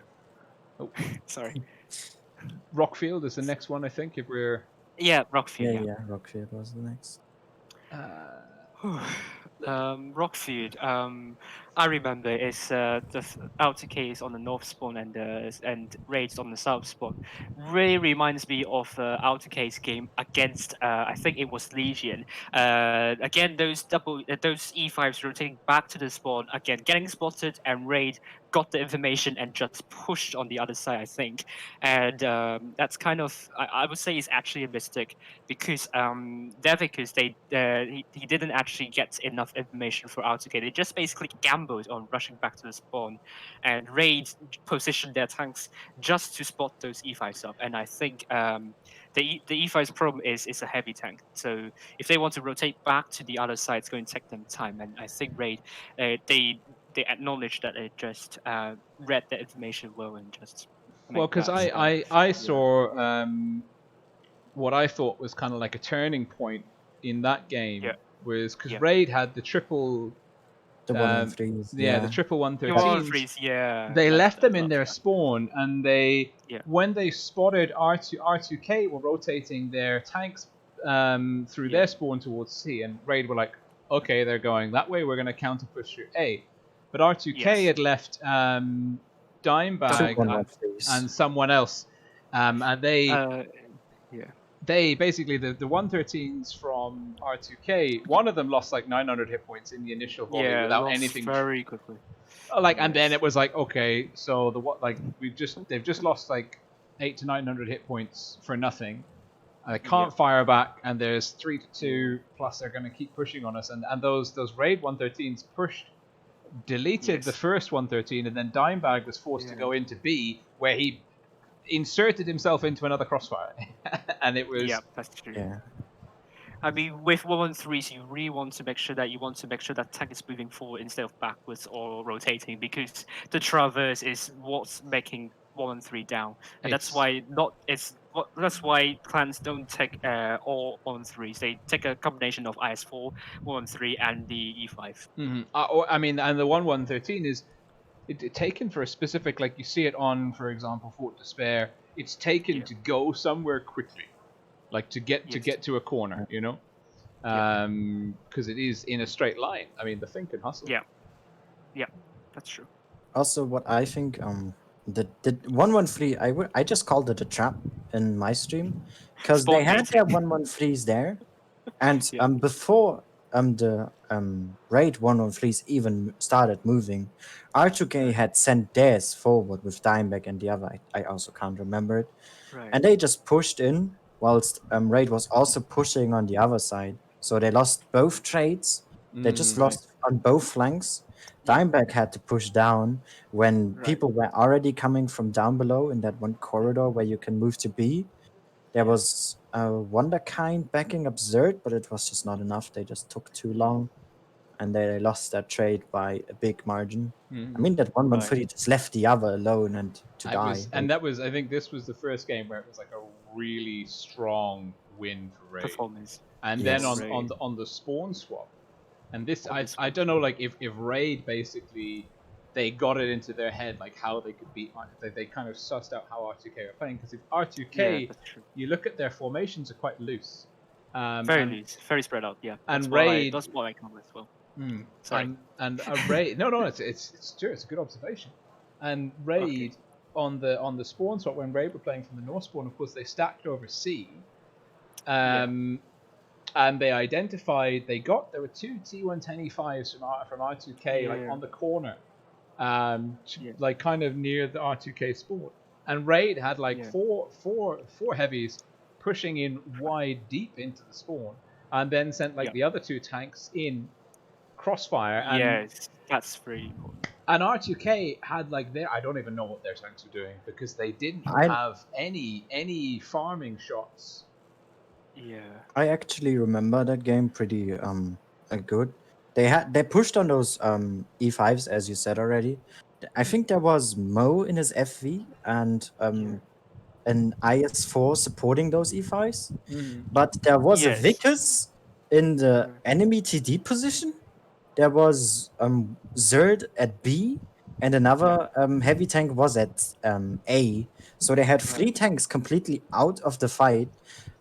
Oh, sorry. Rockfield is the next one, I think. If we're Rockfield. Yeah, Rockfield was the next. Rockfield. I remember it's the outer case on the north spawn and raids on the south spawn. Really reminds me of the outer case game against I think it was Legion. Again, those E5s rotating back to the spawn again, getting spotted and raid got the information and just pushed on the other side, I think. And that's kind of, I would say, is actually a mistake because Devicus, he didn't actually get enough information for R2K. They just basically gambled on rushing back to the spawn, and Raid positioned their tanks just to spot those E5s up. And I think the E5's problem is it's a heavy tank. So if they want to rotate back to the other side, it's going to take them time. And I think Raid, they acknowledge that they just read the information well and just Well, make because that. I saw what I thought was kind of like a turning point in that game Yeah. was because Yeah. Raid had the triple, The 1-3s. the triple Your 113s. freeze, yeah. They left them in that's their that. spawn, and they Yeah. when they spotted R2K were rotating their tanks through Yeah. their spawn towards C, and Raid were like, okay, they're going that way. We're going to counter push through A, but R2K Yes. had left Dimebag 1-3s. and someone else, and Yeah. they basically the 113s from R2K. One of them lost like 900 hit points in the initial volley Yeah. without lost anything. very quickly. And then Yes. it was like, okay, so they've just lost like 800 to 900 hit points for nothing. And they can't fire back, and there's 3-2 plus they're going to keep pushing on us. And those Raid 113s deleted the first 113, and then Dimebag was forced to go into B, where he inserted himself into another crossfire, and it was Yeah, that's true. Yeah. I mean, with 113s, you really want to make sure that tank is moving forward instead of backwards or rotating, because the traverse is what's making 113 down, and that's why clans don't take all 113s. They take a combination of IS4, 113, and the E5. I mean, and the 113 is taken for a specific, like you see it on, for example, Fort Despair. It's taken to go somewhere quickly, like to get to a corner, you know, because it is in a straight line. I mean, the thing can hustle. Yeah, that's true. Also, what I think, the 113, I just called it a trap in my stream, because they had their 113s there, and before the Raid 113s even started moving, R2K had sent theirs forward with Dimebag and the other. I also can't remember it, Right. and they just pushed in whilst Raid was also pushing on the other side. So they lost both trades. They just lost on both flanks. Dimebag had to push down when people were already coming from down below in that one corridor where you can move to B. There was Wonderkind backing Absurd, but it was just not enough. They just took too long, and they lost that trade by a big margin. I mean, that 113 just left the other alone and to die. I think this was the first game where it was like a really strong win for Raid. Performance. And then on the spawn swap, and this I don't know, like if Raid basically they got it into their head like how they could beat. They kind of sussed out how R2K are playing, because if R2K, you look at their formations are quite loose, very loose, very spread out. Yeah, and Raid that's what I come as well. Sorry. And a Raid. No, it's true. It's a good observation. And Raid on the spawn swap, when Raid were playing from the north spawn, of course they stacked over C. And they identified there were two T110E5s from R2K like on the corner, like kind of near the R2K spawn. And Raid had like four heavies pushing in wide deep into the spawn, and then sent like the other two tanks in crossfire. And, yes, that's very important. And R2K had like I don't even know what their tanks were doing, because they didn't have any farming shots. Yeah, I actually remember that game pretty good. They pushed on those E5s, as you said already. I think there was Mo in his FV and an IS4 supporting those E5s, but there was a Vickers in the enemy TD position. There was Zerd at B, and another heavy tank was at A. So they had 3 tanks completely out of the fight,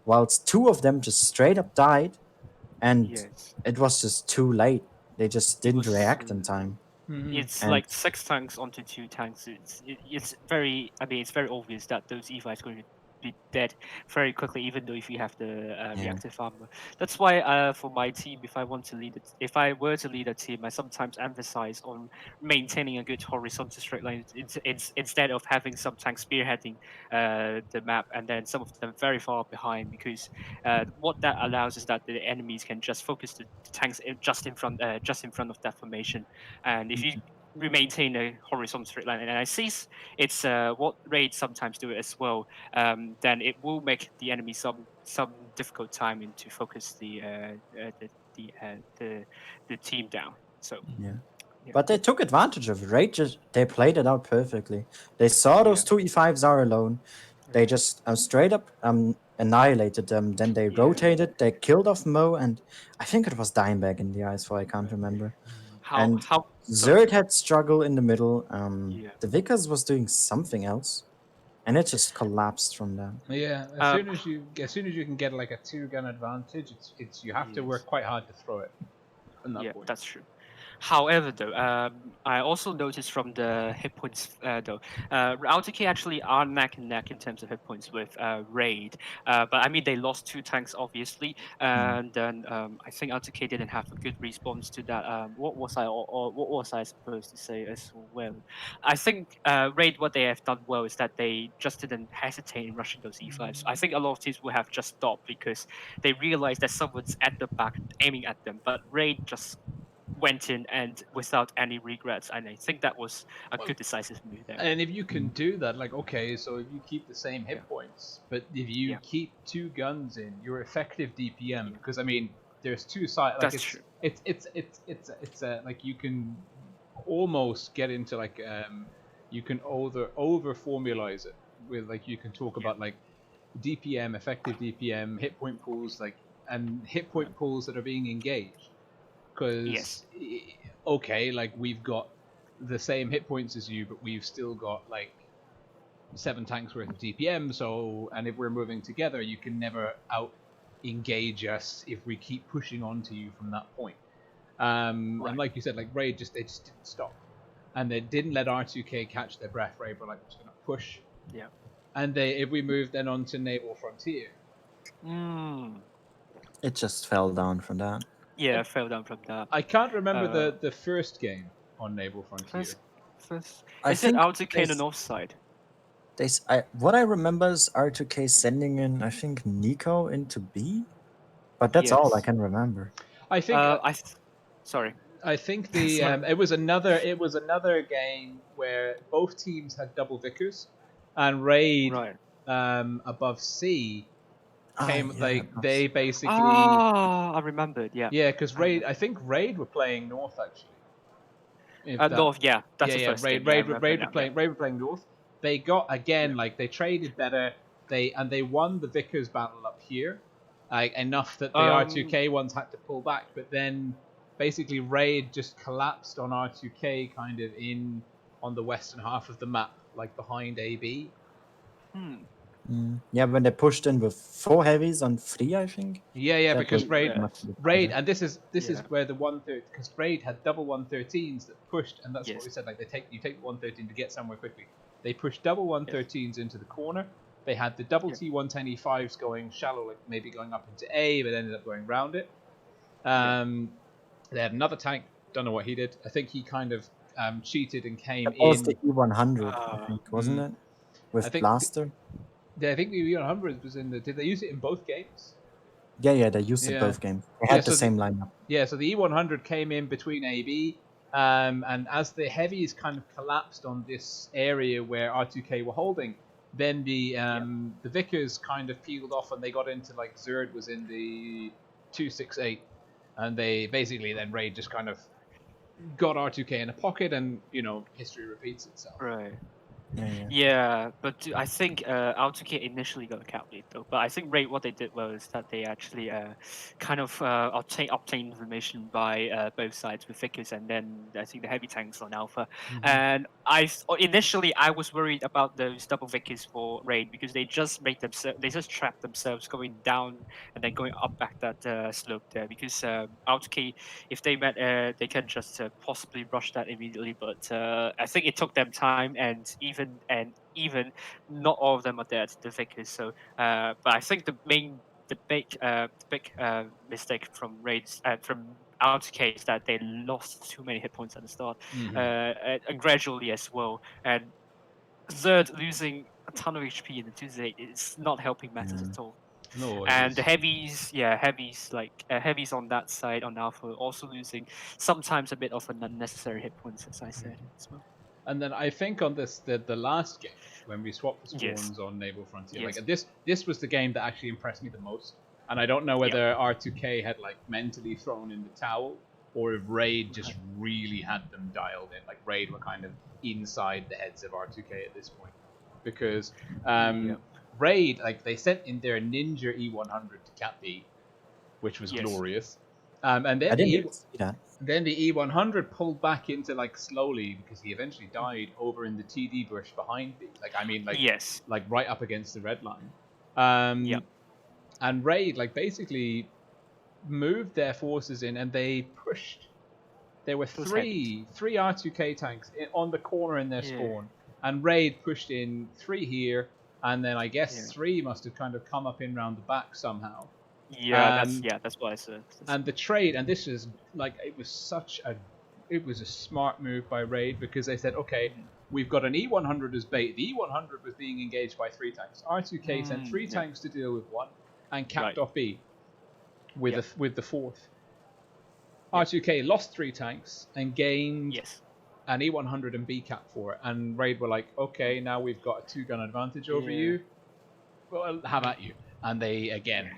whilst 2 of them just straight up died, and it was just too late. They just didn't react in time. It's like 6 tanks onto 2 tanks. It's very. I mean, it's very obvious that those E5s going to be dead very quickly, even though if you have the Yeah. reactive armor. That's why for my team, if if I were to lead a team, I sometimes emphasize on maintaining a good horizontal straight line instead of having some tanks spearheading the map and then some of them very far behind, because what that allows is that the enemies can just focus the tanks just in front of that formation, and if you maintain a horizontal straight line, and I see it's what raids sometimes do as well, then it will make the enemy some difficult time into focus the team down. So Yeah. yeah, But they took advantage of it, right? They played it out perfectly. They saw those yeah, two E5s are alone. They just straight up annihilated them. Then they yeah. rotated. They killed off Mo, and I think it was Dimebag in the eyes for I can't remember. And How sorry. Zerd had struggle in the middle. Yeah. The Vickers was doing something else, and it just collapsed from that. Yeah, Um, as soon as you can get like a 2-gun advantage, it's you have to yes. work quite hard to throw it from that Yeah, point. that's true. However, though, I also noticed from the hit points, though, RTK actually are neck and neck in terms of hit points with Raid. But I mean, they lost two tanks, obviously, and then I think RTK didn't have a good response to that. What was I supposed to say as well? I think Raid, what they have done well is that they just didn't hesitate in rushing those E5s. I think a lot of teams would have just stopped because they realized that someone's at the back aiming at them, but Raid just went in and without any regrets, and I think that was a Well, good decisive move there. and if you can do that, like okay, so if you keep the same Yeah, hit points, but if you yeah, keep 2 guns in, your effective DPM, yeah. because I mean, there's two sides. Like That's true. it's like you can almost get into like you can over formalize it with like you can talk Yeah, about like DPM, effective DPM, hit point pools, like and hit right. point pools that are being engaged. Yes, Because okay, like we've got the same hit points as you, but we've still got like 7 tanks worth of DPM. So, and if we're moving together, you can never out engage us if we keep pushing onto you from that point. And right. like you said, like Raid they just didn't stop, and they didn't let R2K catch their breath. Raid were like, we're just gonna push, Yeah. and if we moved then on to Naval Frontier. Mm. It just fell down from that. Yeah, I fell down from that. I can't remember Uh, the first game on Naval Frontier. first, first, I is it think RTK on the north side? what I remember is R2K sending in, I think, Nico into B, but that's all I Yes. can remember. I think Sorry. I think the Sorry. it was another game where both teams had double Vickers, and Raid Right. above C came Yeah, like they basically Ah, I remembered. Yeah, yeah, because I remember. I think Raid were playing North actually. If that North. Yeah, that's the yeah first game. Yeah, I remember now. Yeah. Raid were playing North. They got Yeah. again like they traded better. They won the Vickers battle up here, like enough that the Um. R2K ones had to pull back. But then basically Raid just collapsed on R2K kind of in on the western half of the map, like behind AB. Hmm. Yeah, when they pushed in with 4 heavies on 3, I think. Yeah, That was because Raid much Yes. and this is Yeah. where the 130 because Raid had double 113s that pushed, and that's what we Yes. said. Like you take the 113 to get somewhere quickly. They pushed double Yes. 113s into the corner. They had the double Yeah. T110 E5s going shallow, like maybe going up into A, but ended up going round it. Yeah. They had another tank. Don't know what he did. I think he kind of cheated and came That was the in. E100, I think, wasn't it? I With think Blaster. I think the E100 was in the. Did they use it in both games? Yeah, they used it Yeah. both games. They Yeah, had the so same lineup. Yeah, so the E100 came in between AB, and as the heavies kind of collapsed on this area where R2K were holding, then the Vickers kind of peeled off and they got into like Zerd was in the 268, and they basically then Raid just kind of got R2K in a pocket, and history repeats itself. Yeah. Yeah, but I think Autokit initially got a cap lead though. But I think Raid what they did was that they actually kind of obtained information by both sides with Vickers and then I think the heavy tanks on Alpha. And initially I was worried about those double Vickers for Raid because they just trapped themselves going down and then going up back that slope there because Autokit if they met they can just possibly rush that immediately. But I think it took them time and even and even not all of them are dead, the Vickers. So, but I think the big mistake from raids from RTK is that they lost too many hit points at the start, and gradually as well. And Zerd losing a ton of HP in the Tuesday is not helping matters Yeah. at all. No, And the heavies, heavies on that side on Alpha also losing sometimes a bit of an unnecessary hit points, as I said as well. And then I think on this the last game when we swapped the Yes. spawns on Naval Frontier, Yes. like this was the game that actually impressed me the most. And I don't know whether R2K had like mentally thrown in the towel or if Raid just really had them dialed in. Like Raid were kind of inside the heads of R2K at this point because Raid, like they sent in their Ninja E100 to Cat B, which was glorious. And then I didn't see that. then the E100 pulled back into like slowly because he eventually died over in the TD bush behind me. Like I mean, like like right up against the red line. And Raid like basically moved their forces in and they pushed. There were three R2K tanks on the corner in their spawn, and Raid pushed in 3 here, and then I guess 3 must have kind of come up in round the back somehow. That's what I said. And the trade, and this is like it was a smart move by Raid because they said, okay, we've got an E100 as bait. The E100 was being engaged by 3 tanks. R2K sent 3 tanks to deal with 1 and capped off B with the 4th. R2K lost 3 tanks and gained an E100 and B cap for it. And Raid were like, okay, now we've got a 2-gun advantage over you. Well, have at you. And they again.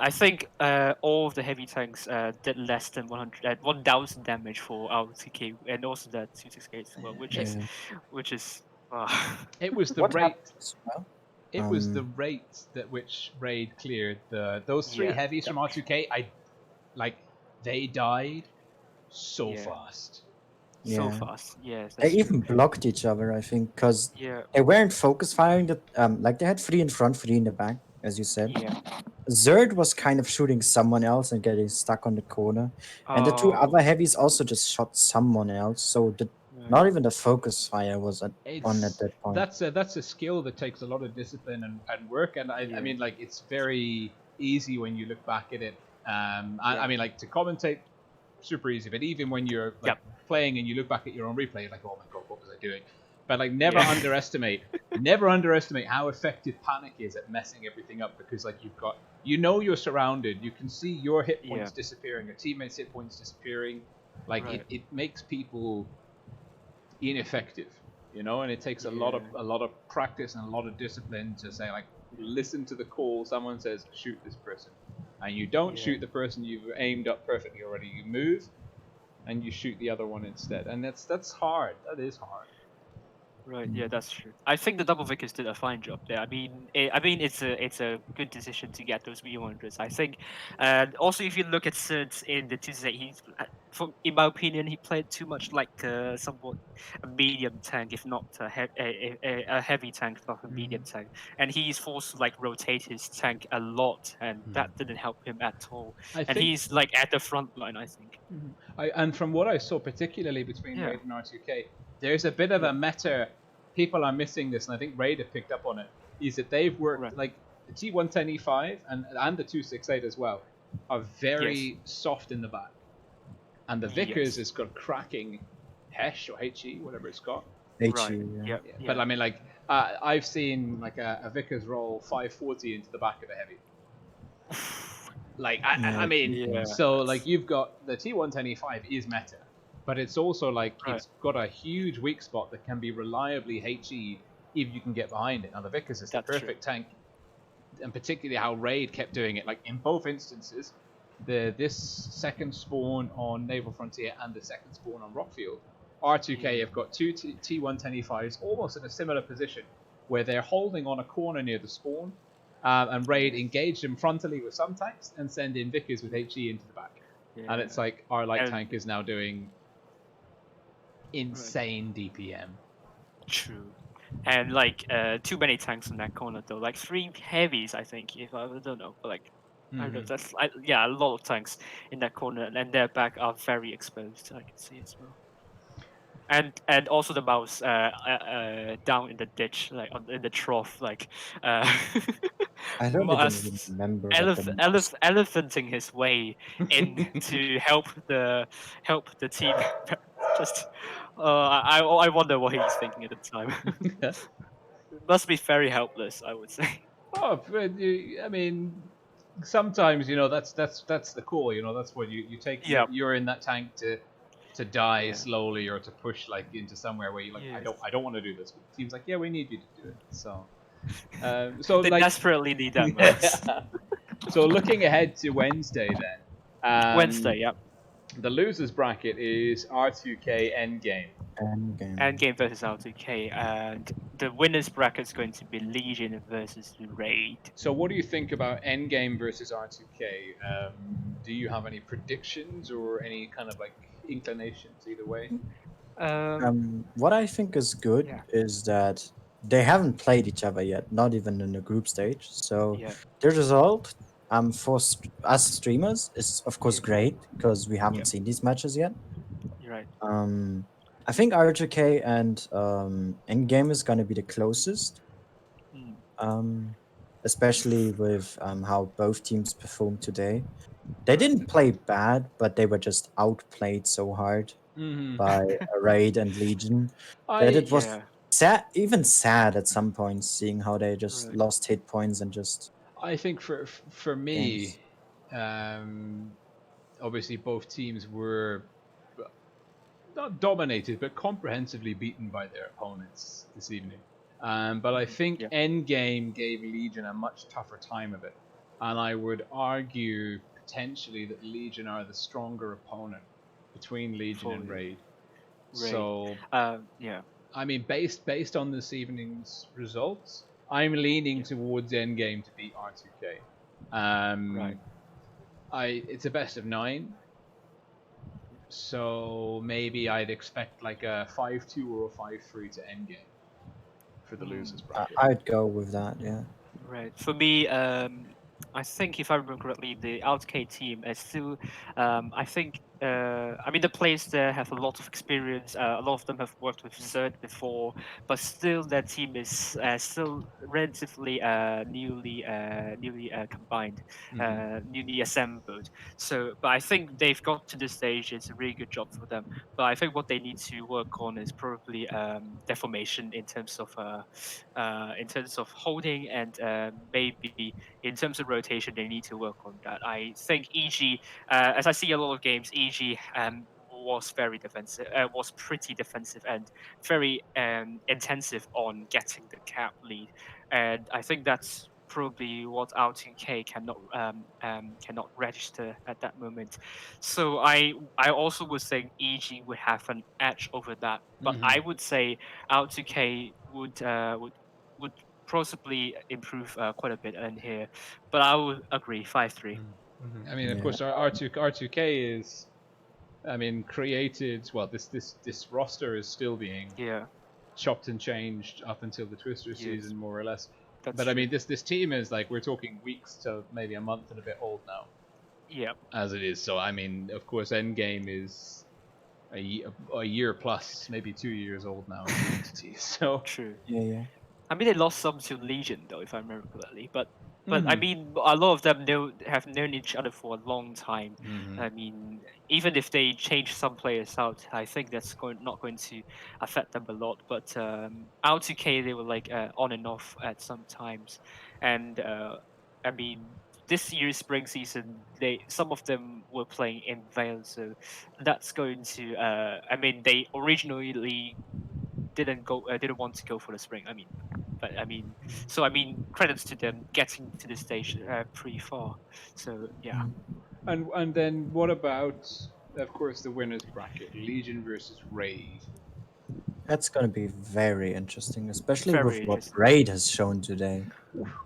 I think all of the heavy tanks did less than 1,000 damage for RTK, and also the 268 as well, which is. It was the rate. It was the rate at which Raid cleared those 3 heavies from R2K. They died so fast. So fast, yes. They even blocked each other, I think, because they weren't focus firing. Like they had 3 in front, 3 in the back, as you said. Zerd was kind of shooting someone else and getting stuck on the corner, and the 2 other heavies also just shot someone else. So not even the focus fire was on at that point. That's a skill that takes a lot of discipline and work, and I mean, like it's very easy when you look back at it. I mean, like to commentate, super easy, but even when you're playing and you look back at your own replay, you're like, oh my god, what was I doing? But like never underestimate how effective panic is at messing everything up, because like you're surrounded, you can see your hit points disappearing, your teammates' hit points disappearing, like it makes people ineffective, and it takes a lot of practice and a lot of discipline to say like, listen to the call, someone says shoot this person, and you don't shoot the person you've aimed up perfectly already, you move and you shoot the other one instead, and that's hard. That is hard. Right. Yeah, that's true. I think the double Vickers did a fine job there. I mean, it's a good decision to get those V100s. I think, also if you look at Sids in the Tuesday, in my opinion, he played too much like somewhat a medium tank, if not a heavy tank, not a medium tank. And he's forced to like rotate his tank a lot, and that didn't help him at all. He's like at the front line, I think. And from what I saw, particularly between Raid and R2K, there's a bit of a meta. People are missing this, and I think Raid have picked up on it. Is that they've worked like the T110E5 and the 268 as well are very soft in the back, and the Vickers has got cracking Hesh or HE, whatever it's got. HE, But I mean, like I've seen like a Vickers roll 540 into the back of a heavy. Like I mean, so like you've got the T110E5 is meta. But it's also like it's got a huge weak spot that can be reliably HE'd if you can get behind it. Now the Vickers is the perfect tank, and particularly how Raid kept doing it. Like in both instances, this second spawn on Naval Frontier and the second spawn on Rockfield, R2K have got 2 T110E5s almost in a similar position, where they're holding on a corner near the spawn, and Raid engage them frontally with some tanks and send in Vickers with HE into the back. And it's like our light tank is now doing insane DPM. True. And like too many tanks in that corner though, like 3 heavies I think, if I don't know, but like I don't know, that's a lot of tanks in that corner, and their back are very exposed, I can see as well. And also the mouse down in the ditch, like in the trough, like I don't even must remember what the elephanting his way in to help the team. Just I wonder what he's thinking at the time. Must be very helpless, I would say. Oh, but I mean, sometimes that's the core. That's what you take. Yeah. You're in that tank to die Yeah. slowly or to push like into somewhere where you like Yes. I don't want to do this. But the team's like, yeah, we need you to do it. So They like desperately need that mouse. so looking ahead to Wednesday then. Wednesday, yeah. The losers bracket is R2K Endgame. Endgame. Endgame versus R2K, and the winners bracket is going to be Legion versus Raid. So what do you think about Endgame versus R2K? Do you have any predictions or any kind of like inclinations either way? What I think is good Yeah. is that they haven't played each other yet, not even in the group stage. So Yeah. the result, for us streamers, is of course Yeah. great because we haven't Yeah. seen these matches yet. You're right. I think R2K and Endgame is gonna be the closest. Especially with how both teams performed today. They didn't play bad, but they were just outplayed so hard by Raid and Legion that it was Yeah. sad, even sad at some points, seeing how they just lost hit points and just. I think for me, games. obviously both teams were not dominated, but comprehensively beaten by their opponents this evening. But I think Endgame gave Legion a much tougher time of it. And I would argue potentially that Legion are the stronger opponent between Legion and Raid. So, yeah. I mean, based on this evening's results, I'm leaning towards Endgame to beat R2K. It's a best of 9. So maybe I'd expect like a 5-2 or a 5-3 to Endgame for the losers bracket. I'd go with that, yeah. Right. For me, I think if I remember correctly, the RTK team is still. I think. I mean, the players there have a lot of experience. A lot of them have worked with CERT before, but still, their team is still relatively newly combined, newly assembled. So, but I think they've got to this stage. It's a really good job for them. But I think what they need to work on is probably their formation in terms of holding and maybe in terms of rotation, they need to work on that. I think EG, as I see a lot of games, EG was very defensive, was pretty defensive and very intensive on getting the cap lead, and I think that's probably what R2K cannot register at that moment. So I also would say EG would have an edge over that, but I would say R2K would possibly improve quite a bit in here, but I would agree 5-3. I mean, of course, R2K is, I mean, created. Well, this roster is still being chopped and changed up until the Twister season, more or less. But I mean, this team is like, we're talking weeks to maybe a month and a bit old now. Yeah. As it is, so I mean, of course, Endgame is a year plus, maybe 2 years old now as an entity. So true. Yeah. I mean, they lost some to Legion though, if I remember correctly. But I mean, a lot of them have known each other for a long time. I mean, even if they change some players out, I think that's not going to affect them a lot. But R2K, they were like on and off at some times, and I mean, this year's spring season, some of them were playing in Vale, so that's going to. I mean, they originally didn't want to go for the spring. I mean, credits to them getting to this stage pretty far. So yeah. And then what about, of course, the winners bracket, Legion versus Raid? That's gonna be very interesting, especially with what Raid has shown today.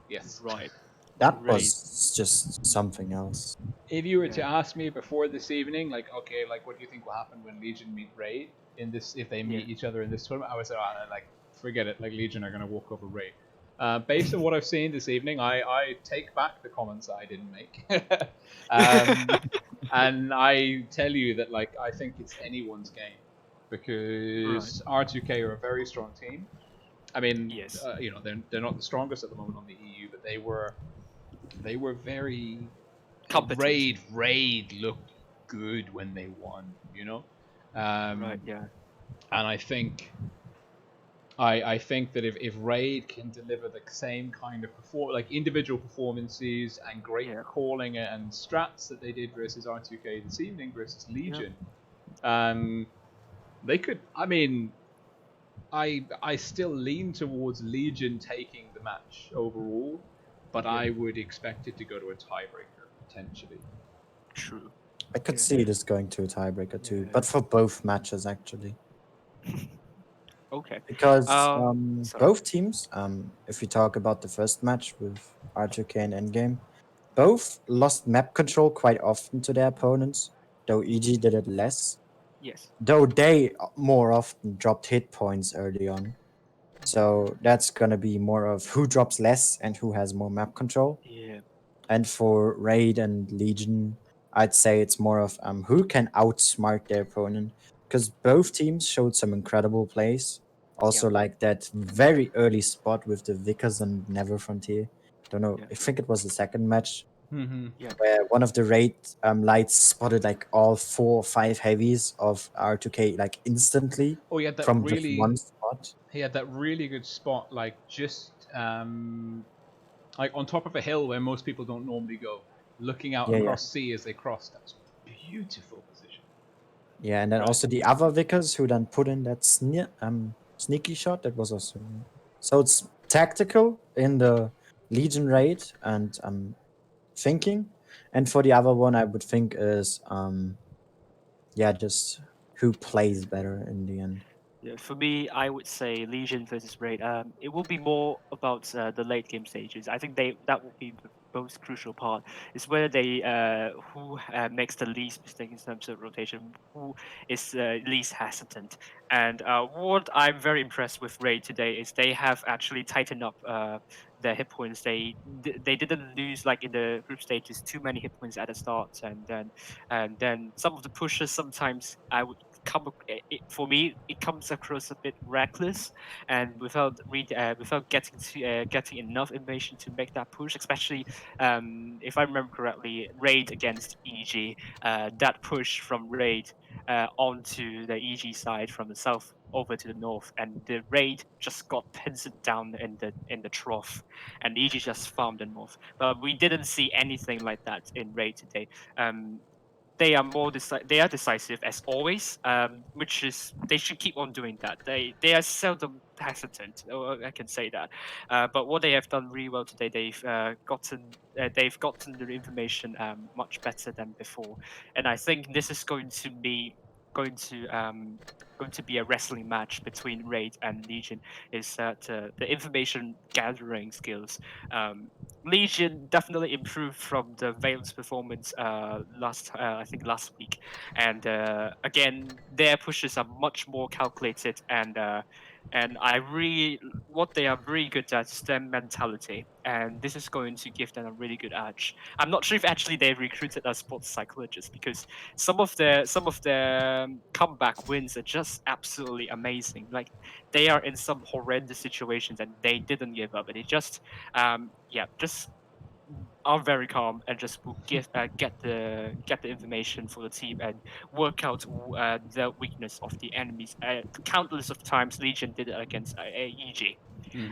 Yes. Right. That was just something else. If you were to ask me before this evening, like, okay, like, what do you think will happen when Legion meet Raid in this, if they meet each other in this tournament? I would say, like, forget it. Like, Legion are going to walk over Raid. Based on what I've seen this evening, I take back the comments that I didn't make, and I tell you that, like, I think it's anyone's game. because R2K are a very strong team. I mean, Yes. they're not the strongest at the moment on the EU, but they were very Competent. Raid looked good when they won, Right. Yeah. and I think that if Raid can deliver the same kind of individual performances and great Yeah. calling and strats that they did versus R2K this evening versus Legion, they could. I mean, I still lean towards Legion taking the match overall, but I would expect it to go to a tiebreaker potentially. True. I could see this going to a tiebreaker too, but for both matches actually. Okay. Because Sorry. both teams, if we talk about the first match with R2K and Endgame, both lost map control quite often to their opponents, though EG did it less. Yes. Though they more often dropped hit points early on. So that's gonna be more of who drops less and who has more map control. Yeah. And for Raid and Legion, I'd say it's more of who can outsmart their opponent. Because both teams showed some incredible plays. Also, like that very early spot with the Vickers and Never Frontier. Don't know. Yeah. I think it was the second match Yeah. where one of the Raid lights spotted like all 4 or 5 heavies of R2K like instantly Oh, he had that from just one spot. He had that really good spot, like just like on top of a hill where most people don't normally go, looking out across sea as they cross. That was a beautiful position. Yeah, and then also the other Vickers who then put in that sneaky shot. That was also so it's tactical in the Legion raid and thinking, and for the other one I would think is just who plays better in the end. Yeah, for me, I would say Legion versus Raid. It will be more about the late game stages. I think that will be the most crucial part. Is whether they who makes the least mistake in terms of rotation, who is least hesitant. And what I'm very impressed with Raid today is they have actually tightened up their hit points. They didn't lose like in the group stages too many hit points at the start, and then some of the pushes sometimes I would for me it comes across a bit reckless and without getting enough information to make that push, especially if I remember correctly, Raid against EG, that push from Raid onto the EG side from the south over to the north, and the Raid just got pinned down in the trough, and EG just farmed the north. But we didn't see anything like that in Raid today. They are they are decisive as always, which is they should keep on doing that. They are seldom hesitant, I can say that. But what they have done really well today, they've gotten the information much better than before, and I think this is going to um, going to be a wrestling match between Raid and Legion. Is that the information gathering skills? Legion definitely improved from the Valence performance I think last week, and again their pushes are much more calculated, and I really what they are really good at is their mentality, and this is going to give them a really good edge. I'm not sure if actually they recruited a sports psychologist, because some of their comeback wins are just absolutely amazing. Like they are in some horrendous situations and they didn't give up, and it just just are very calm and just will get the information for the team and work out the weakness of the enemies. Countless of times, Legion did it against EG,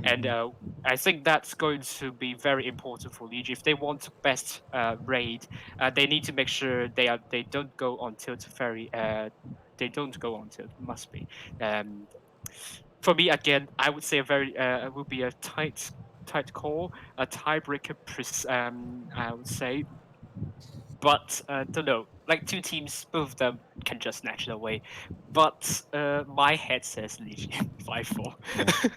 and I think that's going to be very important for Legion if they want to best raid. They need to make sure they don't go on tilt very. They don't go on tilt. Must be. Um, for me, again, I would say it would be a tight call, a tiebreaker. I would say, but don't know. Like two teams, both of them can just snatch it away. But my head says Legion 5-4.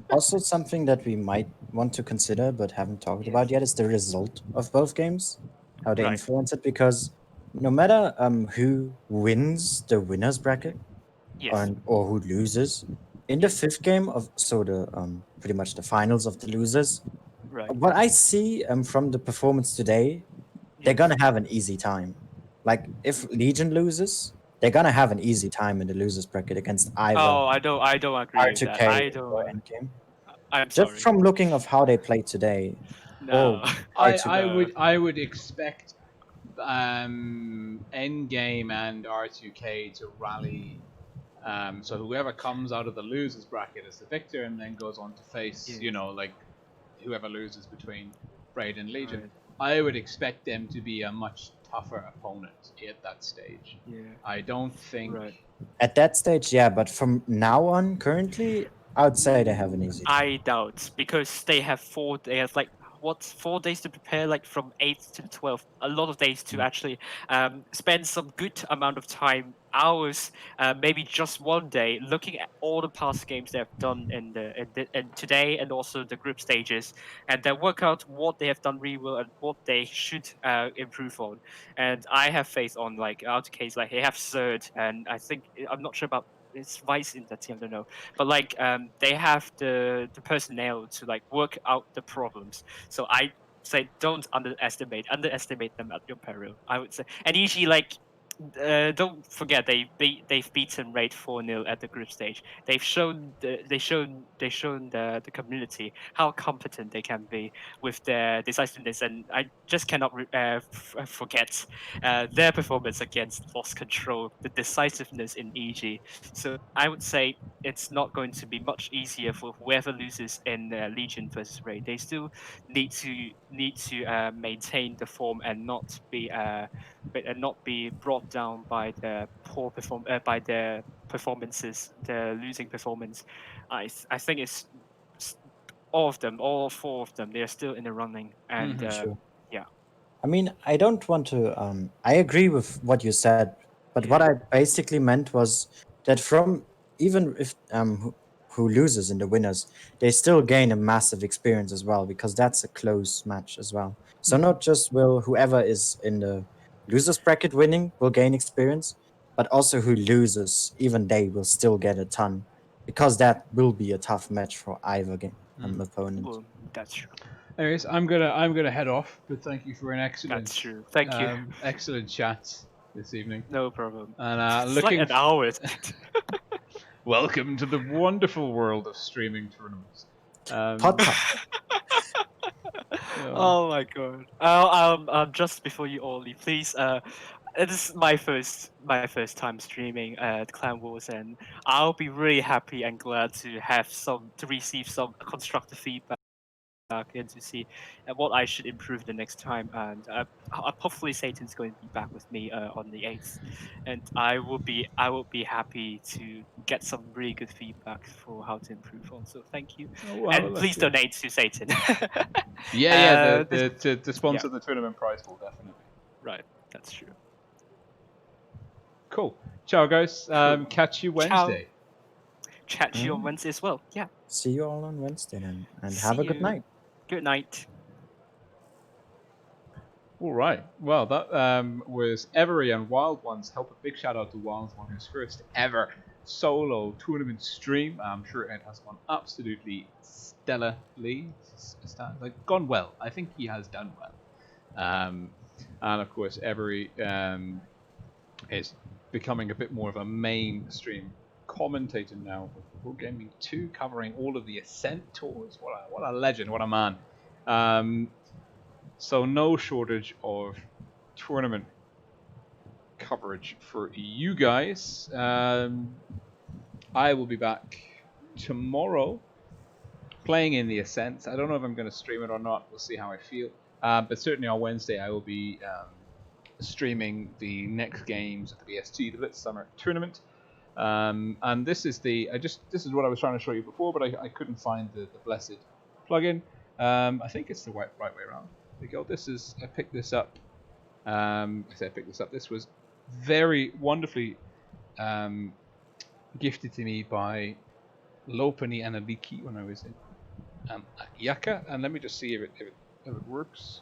Also, something that we might want to consider but haven't talked Yes. about yet is the result of both games, how they Right. influence it. Because no matter who wins the winners bracket Yes. or who loses, in the fifth game of the pretty much the finals of the losers, Right. what I see from the performance today, they're Yes. gonna have an easy time. Like if Legion loses, they're gonna have an easy time in the losers bracket against either Oh, I don't agree with that. R2K I or don't. Endgame. I'm Just sorry. from looking of how they played today, No. or R2K. I would expect Endgame and R2K to rally. So whoever comes out of the losers bracket is the victor, and then goes on to face, Yeah. like whoever loses between Braid and Legion. Right. I would expect them to be a much tougher opponent at that stage. Yeah. I don't think. Right. At that stage, yeah, but from now on, currently, I would say they have an easy time. I doubt because they have 4 days, like 4 days to prepare, like from 8th to the 12th. A lot of days to actually spend some good amount of time, hours, maybe just one day, looking at all the past games they have done in today and also the group stages, and then work out what they have done really well and what they should improve on. And I have faith on like out case like they have third, and I think I'm not sure about. It's Vice in that team, I don't know, but like they have the personnel to like work out the problems. So I say don't underestimate them at your peril. I would say, and usually like. Don't forget they've beaten Raid 4-0 at the group stage. They've shown the community how competent they can be with their decisiveness, and I just cannot forget their performance against Lost Control, the decisiveness in EG. So I would say it's not going to be much easier for whoever loses in Legion versus Raid. They still need to maintain the form and not be brought down by the by their performances, the losing performance. I think it's all of them, all 4 of them. They are still in the running, and Sure. yeah, I mean, I don't want to. I agree with what you said, but what yeah, I basically meant was that from even if who loses in the winners, they still gain a massive experience as well because that's a close match as well. So not just will whoever is in the losers bracket winning will gain experience, but also who loses, even they will still get a ton because that will be a tough match for either game opponent. well, that's true. Anyways, I'm gonna head off, but thank you for an That's excellent true. Thank you. excellent chat this evening. No problem. And It's like an hour. welcome to the wonderful world of streaming tournaments. Podcast. Oh my god. Just before you all leave, please. This is my first time streaming Clan Wars, and I'll be really happy and glad to receive some constructive feedback and to see what I should improve the next time. And hopefully Satan's going to be back with me on the 8th, and I will be happy to get some really good feedback for how to improve on. So thank you, and please donate to Satan. Yeah, to Yeah, sponsor the tournament prize pool, definitely. right. That's true. Cool. Ciao, guys. Cool. Catch you Ciao. Wednesday. Chat to you on Wednesday as well. Yeah. See you all on Wednesday then, and See have a good you. night. Good night. All right. Well, that was Every and Wild Ones. Help a big shout out to Wild One, his first ever solo tournament stream. I'm sure it has gone absolutely stellarly. Like gone well. I think he has done well. And of course, Every is becoming a bit more of a mainstream commentator now with Pro Gaming 2, covering all of the Ascent tours. What a legend! What a man! So no shortage of tournament coverage for you guys. I will be back tomorrow playing in the Ascent. I don't know if I'm going to stream it or not. We'll see how I feel. But certainly on Wednesday I will be streaming the next games at the BST, the Blitz Summer Tournament. And this is this is what I was trying to show you before, but I couldn't find the blessed plugin. I think it's the right way around. There you go. I picked this up. This was very wonderfully gifted to me by Lopani and Aliki when I was in Akiyaka. And let me just see if it works.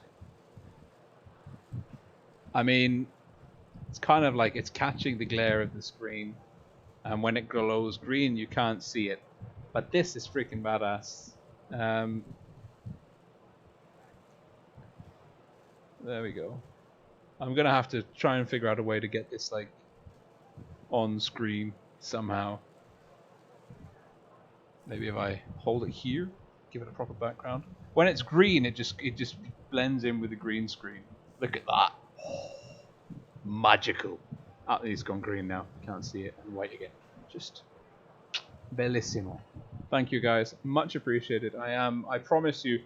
I mean, it's kind of like it's catching the glare of the screen, and when it glows green, you can't see it. But this is freaking badass. There we go. I'm gonna have to try and figure out a way to get this like on screen somehow. Maybe if I hold it here, give it a proper background. When it's green, it just blends in with the green screen. Look at that. Oh, magical. Oh, it's gone green now. Can't see it. And white again. Just bellissimo. Thank you guys. Much appreciated. I promise you,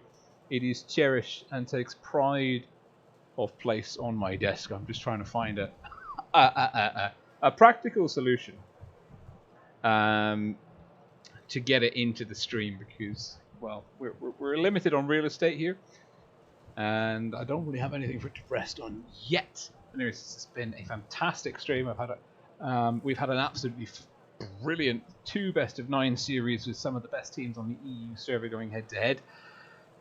it is cherished and takes pride of place on my desk. I'm just trying to find a practical solution to get it into the stream because, well, we're limited on real estate here, and I don't really have anything for it to rest on yet. Anyways, it's been a fantastic stream. We've had an absolutely brilliant 2 best-of-9 series with some of the best teams on the EU server going head-to-head.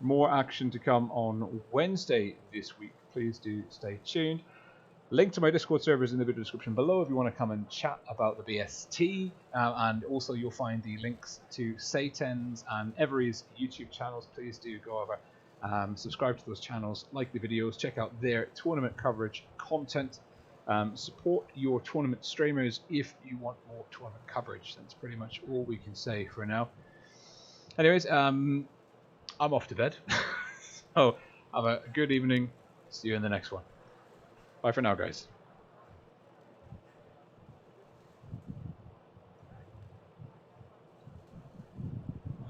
More action to come on Wednesday this week. Please do stay tuned. Link to my Discord server is in the video description below if you want to come and chat about the BST. And also you'll find the links to Satan's and Every's YouTube channels. Please do go over, subscribe to those channels, like the videos, check out their tournament coverage content. Support your tournament streamers if you want more tournament coverage. That's pretty much all we can say for now. Anyways, I'm off to bed. So have a good evening. See you in the next one. Bye for now, guys.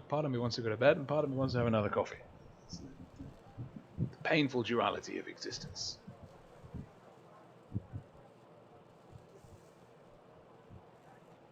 Part of me wants to go to bed, and part of me wants to have another coffee. It's the painful duality of existence.